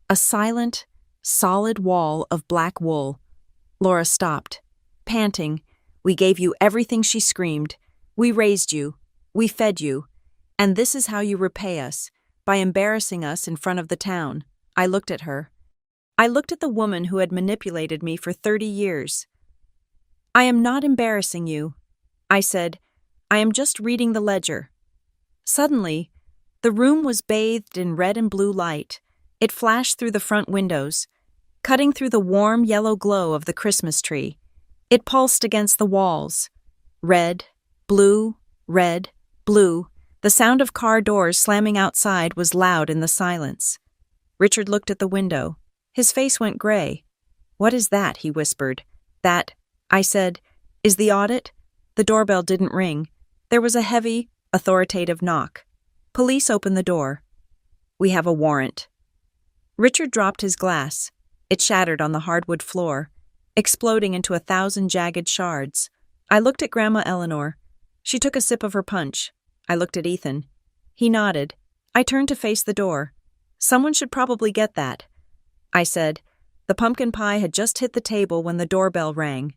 A silent, solid wall of black wool. Laura stopped, panting. "We gave you everything," she screamed. "We raised you. We fed you. And this is how you repay us, by embarrassing us in front of the town." I looked at her. I looked at the woman who had manipulated me for 30 years. "I am not embarrassing you," I said. "I am just reading the ledger." Suddenly, the room was bathed in red and blue light. It flashed through the front windows, cutting through the warm yellow glow of the Christmas tree. It pulsed against the walls. Red, blue, red, blue. The sound of car doors slamming outside was loud in the silence. Richard looked at the window. His face went gray. "What is that?" he whispered. "That," I said, "is the audit." The doorbell didn't ring. There was a heavy, authoritative knock. Police opened the door. "We have a warrant." Richard dropped his glass. It shattered on the hardwood floor, exploding into 1,000 jagged shards. I looked at Grandma Eleanor. She took a sip of her punch. I looked at Ethan. He nodded. I turned to face the door. "Someone should probably get that," I said. The pumpkin pie had just hit the table when the doorbell rang.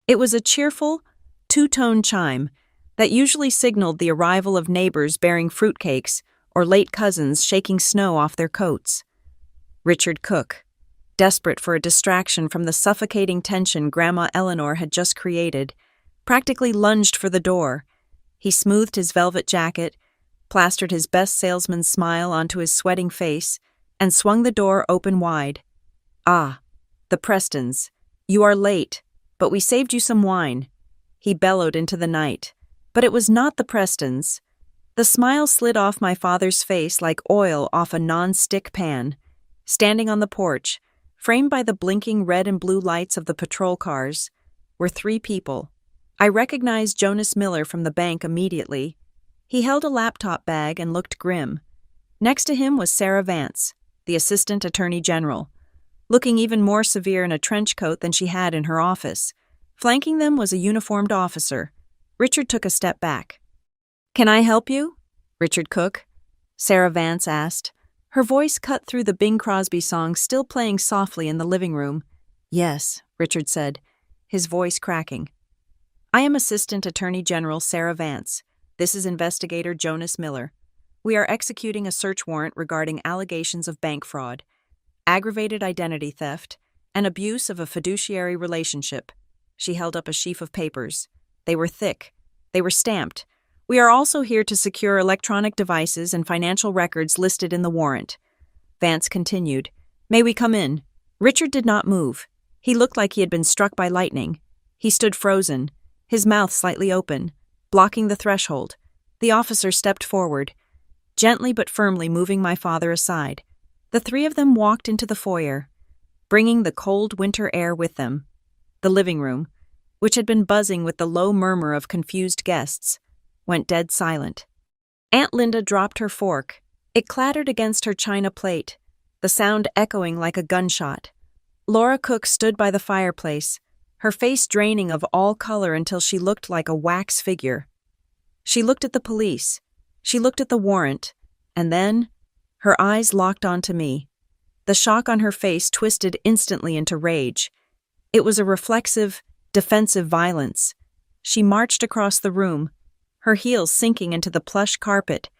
It was a cheerful, two-tone chime that usually signaled the arrival of neighbors bearing fruitcakes or late cousins shaking snow off their coats. Richard Cook, desperate for a distraction from the suffocating tension Grandma Eleanor had just created, practically lunged for the door. He smoothed his velvet jacket, plastered his best salesman's smile onto his sweating face, and swung the door open wide. "Ah, the Prestons. You are late, but we saved you some wine," he bellowed into the night. But it was not the Prestons. The smile slid off my father's face like oil off a non-stick pan. Standing on the porch, framed by the blinking red and blue lights of the patrol cars, were 3 people. I recognized Jonas Miller from the bank immediately. He held a laptop bag and looked grim. Next to him was Sarah Vance, the Assistant Attorney General, looking even more severe in a trench coat than she had in her office. Flanking them was a uniformed officer. Richard took a step back. "Can I help you, Richard Cook?" Sarah Vance asked. Her voice cut through the Bing Crosby song still playing softly in the living room. "Yes," Richard said, his voice cracking. "I am Assistant Attorney General Sarah Vance. This is Investigator Jonas Miller. We are executing a search warrant regarding allegations of bank fraud, aggravated identity theft, and abuse of a fiduciary relationship." She held up a sheaf of papers. They were thick. They were stamped. "We are also here to secure electronic devices and financial records listed in the warrant." Vance continued. "May we come in?" Richard did not move. He looked like he had been struck by lightning. He stood frozen, his mouth slightly open, blocking the threshold. The officer stepped forward, gently but firmly moving my father aside. The 3 of them walked into the foyer, bringing the cold winter air with them. The living room, which had been buzzing with the low murmur of confused guests, went dead silent. Aunt Linda dropped her fork. It clattered against her china plate, the sound echoing like a gunshot. Laura Cook stood by the fireplace, her face draining of all color until she looked like a wax figure. She looked at the police. She looked at the warrant. And then, her eyes locked onto me. The shock on her face twisted instantly into rage. It was a reflexive, defensive violence. She marched across the room, her heels sinking into the plush carpet,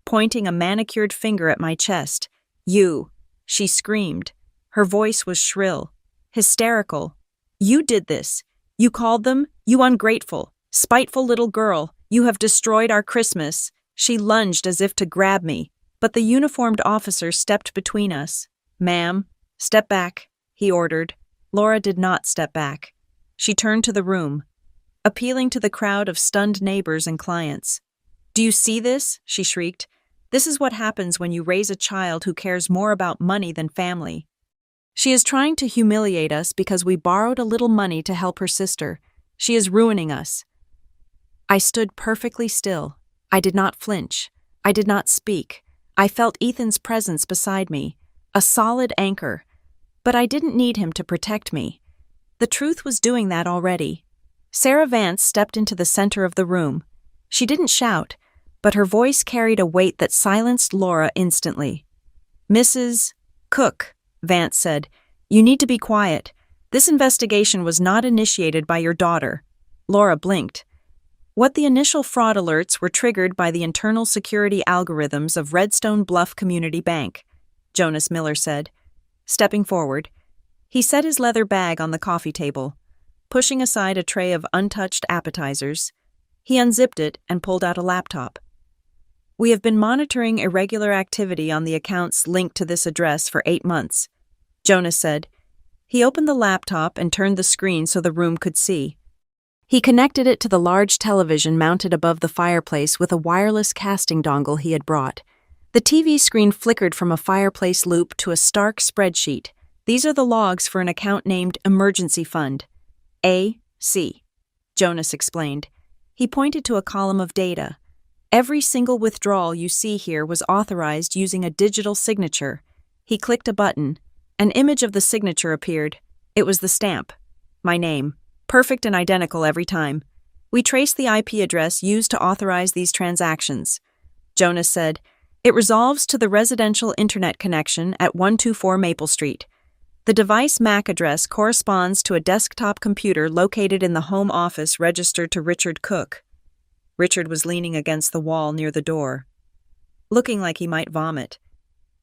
pointing a manicured finger at my chest. "You," she screamed. Her voice was shrill, hysterical. "You did this. You called them, you ungrateful, spiteful little girl. You have destroyed our Christmas." She lunged as if to grab me, but the uniformed officer stepped between us. "Ma'am, step back," he ordered. Laura did not step back. She turned to the room, appealing to the crowd of stunned neighbors and clients. "Do you see this?" she shrieked. "This is what happens when you raise a child who cares more about money than family. She is trying to humiliate us because we borrowed a little money to help her sister. She is ruining us." I stood perfectly still. I did not flinch. I did not speak. I felt Ethan's presence beside me, a solid anchor. But I didn't need him to protect me. The truth was doing that already. Sarah Vance stepped into the center of the room. She didn't shout, but her voice carried a weight that silenced Laura instantly. "Mrs. Cook," Vance said, "you need to be quiet. This investigation was not initiated by your daughter." Laura blinked. What the initial fraud alerts were triggered by the internal security algorithms of Redstone Bluff Community Bank, Jonas Miller said. Stepping forward, he set his leather bag on the coffee table. Pushing aside a tray of untouched appetizers, he unzipped it and pulled out a laptop. We have been monitoring irregular activity on the accounts linked to this address for 8 months, Jonas said. He opened the laptop and turned the screen so the room could see. He connected it to the large television mounted above the fireplace with a wireless casting dongle he had brought. The TV screen flickered from a fireplace loop to a stark spreadsheet. These are the logs for an account named Emergency Fund. A.C., Jonas explained. He pointed to a column of data. Every single withdrawal you see here was authorized using a digital signature. He clicked a button. An image of the signature appeared. It was the stamp. My name. Perfect and identical every time. We traced the IP address used to authorize these transactions. Jonas said, it resolves to the residential internet connection at 124 Maple Street. The device MAC address corresponds to a desktop computer located in the home office registered to Richard Cook. Richard was leaning against the wall near the door, looking like he might vomit.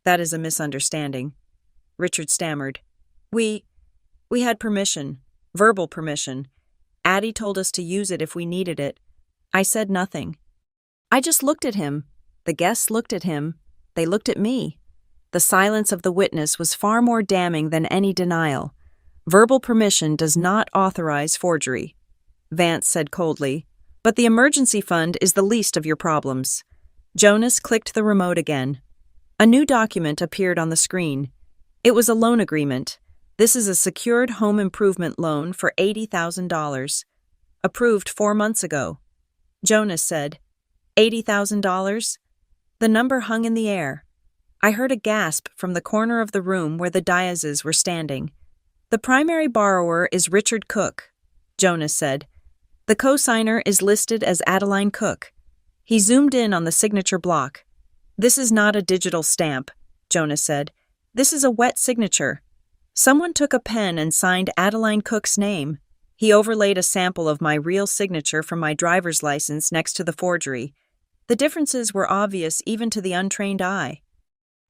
That is a misunderstanding. Richard stammered. We had permission, verbal permission. Addie told us to use it if we needed it. I said nothing. I just looked at him. The guests looked at him. They looked at me. The silence of the witness was far more damning than any denial. Verbal permission does not authorize forgery, Vance said coldly. But the emergency fund is the least of your problems. Jonas clicked the remote again. A new document appeared on the screen. It was a loan agreement. This is a secured home improvement loan for $80,000. Approved 4 months ago. Jonas said, $80,000? The number hung in the air. I heard a gasp from the corner of the room where the Diazes were standing. The primary borrower is Richard Cook, Jonas said. The co-signer is listed as Adeline Cook. He zoomed in on the signature block. This is not a digital stamp, Jonas said. This is a wet signature. Someone took a pen and signed Adeline Cook's name. He overlaid a sample of my real signature from my driver's license next to the forgery. The differences were obvious even to the untrained eye.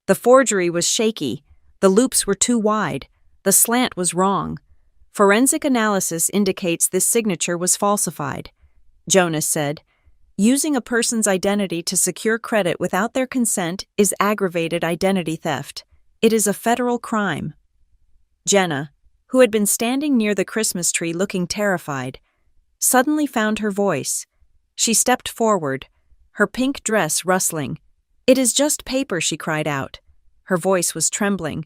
The forgery was shaky. The loops were too wide. The slant was wrong. Forensic analysis indicates this signature was falsified, Jonas said. Using a person's identity to secure credit without their consent is aggravated identity theft. It is a federal crime. Jenna, who had been standing near the Christmas tree looking terrified, suddenly found her voice. She stepped forward, her pink dress rustling. It is just paper, she cried out. Her voice was trembling,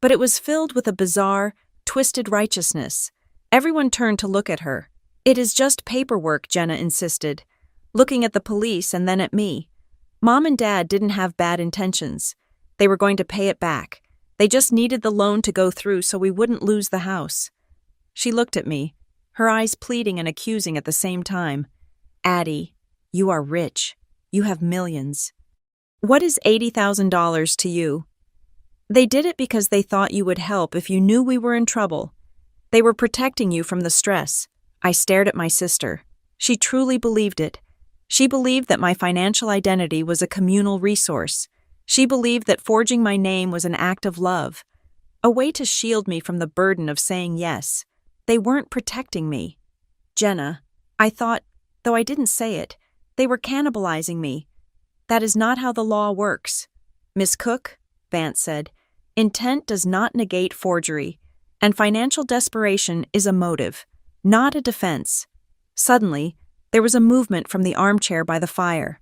but it was filled with a bizarre, twisted righteousness. Everyone turned to look at her. It is just paperwork, Jenna insisted, looking at the police and then at me. Mom and Dad didn't have bad intentions. They were going to pay it back. They just needed the loan to go through so we wouldn't lose the house. She looked at me, her eyes pleading and accusing at the same time. Addie, you are rich. You have millions. What is $80,000 to you? They did it because they thought you would help if you knew we were in trouble. They were protecting you from the stress. I stared at my sister. She truly believed it. She believed that my financial identity was a communal resource. She believed that forging my name was an act of love, a way to shield me from the burden of saying yes. They weren't protecting me. Jenna, I thought, though I didn't say it, they were cannibalizing me. That is not how the law works. Miss Cook, Vance said, intent does not negate forgery, and financial desperation is a motive, not a defense. Suddenly, there was a movement from the armchair by the fire.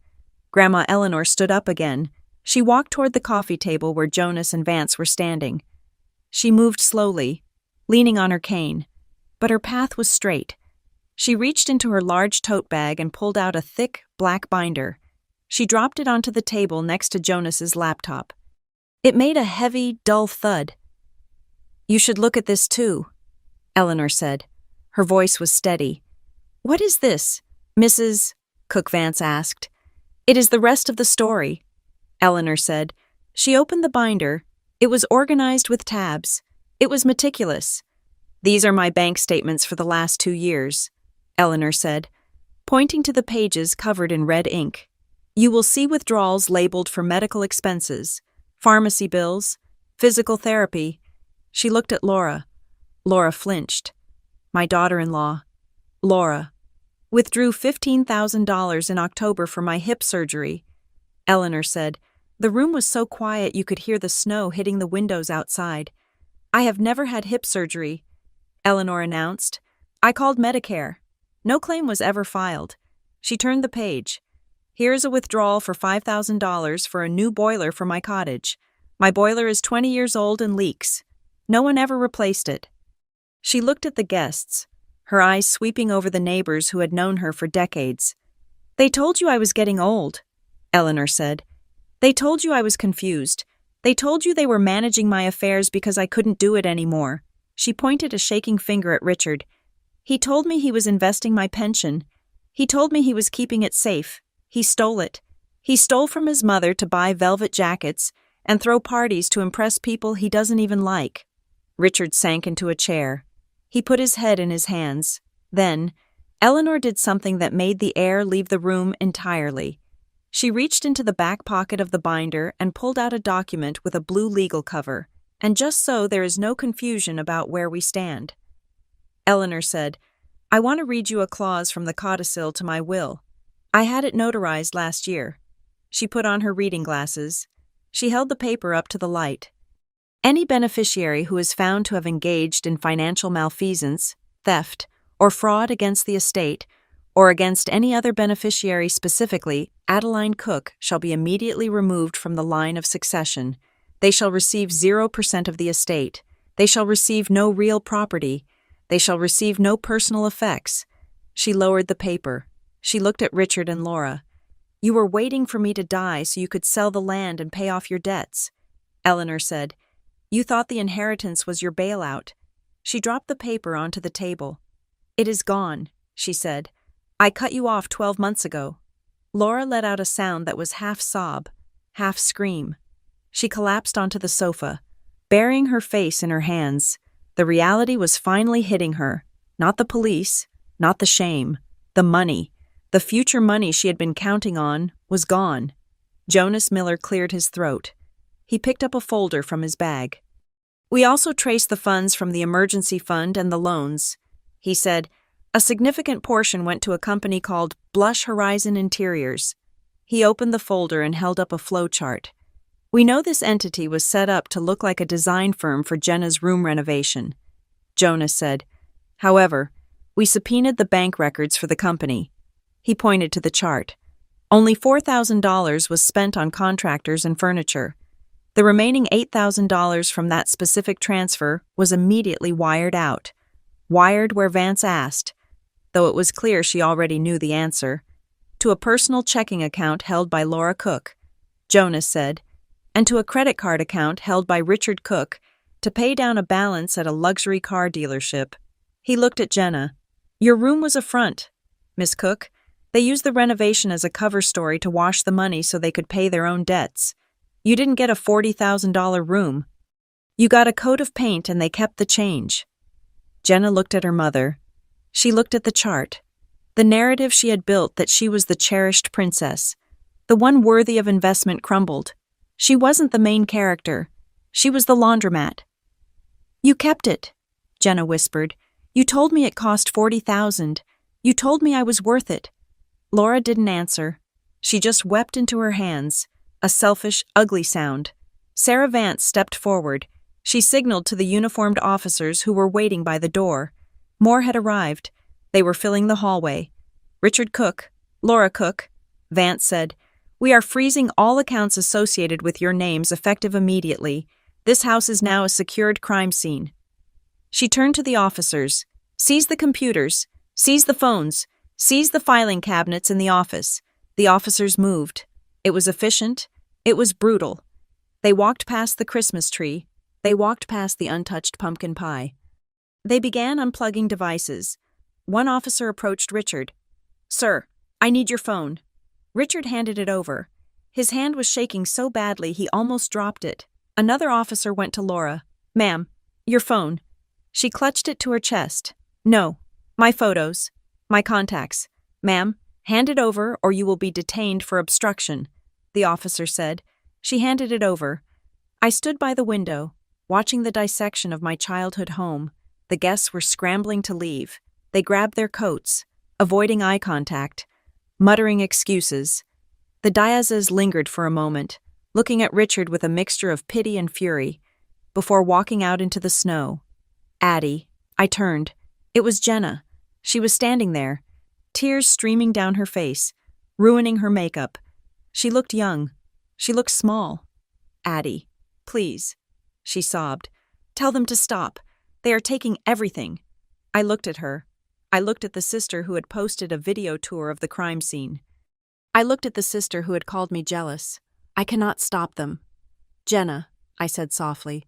Grandma Eleanor stood up again. She walked toward the coffee table where Jonas and Vance were standing. She moved slowly, leaning on her cane, but her path was straight. She reached into her large tote bag and pulled out a thick, black binder. She dropped it onto the table next to Jonas's laptop. It made a heavy, dull thud. You should look at this too, Eleanor said. Her voice was steady. What is this, Mrs. Cook? Vance asked. It is the rest of the story, Eleanor said. She opened the binder. It was organized with tabs. It was meticulous. These are my bank statements for the last 2 years, Eleanor said, pointing to the pages covered in red ink. You will see withdrawals labeled for medical expenses, pharmacy bills, physical therapy, She looked at Laura. Laura flinched. My daughter-in-law, Laura, withdrew $15,000 in October for my hip surgery. Eleanor said, "The room was so quiet you could hear the snow hitting the windows outside. I have never had hip surgery," Eleanor announced. "I called Medicare. No claim was ever filed." She turned the page. "Here's a withdrawal for $5,000 for a new boiler for my cottage. My boiler is 20 years old and leaks. No one ever replaced it." She looked at the guests, her eyes sweeping over the neighbors who had known her for decades. "They told you I was getting old," Eleanor said. "They told you I was confused. They told you they were managing my affairs because I couldn't do it anymore." She pointed a shaking finger at Richard. "He told me he was investing my pension. He told me he was keeping it safe. He stole it. He stole from his mother to buy velvet jackets and throw parties to impress people he doesn't even like." Richard sank into a chair. He put his head in his hands. Then, Eleanor did something that made the air leave the room entirely. She reached into the back pocket of the binder and pulled out a document with a blue legal cover. "And just so there is no confusion about where we stand," Eleanor said, "I want to read you a clause from the codicil to my will. I had it notarized last year." She put on her reading glasses. She held the paper up to the light. "Any beneficiary who is found to have engaged in financial malfeasance, theft, or fraud against the estate, or against any other beneficiary specifically, Adeline Cook, shall be immediately removed from the line of succession. They shall receive 0% of the estate. They shall receive no real property. They shall receive no personal effects." She lowered the paper. She looked at Richard and Laura. "You were waiting for me to die so you could sell the land and pay off your debts," Eleanor said. "You thought the inheritance was your bailout." She dropped the paper onto the table. "It is gone," she said. "I cut you off 12 months ago." Laura let out a sound that was half sob, half scream. She collapsed onto the sofa, burying her face in her hands. The reality was finally hitting her. Not the police, not the shame. The money, the future money she had been counting on, was gone. Jonas Miller cleared his throat. He picked up a folder from his bag. "We also traced the funds from the emergency fund and the loans," he said. "A significant portion went to a company called Blush Horizon Interiors." He opened the folder and held up a flowchart. "We know this entity was set up to look like a design firm for Jenna's room renovation," Jonas said. "However, we subpoenaed the bank records for the company." He pointed to the chart. "Only $4,000 was spent on contractors and furniture. The remaining $8,000 from that specific transfer was immediately wired out. Wired where Vance asked, though it was clear she already knew the answer. To a personal checking account held by Laura Cook," Jonas said, "and to a credit card account held by Richard Cook to pay down a balance at a luxury car dealership." He looked at Jenna. "Your room was a front, Miss Cook. They used the renovation as a cover story to wash the money so they could pay their own debts. You didn't get a $40,000 room. You got a coat of paint and they kept the change." Jenna looked at her mother. She looked at the chart. The narrative she had built that she was the cherished princess, the one worthy of investment, crumbled. She wasn't the main character. She was the laundromat. "You kept it," Jenna whispered. "You told me it cost $40,000. You told me I was worth it." Laura didn't answer. She just wept into her hands. A selfish, ugly sound. Sarah Vance stepped forward. She signaled to the uniformed officers who were waiting by the door. More had arrived. They were filling the hallway. "Richard Cook, Laura Cook," Vance said, "we are freezing all accounts associated with your names effective immediately. This house is now a secured crime scene." She turned to the officers. "Seize the computers. Seize the phones. Seize the filing cabinets in the office." The officers moved. It was efficient. It was brutal. They walked past the Christmas tree. They walked past the untouched pumpkin pie. They began unplugging devices. One officer approached Richard. "Sir, I need your phone." Richard handed it over. His hand was shaking so badly he almost dropped it. Another officer went to Laura. "Ma'am, your phone." She clutched it to her chest. "No, my photos. My contacts. Ma'am, hand it over or you will be detained for obstruction," the officer said. She handed it over. "I stood by the window. watching the dissection of my childhood home. The guests were scrambling to leave. They grabbed their coats, avoiding eye contact, muttering excuses. The Diazes lingered for a moment, looking at Richard with a mixture of pity and fury, before walking out into the snow. Addie. I turned. It was Jenna. She was standing there, tears streaming down her face, ruining her makeup. She looked young. She looked small. Addie, please, she sobbed. Tell them to stop. They are taking everything. I looked at her. I looked at the sister who had posted a video tour of the crime scene. I looked at the sister who had called me jealous. I cannot stop them. Jenna, I said softly.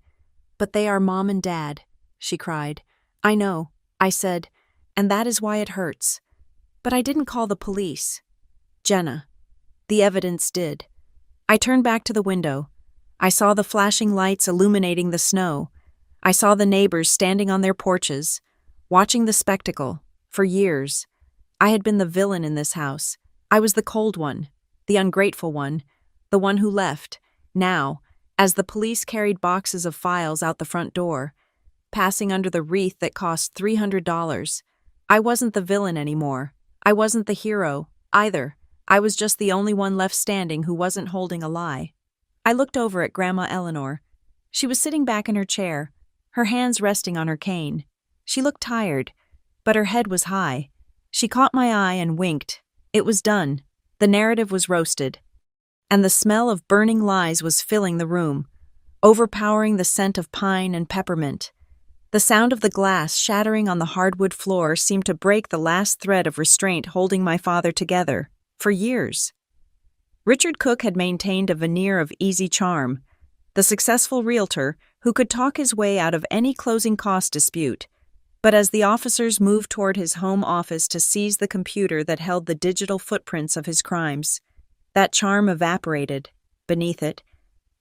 But they are Mom and Dad, she cried. I know, I said, and that is why it hurts. But I didn't call the police. Jenna. The evidence did. I turned back to the window. I saw the flashing lights illuminating the snow. I saw the neighbors standing on their porches, watching the spectacle. For years, I had been the villain in this house. I was the cold one, the ungrateful one, the one who left. Now, as the police carried boxes of files out the front door, passing under the wreath that cost $300, I wasn't the villain anymore. I wasn't the hero, either. I was just the only one left standing who wasn't holding a lie. I looked over at Grandma Eleanor. She was sitting back in her chair, her hands resting on her cane. She looked tired, but her head was high. She caught my eye and winked. It was done. The narrative was roasted. And the smell of burning lies was filling the room, overpowering the scent of pine and peppermint. The sound of the glass shattering on the hardwood floor seemed to break the last thread of restraint holding my father together. For years. Richard Cook had maintained a veneer of easy charm, the successful realtor who could talk his way out of any closing cost dispute. But as the officers moved toward his home office to seize the computer that held the digital footprints of his crimes, that charm evaporated. Beneath it,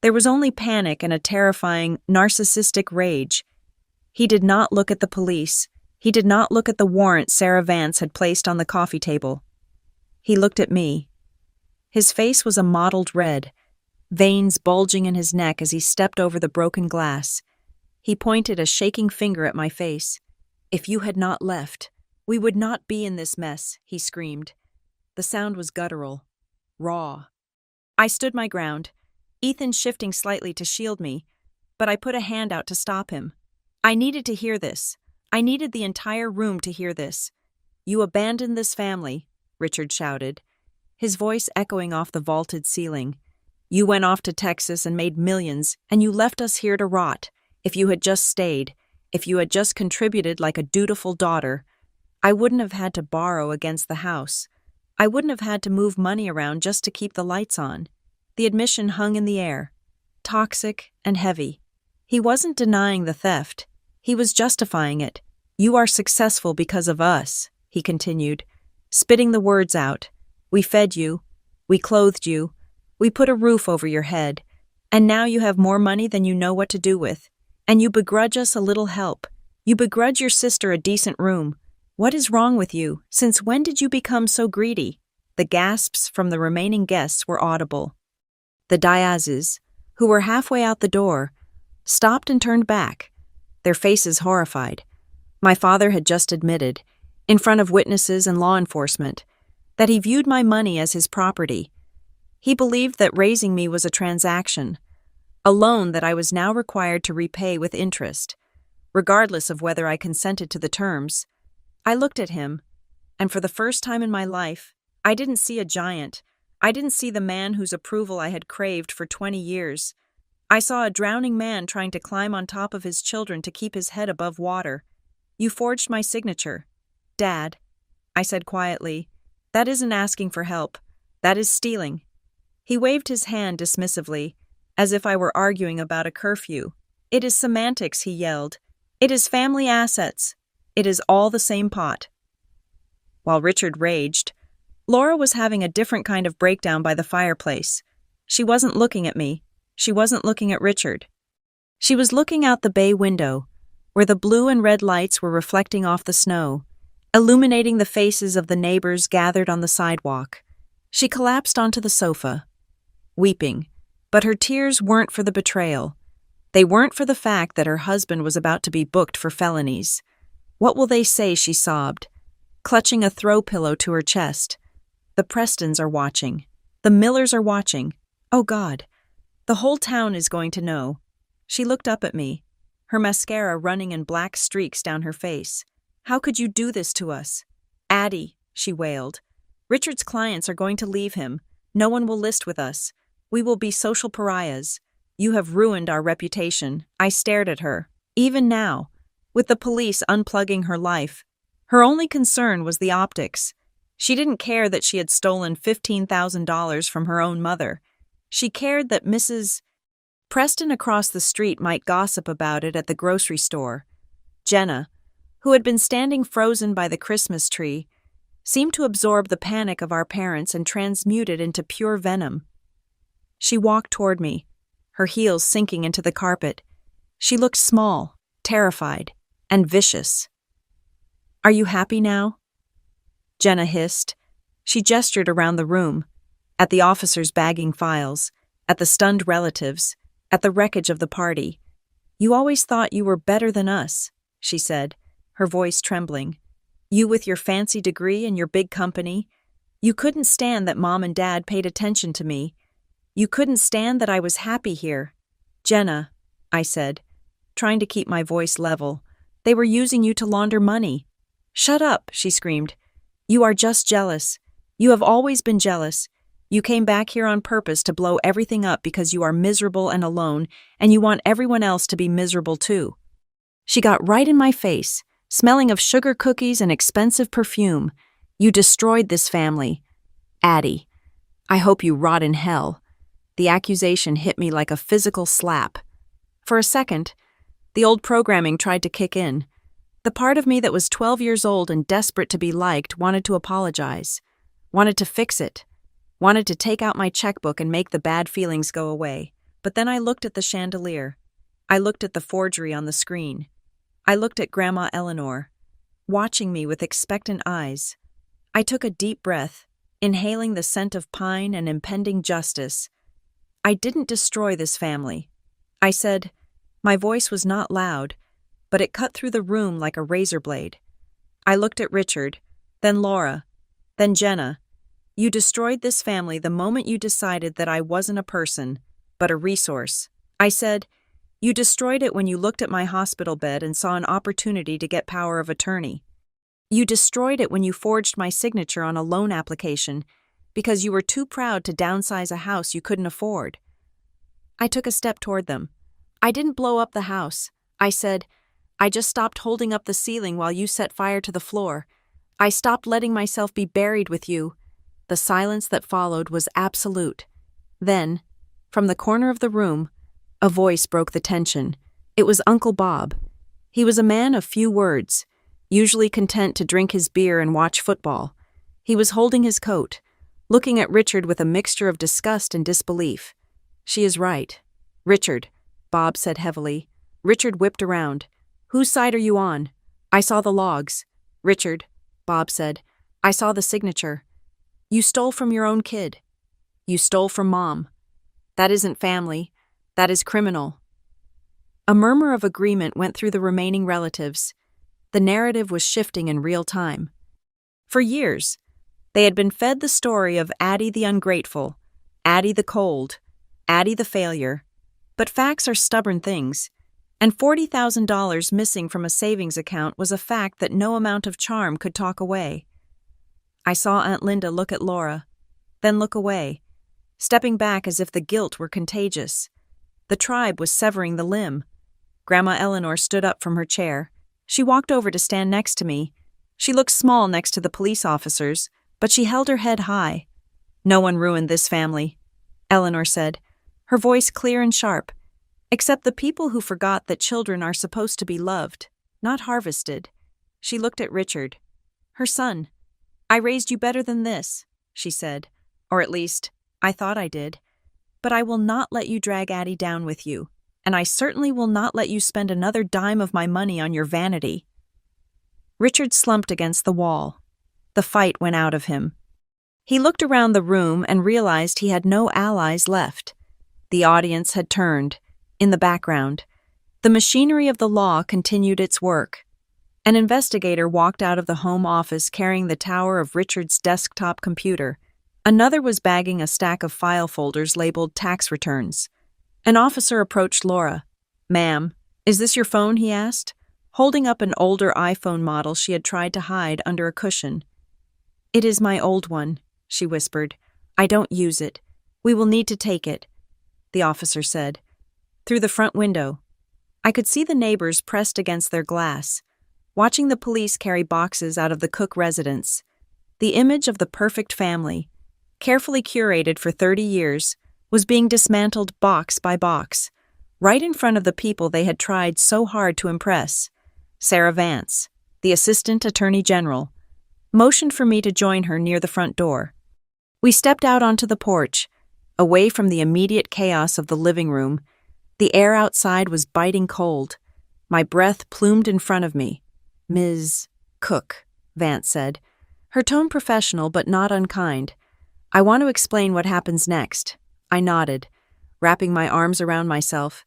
there was only panic and a terrifying, narcissistic rage. He did not look at the police. He did not look at the warrant Sarah Vance had placed on the coffee table. He looked at me. His face was a mottled red, veins bulging in his neck as he stepped over the broken glass. He pointed a shaking finger at my face. If you had not left, we would not be in this mess, he screamed. The sound was guttural, raw. I stood my ground, Ethan shifting slightly to shield me, but I put a hand out to stop him. I needed to hear this. I needed the entire room to hear this. You abandoned this family, Richard shouted, his voice echoing off the vaulted ceiling. You went off to Texas and made millions, and you left us here to rot. If you had just stayed, if you had just contributed like a dutiful daughter, I wouldn't have had to borrow against the house. I wouldn't have had to move money around just to keep the lights on. The admission hung in the air, toxic and heavy. He wasn't denying the theft. He was justifying it. You are successful because of us, he continued, spitting the words out. We fed you. We clothed you. We put a roof over your head. And now you have more money than you know what to do with. And you begrudge us a little help. You begrudge your sister a decent room. What is wrong with you? Since when did you become so greedy? The gasps from the remaining guests were audible. The Diazes, who were halfway out the door, stopped and turned back, their faces horrified. My father had just admitted, in front of witnesses and law enforcement, that he viewed my money as his property. He believed that raising me was a transaction, a loan that I was now required to repay with interest, regardless of whether I consented to the terms. I looked at him, and for the first time in my life, I didn't see a giant. I didn't see the man whose approval I had craved for 20 years. I saw a drowning man trying to climb on top of his children to keep his head above water. You forged my signature. Dad, I said quietly, that isn't asking for help. That is stealing. He waved his hand dismissively, as if I were arguing about a curfew. It is semantics, he yelled. It is family assets. It is all the same pot. While Richard raged, Laura was having a different kind of breakdown by the fireplace. She wasn't looking at me. She wasn't looking at Richard. She was looking out the bay window, where the blue and red lights were reflecting off the snow, illuminating the faces of the neighbors gathered on the sidewalk. She collapsed onto the sofa, weeping, but her tears weren't for the betrayal. They weren't for the fact that her husband was about to be booked for felonies. What will they say, she sobbed, clutching a throw pillow to her chest. The Prestons are watching. The Millers are watching. Oh God, the whole town is going to know. She looked up at me, her mascara running in black streaks down her face. How could you do this to us? Addie, she wailed. Richard's clients are going to leave him. No one will list with us. We will be social pariahs. You have ruined our reputation. I stared at her. Even now, with the police unplugging her life, her only concern was the optics. She didn't care that she had stolen $15,000 from her own mother. She cared that Mrs. Preston across the street might gossip about it at the grocery store. Jenna, who had been standing frozen by the Christmas tree, seemed to absorb the panic of our parents and transmute it into pure venom. She walked toward me, her heels sinking into the carpet. She looked small, terrified, and vicious. Are you happy now? Jenna hissed. She gestured around the room, at the officers bagging files, at the stunned relatives, at the wreckage of the party. You always thought you were better than us, she said, her voice trembling. You with your fancy degree and your big company. You couldn't stand that Mom and Dad paid attention to me. You couldn't stand that I was happy here. Jenna, I said, trying to keep my voice level. They were using you to launder money. Shut up, she screamed. You are just jealous. You have always been jealous. You came back here on purpose to blow everything up because you are miserable and alone, and you want everyone else to be miserable too. She got right in my face, smelling of sugar cookies and expensive perfume. You destroyed this family. Addie, I hope you rot in hell. The accusation hit me like a physical slap. For a second, the old programming tried to kick in. The part of me that was 12 years old and desperate to be liked wanted to apologize, wanted to fix it, wanted to take out my checkbook and make the bad feelings go away. But then I looked at the chandelier. I looked at the forgery on the screen. I looked at Grandma Eleanor, watching me with expectant eyes. I took a deep breath, inhaling the scent of pine and impending justice. I didn't destroy this family. I said, my voice was not loud, but it cut through the room like a razor blade. I looked at Richard, then Laura, then Jenna. You destroyed this family the moment you decided that I wasn't a person, but a resource. I said, you destroyed it when you looked at my hospital bed and saw an opportunity to get power of attorney. You destroyed it when you forged my signature on a loan application because you were too proud to downsize a house you couldn't afford. I took a step toward them. I didn't blow up the house. I said, I just stopped holding up the ceiling while you set fire to the floor. I stopped letting myself be buried with you. The silence that followed was absolute. Then, from the corner of the room, a voice broke the tension. It was Uncle Bob. He was a man of few words, usually content to drink his beer and watch football. He was holding his coat, looking at Richard with a mixture of disgust and disbelief. She is right. Richard, Bob said heavily. Richard whipped around. Whose side are you on? I saw the logs. Richard, Bob said. I saw the signature. You stole from your own kid. You stole from Mom. That isn't family. That is criminal. A murmur of agreement went through the remaining relatives. The narrative was shifting in real time. For years, they had been fed the story of Addie the ungrateful, Addie the cold, Addie the failure. But facts are stubborn things, and $40,000 missing from a savings account was a fact that no amount of charm could talk away. I saw Aunt Linda look at Laura, then look away, stepping back as if the guilt were contagious. The tribe was severing the limb. Grandma Eleanor stood up from her chair. She walked over to stand next to me. She looked small next to the police officers, but she held her head high. No one ruined this family, Eleanor said, her voice clear and sharp, except the people who forgot that children are supposed to be loved, not harvested. She looked at Richard. Her son. I raised you better than this, she said, or at least, I thought I did. But I will not let you drag Addie down with you, and I certainly will not let you spend another dime of my money on your vanity. Richard slumped against the wall. The fight went out of him. He looked around the room and realized he had no allies left. The audience had turned. In the background, the machinery of the law continued its work. An investigator walked out of the home office carrying the tower of Richard's desktop computer. Another was bagging a stack of file folders labeled tax returns. An officer approached Laura. "Ma'am, is this your phone?" he asked, holding up an older iPhone model she had tried to hide under a cushion. "It is my old one," she whispered. "I don't use it. We will need to take it," the officer said. Through the front window, I could see the neighbors pressed against their glass, watching the police carry boxes out of the Cook residence. The image of the perfect family, carefully curated for 30 years, was being dismantled box by box, right in front of the people they had tried so hard to impress. Sarah Vance, the Assistant Attorney General, motioned for me to join her near the front door. We stepped out onto the porch, away from the immediate chaos of the living room. The air outside was biting cold. My breath plumed in front of me. "Ms. Cook," Vance said, her tone professional but not unkind. "I want to explain what happens next." I nodded, wrapping my arms around myself.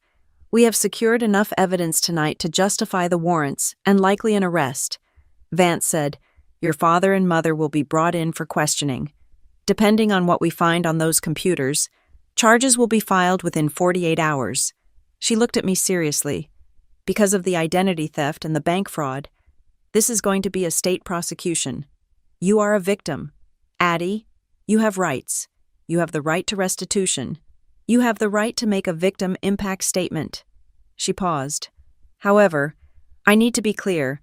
"We have secured enough evidence tonight to justify the warrants and likely an arrest." Vance said, "Your father and mother will be brought in for questioning. Depending on what we find on those computers, charges will be filed within 48 hours. She looked at me seriously. "Because of the identity theft and the bank fraud, this is going to be a state prosecution. You are a victim. Addie, you have rights. You have the right to restitution. You have the right to make a victim impact statement." She paused. "However, I need to be clear.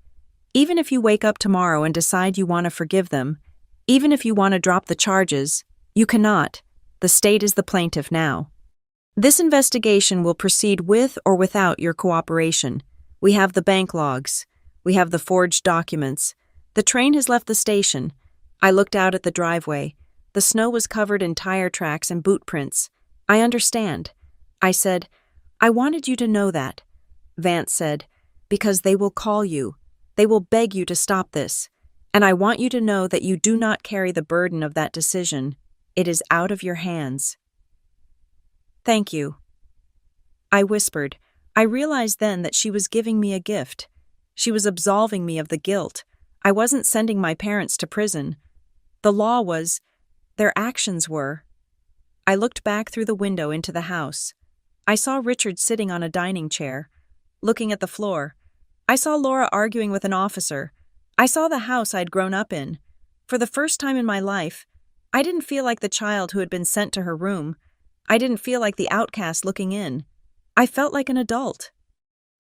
Even if you wake up tomorrow and decide you want to forgive them, even if you want to drop the charges, you cannot. The state is the plaintiff now. This investigation will proceed with or without your cooperation. We have the bank logs. We have the forged documents. The train has left the station." I looked out at the driveway. The snow was covered in tire tracks and boot prints. "I understand." I said, "I wanted you to know that." Vance said, "Because they will call you. They will beg you to stop this. And I want you to know that you do not carry the burden of that decision. It is out of your hands." "Thank you." I whispered. I realized then that she was giving me a gift. She was absolving me of the guilt. I wasn't sending my parents to prison. The law was, their actions were. I looked back through the window into the house. I saw Richard sitting on a dining chair, looking at the floor. I saw Laura arguing with an officer. I saw the house I'd grown up in. For the first time in my life, I didn't feel like the child who had been sent to her room. I didn't feel like the outcast looking in. I felt like an adult.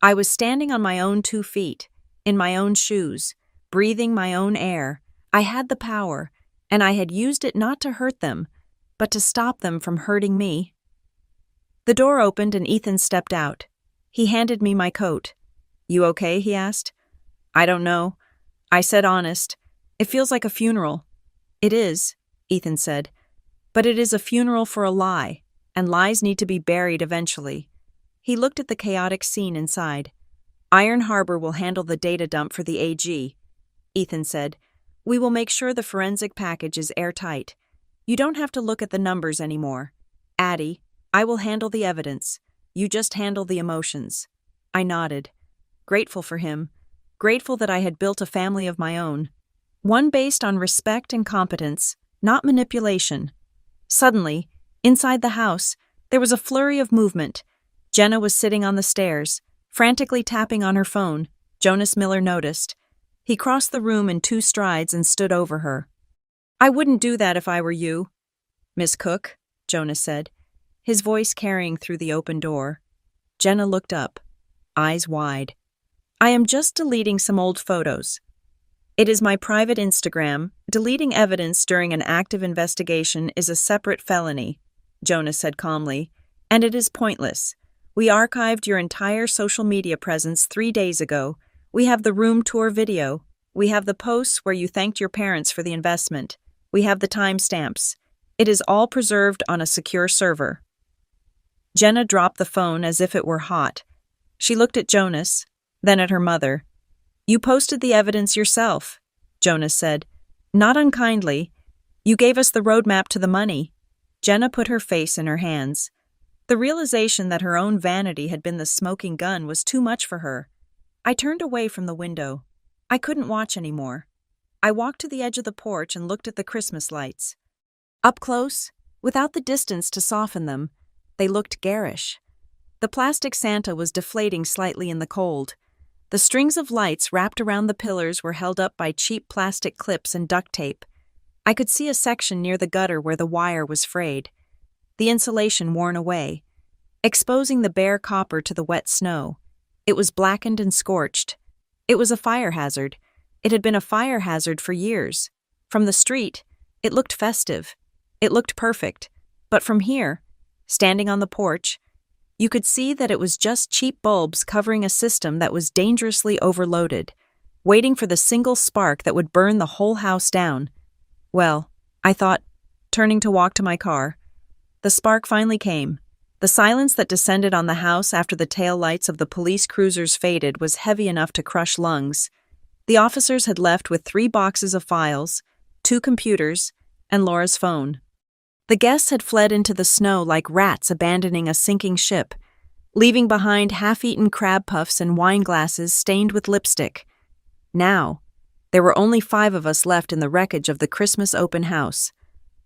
I was standing on my own 2 feet, in my own shoes, breathing my own air. I had the power, and I had used it not to hurt them, but to stop them from hurting me. The door opened and Ethan stepped out. He handed me my coat. "You okay?" he asked. "I don't know." I said honest. "It feels like a funeral." "It is," Ethan said. "But it is a funeral for a lie, and lies need to be buried eventually." He looked at the chaotic scene inside. "Iron Harbor will handle the data dump for the AG," Ethan said. "We will make sure the forensic package is airtight. You don't have to look at the numbers anymore. Addie, I will handle the evidence. You just handle the emotions." I nodded, grateful for him, grateful that I had built a family of my own. One based on respect and competence, not manipulation. Suddenly, inside the house, there was a flurry of movement. Jenna was sitting on the stairs, frantically tapping on her phone. Jonas Miller noticed. He crossed the room in 2 strides and stood over her. "I wouldn't do that if I were you, Miss Cook," Jonas said, his voice carrying through the open door. Jenna looked up, eyes wide. "I am just deleting some old photos. It is my private Instagram. Deleting evidence during an active investigation is a separate felony," Jonas said calmly, "and it is pointless. We archived your entire social media presence 3 days ago. We have the room tour video. We have the posts where you thanked your parents for the investment. We have the timestamps. It is all preserved on a secure server." Jenna dropped the phone as if it were hot. She looked at Jonas, then at her mother. "You posted the evidence yourself," Jonas said. "Not unkindly. You gave us the roadmap to the money." Jenna put her face in her hands. The realization that her own vanity had been the smoking gun was too much for her. I turned away from the window. I couldn't watch anymore. I walked to the edge of the porch and looked at the Christmas lights. Up close, without the distance to soften them, they looked garish. The plastic Santa was deflating slightly in the cold. The strings of lights wrapped around the pillars were held up by cheap plastic clips and duct tape. I could see a section near the gutter where the wire was frayed, the insulation worn away, exposing the bare copper to the wet snow. It was blackened and scorched. It was a fire hazard. It had been a fire hazard for years. From the street, it looked festive. It looked perfect. But from here, standing on the porch, you could see that it was just cheap bulbs covering a system that was dangerously overloaded, waiting for the single spark that would burn the whole house down. Well, I thought, turning to walk to my car. The spark finally came. The silence that descended on the house after the tail lights of the police cruisers faded was heavy enough to crush lungs. The officers had left with 3 boxes of files, 2 computers, and Laura's phone. The guests had fled into the snow like rats abandoning a sinking ship, leaving behind half-eaten crab puffs and wine glasses stained with lipstick. Now, there were only 5 of us left in the wreckage of the Christmas open house.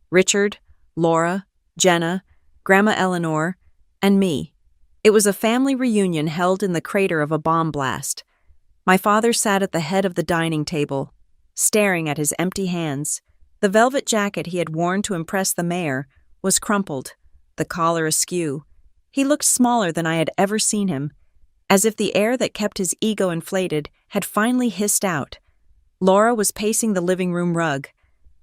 Richard, Laura, Jenna, Grandma Eleanor, and me. It was a family reunion held in the crater of a bomb blast. My father sat at the head of the dining table, staring at his empty hands. The velvet jacket he had worn to impress the mayor was crumpled, the collar askew. He looked smaller than I had ever seen him, as if the air that kept his ego inflated had finally hissed out. Laura was pacing the living room rug,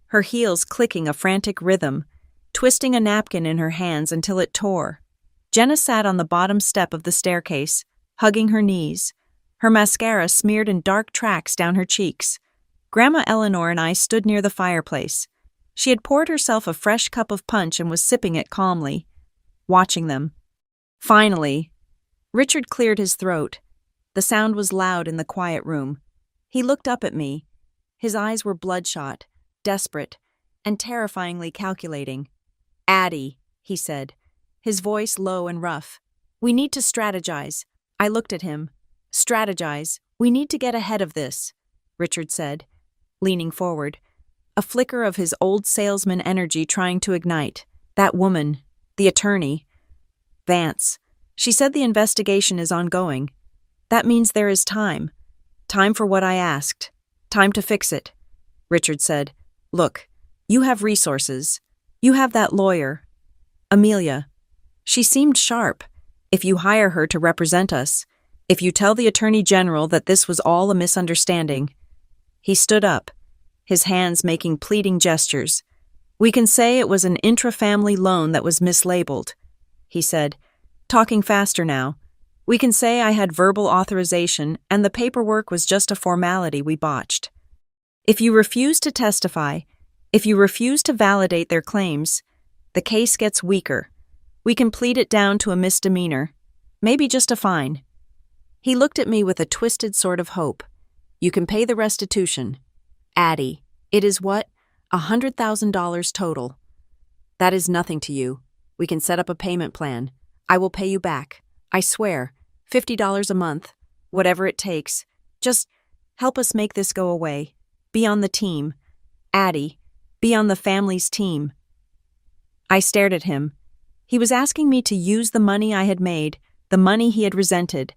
her heels clicking a frantic rhythm, twisting a napkin in her hands until it tore. Jenna sat on the bottom step of the staircase, hugging her knees, her mascara smeared in dark tracks down her cheeks. Grandma Eleanor and I stood near the fireplace. She had poured herself a fresh cup of punch and was sipping it calmly, watching them. Finally, Richard cleared his throat. The sound was loud in the quiet room. He looked up at me. His eyes were bloodshot, desperate, and terrifyingly calculating. "Addie," he said, his voice low and rough. "We need to strategize." I looked at him. "Strategize. We need to get ahead of this," Richard said, leaning forward, a flicker of his old salesman energy trying to ignite. "That woman, the attorney, Vance, she said the investigation is ongoing. That means there is time. Time for what I asked. Time to fix it." Richard said, "Look, you have resources. You have that lawyer. Amelia. She seemed sharp. If you hire her to represent us, if you tell the Attorney General that this was all a misunderstanding." He stood up, his hands making pleading gestures. "We can say it was an intra-family loan that was mislabeled," he said, talking faster now. "We can say I had verbal authorization and the paperwork was just a formality we botched. If you refuse to testify, if you refuse to validate their claims, the case gets weaker. We can plead it down to a misdemeanor, maybe just a fine." He looked at me with a twisted sort of hope. "You can pay the restitution. Addie, it is what? $100,000 total. That is nothing to you. We can set up a payment plan. I will pay you back. I swear, $50 a month, whatever it takes. Just help us make this go away. Be on the team. Addie, be on the family's team." I stared at him. He was asking me to use the money I had made, the money he had resented,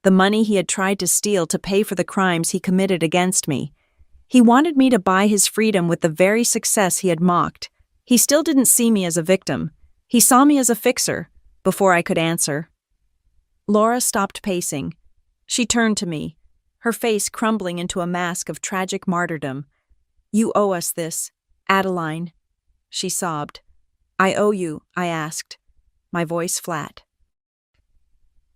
the money he had tried to steal to pay for the crimes he committed against me. He wanted me to buy his freedom with the very success he had mocked. He still didn't see me as a victim. He saw me as a fixer, before I could answer. Laura stopped pacing. She turned to me, her face crumbling into a mask of tragic martyrdom. "You owe us this, Adeline," she sobbed. "I owe you," I asked, my voice flat.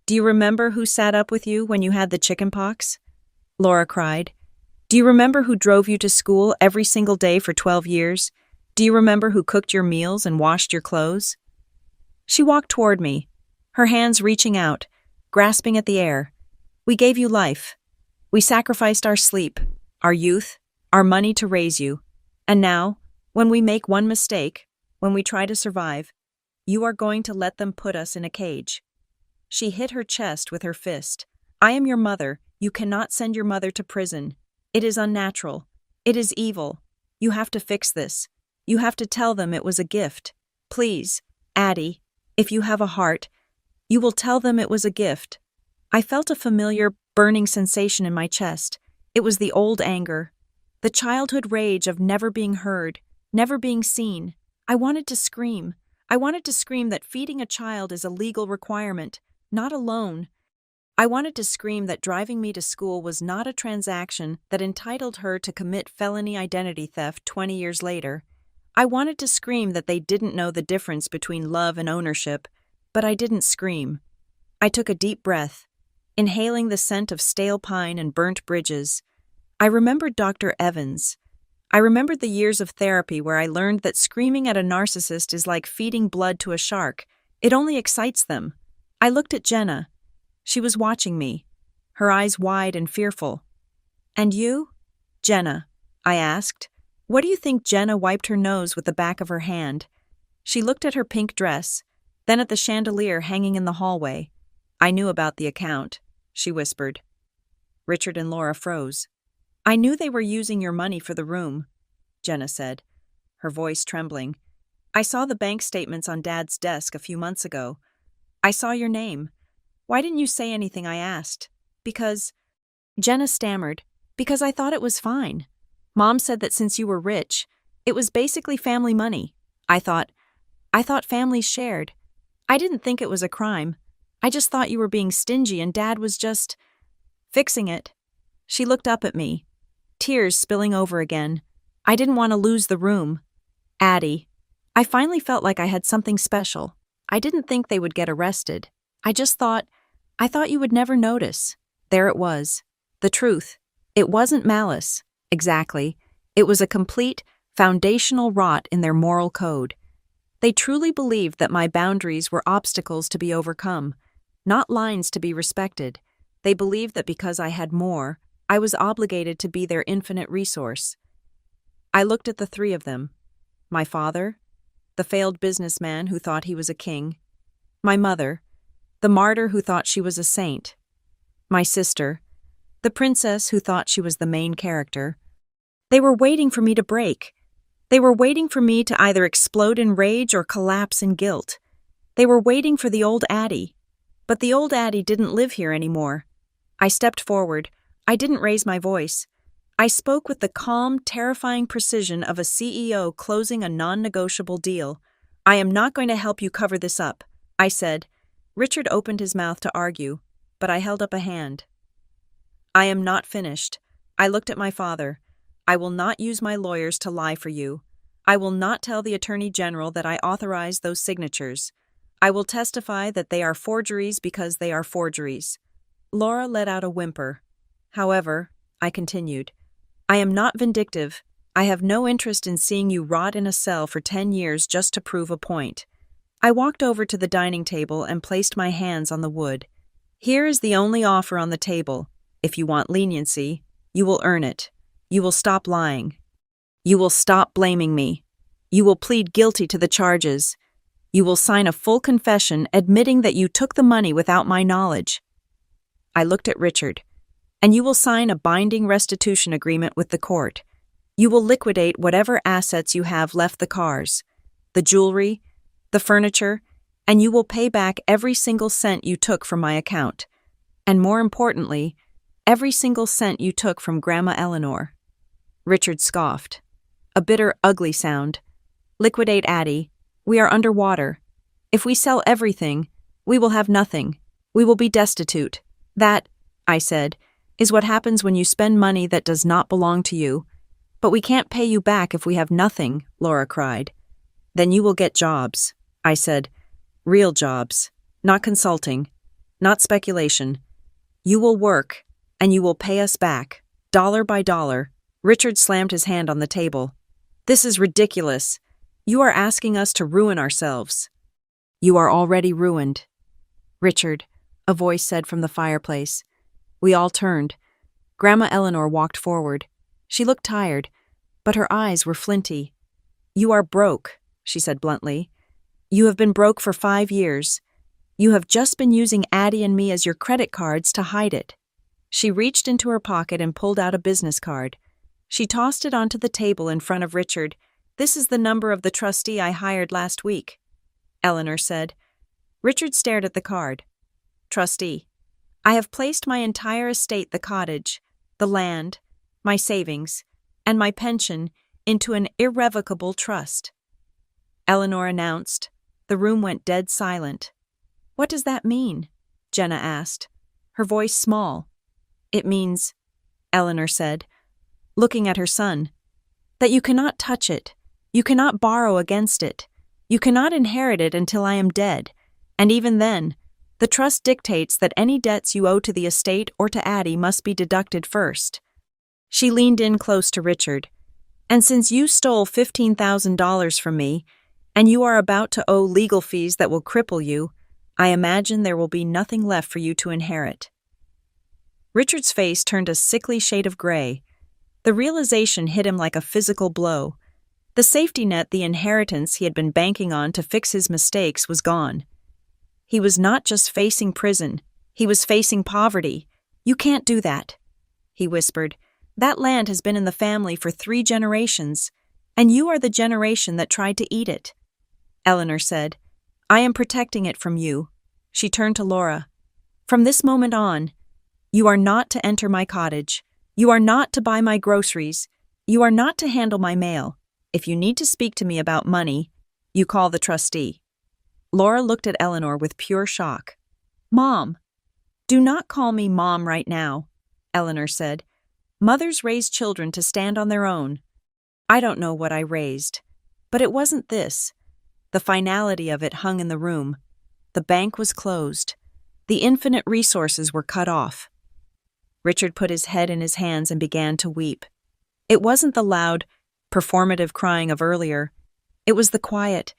"Do you remember who sat up with you when you had the chicken pox?" Laura cried. "Do you remember who drove you to school every single day for 12 years? Do you remember who cooked your meals and washed your clothes?" She walked toward me, her hands reaching out, grasping at the air. "We gave you life. We sacrificed our sleep, our youth, our money to raise you. And now, when we make one mistake, when we try to survive, You are going to let them put us in a cage." She hit her chest with her fist. "I am your mother. You cannot send your mother to prison. It is unnatural. It is evil. You have to fix this. You have to tell them it was a gift. Please, Addie, if you have a heart, you will tell them it was a gift." I felt a familiar, burning sensation in my chest. It was the old anger. The childhood rage of never being heard, never being seen. I wanted to scream. I wanted to scream that feeding a child is a legal requirement, not a loan. I wanted to scream that driving me to school was not a transaction that entitled her to commit felony identity theft 20 years later. I wanted to scream that they didn't know the difference between love and ownership, but I didn't scream. I took a deep breath, inhaling the scent of stale pine and burnt bridges. I remembered Dr. Evans. I remembered the years of therapy where I learned that screaming at a narcissist is like feeding blood to a shark. It only excites them. I looked at Jenna. She was watching me, her eyes wide and fearful. "And you?" "Jenna," I asked. "What do you think?" Jenna wiped her nose with the back of her hand. She looked at her pink dress, then at the chandelier hanging in the hallway. "I knew about the account," she whispered. Richard and Laura froze. "I knew they were using your money for the room," Jenna said, her voice trembling. "I saw the bank statements on Dad's desk a few months ago. I saw your name. Why didn't you say anything?" I asked. "Because," Jenna stammered, "because I thought it was fine. Mom said that since you were rich, it was basically family money. I thought families shared. I didn't think it was a crime. I just thought you were being stingy and Dad was just fixing it." She looked up at me, tears spilling over again. I didn't want to lose the room. "Addie." I finally felt like I had something special. I didn't think they would get arrested. I thought you would never notice. There it was. The truth. It wasn't malice. Exactly. It was a complete, foundational rot in their moral code. They truly believed that my boundaries were obstacles to be overcome, not lines to be respected. They believed that because I had more, I was obligated to be their infinite resource. I looked at the three of them. My father, the failed businessman who thought he was a king. My mother, the martyr who thought she was a saint. My sister, the princess who thought she was the main character. They were waiting for me to break. They were waiting for me to either explode in rage or collapse in guilt. They were waiting for the old Addie. But the old Addie didn't live here anymore. I stepped forward. I didn't raise my voice. I spoke with the calm, terrifying precision of a CEO closing a non-negotiable deal. "I am not going to help you cover this up," I said. Richard opened his mouth to argue, but I held up a hand. "I am not finished." I looked at my father. "I will not use my lawyers to lie for you. I will not tell the Attorney General that I authorized those signatures. I will testify that they are forgeries because they are forgeries." Laura let out a whimper. "However," I continued, "I am not vindictive. I have no interest in seeing you rot in a cell for 10 years just to prove a point." I walked over to the dining table and placed my hands on the wood. "Here is the only offer on the table. If you want leniency, you will earn it. You will stop lying. You will stop blaming me. You will plead guilty to the charges. You will sign a full confession admitting that you took the money without my knowledge." I looked at Richard. "And you will sign a binding restitution agreement with the court. You will liquidate whatever assets you have left, the cars, the jewelry, the furniture, and you will pay back every single cent you took from my account. And more importantly, every single cent you took from Grandma Eleanor." Richard scoffed. A bitter, ugly sound. "Liquidate Addie. We are underwater. If we sell everything, we will have nothing. We will be destitute. That," I said, "is what happens when you spend money that does not belong to you." "But we can't pay you back if we have nothing," Laura cried. "Then you will get jobs," I said. "Real jobs. Not consulting. Not speculation. You will work, and you will pay us back, dollar by dollar." Richard slammed his hand on the table. "This is ridiculous. You are asking us to ruin ourselves." "You are already ruined." "Richard," a voice said from the fireplace. We all turned. Grandma Eleanor walked forward. She looked tired, but her eyes were flinty. "You are broke," she said bluntly. You have been broke for 5 years. You have just been using Addie and me as your credit cards to hide it." She reached into her pocket and pulled out a business card. She tossed it onto the table in front of Richard. "This is the number of the trustee I hired last week," Eleanor said. Richard stared at the card. "Trustee. I have placed my entire estate, the cottage, the land, my savings, and my pension into an irrevocable trust," Eleanor announced. The room went dead silent. "What does that mean?" Jenna asked, her voice small. "It means," Eleanor said, looking at her son, "that you cannot touch it. You cannot borrow against it. You cannot inherit it until I am dead. And even then, the trust dictates that any debts you owe to the estate or to Addie must be deducted first." She leaned in close to Richard. "And since you stole $15,000 from me, and you are about to owe legal fees that will cripple you, I imagine there will be nothing left for you to inherit." Richard's face turned a sickly shade of gray. The realization hit him like a physical blow. The safety net, the inheritance he had been banking on to fix his mistakes, was gone. He was not just facing prison, he was facing poverty. "You can't do that," he whispered. "That land has been in the family for 3 generations, and you are the generation that tried to eat it." Eleanor said, "I am protecting it from you." She turned to Laura. "From this moment on, you are not to enter my cottage. You are not to buy my groceries. You are not to handle my mail. If you need to speak to me about money, you call the trustee." Laura looked at Eleanor with pure shock. "Mom." "Do not call me Mom right now," Eleanor said. "Mothers raise children to stand on their own. I don't know what I raised, but it wasn't this." The finality of it hung in the room. The bank was closed. The infinite resources were cut off. Richard put his head in his hands and began to weep. It wasn't the loud, performative crying of earlier. It was the quiet,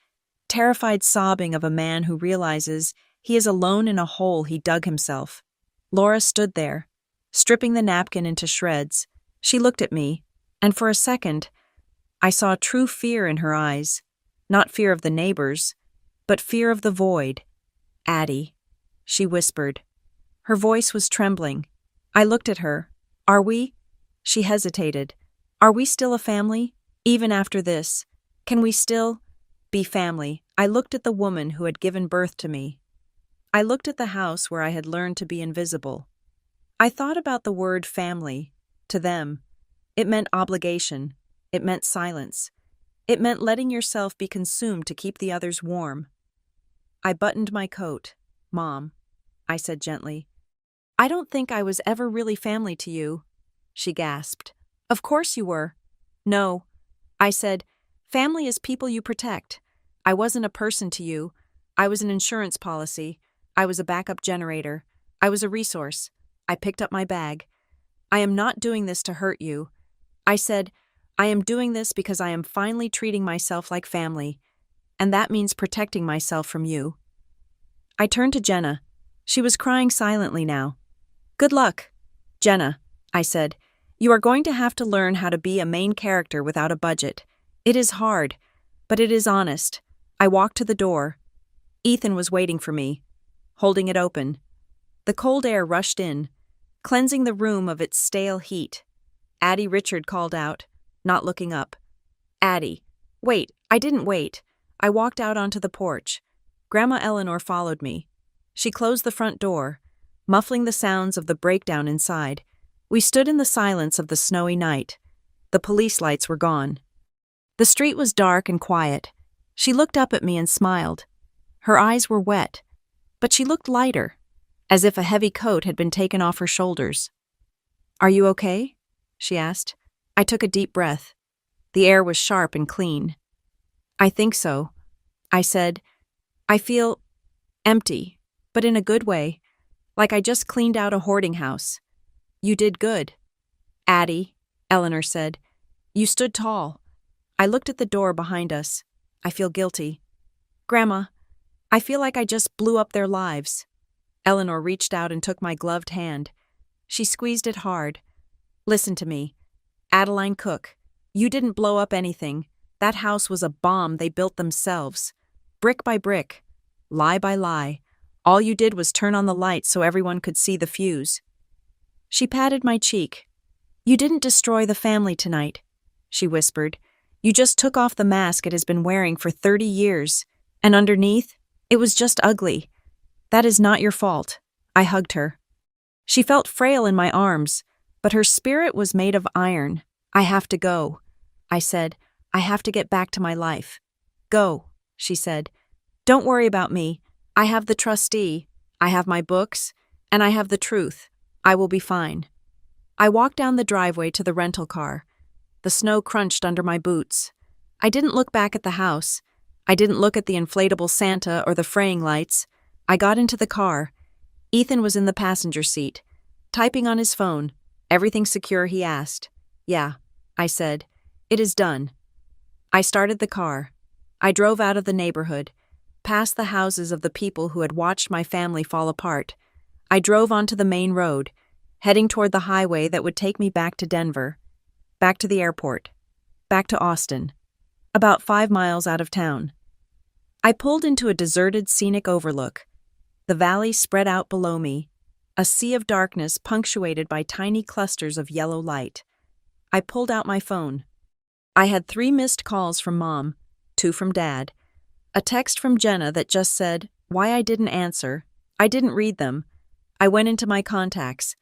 terrified sobbing of a man who realizes he is alone in a hole he dug himself. Laura stood there, stripping the napkin into shreds. She looked at me, and for a second, I saw true fear in her eyes. Not fear of the neighbors, but fear of the void. "Addie," she whispered. Her voice was trembling. I looked at her. "Are we?" She hesitated. "Are we still a family? Even after this? Can we still be family?" I looked at the woman who had given birth to me. I looked at the house where I had learned to be invisible. I thought about the word family. To them, it meant obligation. It meant silence. It meant letting yourself be consumed to keep the others warm. I buttoned my coat. "Mom," I said gently, "I don't think I was ever really family to you." She gasped. "Of course you were." "No," I said, "family is people you protect. I wasn't a person to you. I was an insurance policy. I was a backup generator. I was a resource." I picked up my bag. "I am not doing this to hurt you." I said, "I am doing this because I am finally treating myself like family, and that means protecting myself from you." I turned to Jenna. She was crying silently now. "Good luck." "Jenna," I said, "you are going to have to learn how to be a main character without a budget. It is hard, but it is honest." I walked to the door. Ethan was waiting for me, holding it open. The cold air rushed in, cleansing the room of its stale heat. "Addie," Richard called out, not looking up. "Addie." "Wait." I didn't wait. I walked out onto the porch. Grandma Eleanor followed me. She closed the front door, muffling the sounds of the breakdown inside. We stood in the silence of the snowy night. The police lights were gone. The street was dark and quiet. She looked up at me and smiled. Her eyes were wet, but she looked lighter, as if a heavy coat had been taken off her shoulders. "Are you okay?" she asked. I took a deep breath. The air was sharp and clean. "I think so," I said. "I feel empty, but in a good way, like I just cleaned out a hoarding house." "You did good." "Addie," Eleanor said. "You stood tall." I looked at the door behind us. I feel guilty. "Grandma, I feel like I just blew up their lives." Eleanor reached out and took my gloved hand. She squeezed it hard. "Listen to me. Adeline Cook, you didn't blow up anything. That house was a bomb they built themselves. brick by brick, lie by lie. All you did was turn on the light so everyone could see the fuse. She patted my cheek. You didn't destroy the family tonight, she whispered. You just took off the mask it has been wearing for 30 years, and underneath, it was just ugly. That is not your fault. I hugged her. She felt frail in my arms, but her spirit was made of iron. I have to go, I said. I have to get back to my life. Go, she said. Don't worry about me. I have the trustee, I have my books, and I have the truth. I will be fine. I walked down the driveway to the rental car. The snow crunched under my boots. I didn't look back at the house. I didn't look at the inflatable Santa or the fraying lights. I got into the car. Ethan was in the passenger seat, typing on his phone. Everything secure, he asked. Yeah, I said. It is done. I started the car. I drove out of the neighborhood, past the houses of the people who had watched my family fall apart. I drove onto the main road, heading toward the highway that would take me back to Denver, back to the airport, back to Austin, about 5 miles out of town. I pulled into a deserted scenic overlook. The valley spread out below me, a sea of darkness punctuated by tiny clusters of yellow light. I pulled out my phone. I had 3 missed calls from Mom, 2 from Dad, a text from Jenna that just said, why I didn't answer. I didn't read them. I went into my contacts.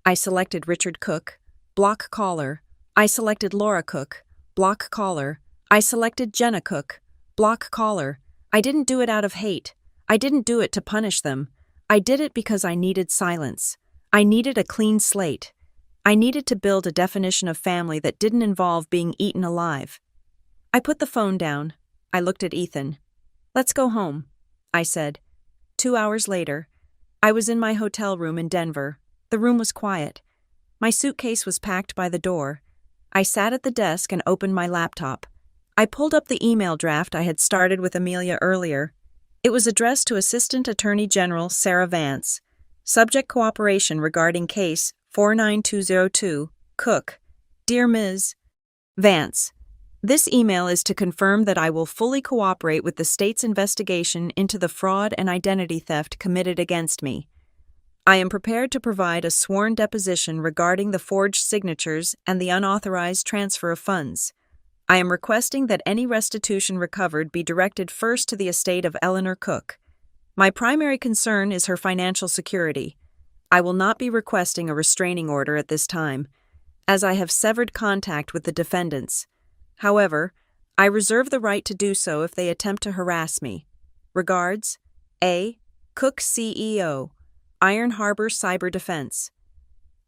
I selected Richard Cook, block caller. I selected Laura Cook, block caller. I selected Jenna Cook, block caller. I didn't do it out of hate. I didn't do it to punish them. I did it because I needed silence. I needed a clean slate. I needed to build a definition of family that didn't involve being eaten alive. I put the phone down. I looked at Ethan. Let's go home, I said. 2 hours later, I was in my hotel room in Denver. The room was quiet. My suitcase was packed by the door. I sat at the desk and opened my laptop. I pulled up the email draft I had started with Amelia earlier. It was addressed to Assistant Attorney General Sarah Vance. Subject cooperation regarding case 49202, Cook. Dear Ms. Vance, this email is to confirm that I will fully cooperate with the state's investigation into the fraud and identity theft committed against me. I am prepared to provide a sworn deposition regarding the forged signatures and the unauthorized transfer of funds. I am requesting that any restitution recovered be directed first to the estate of Eleanor Cook. My primary concern is her financial security. I will not be requesting a restraining order at this time, as I have severed contact with the defendants. However, I reserve the right to do so if they attempt to harass me. Regards, A. Cook CEO, Iron Harbor Cyber Defense.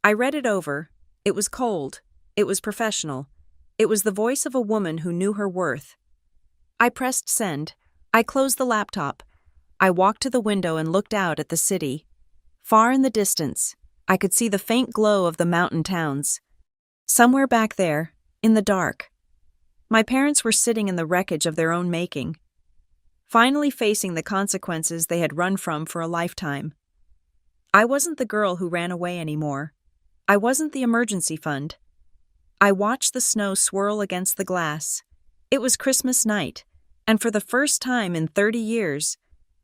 I read it over. It was cold. It was professional. It was the voice of a woman who knew her worth. I pressed send. I closed the laptop. I walked to the window and looked out at the city. Far in the distance, I could see the faint glow of the mountain towns. Somewhere back there, in the dark, my parents were sitting in the wreckage of their own making, finally facing the consequences they had run from for a lifetime. I wasn't the girl who ran away anymore. I wasn't the emergency fund. I watched the snow swirl against the glass. It was Christmas night, and for the first time in 30 years,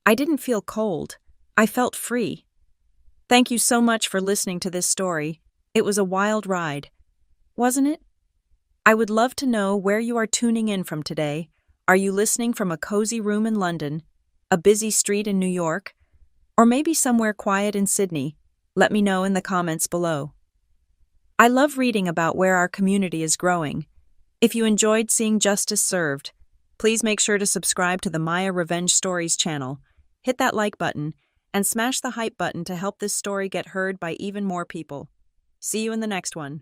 I didn't feel cold. I felt free. Thank you so much for listening to this story. It was a wild ride, wasn't it? I would love to know where you are tuning in from today. Are you listening from a cozy room in London, a busy street in New York, or maybe somewhere quiet in Sydney? Let me know in the comments below. I love reading about where our community is growing. If you enjoyed seeing justice served, please make sure to subscribe to the Maya Revenge Stories channel, hit that like button, and smash the hype button to help this story get heard by even more people. See you in the next one.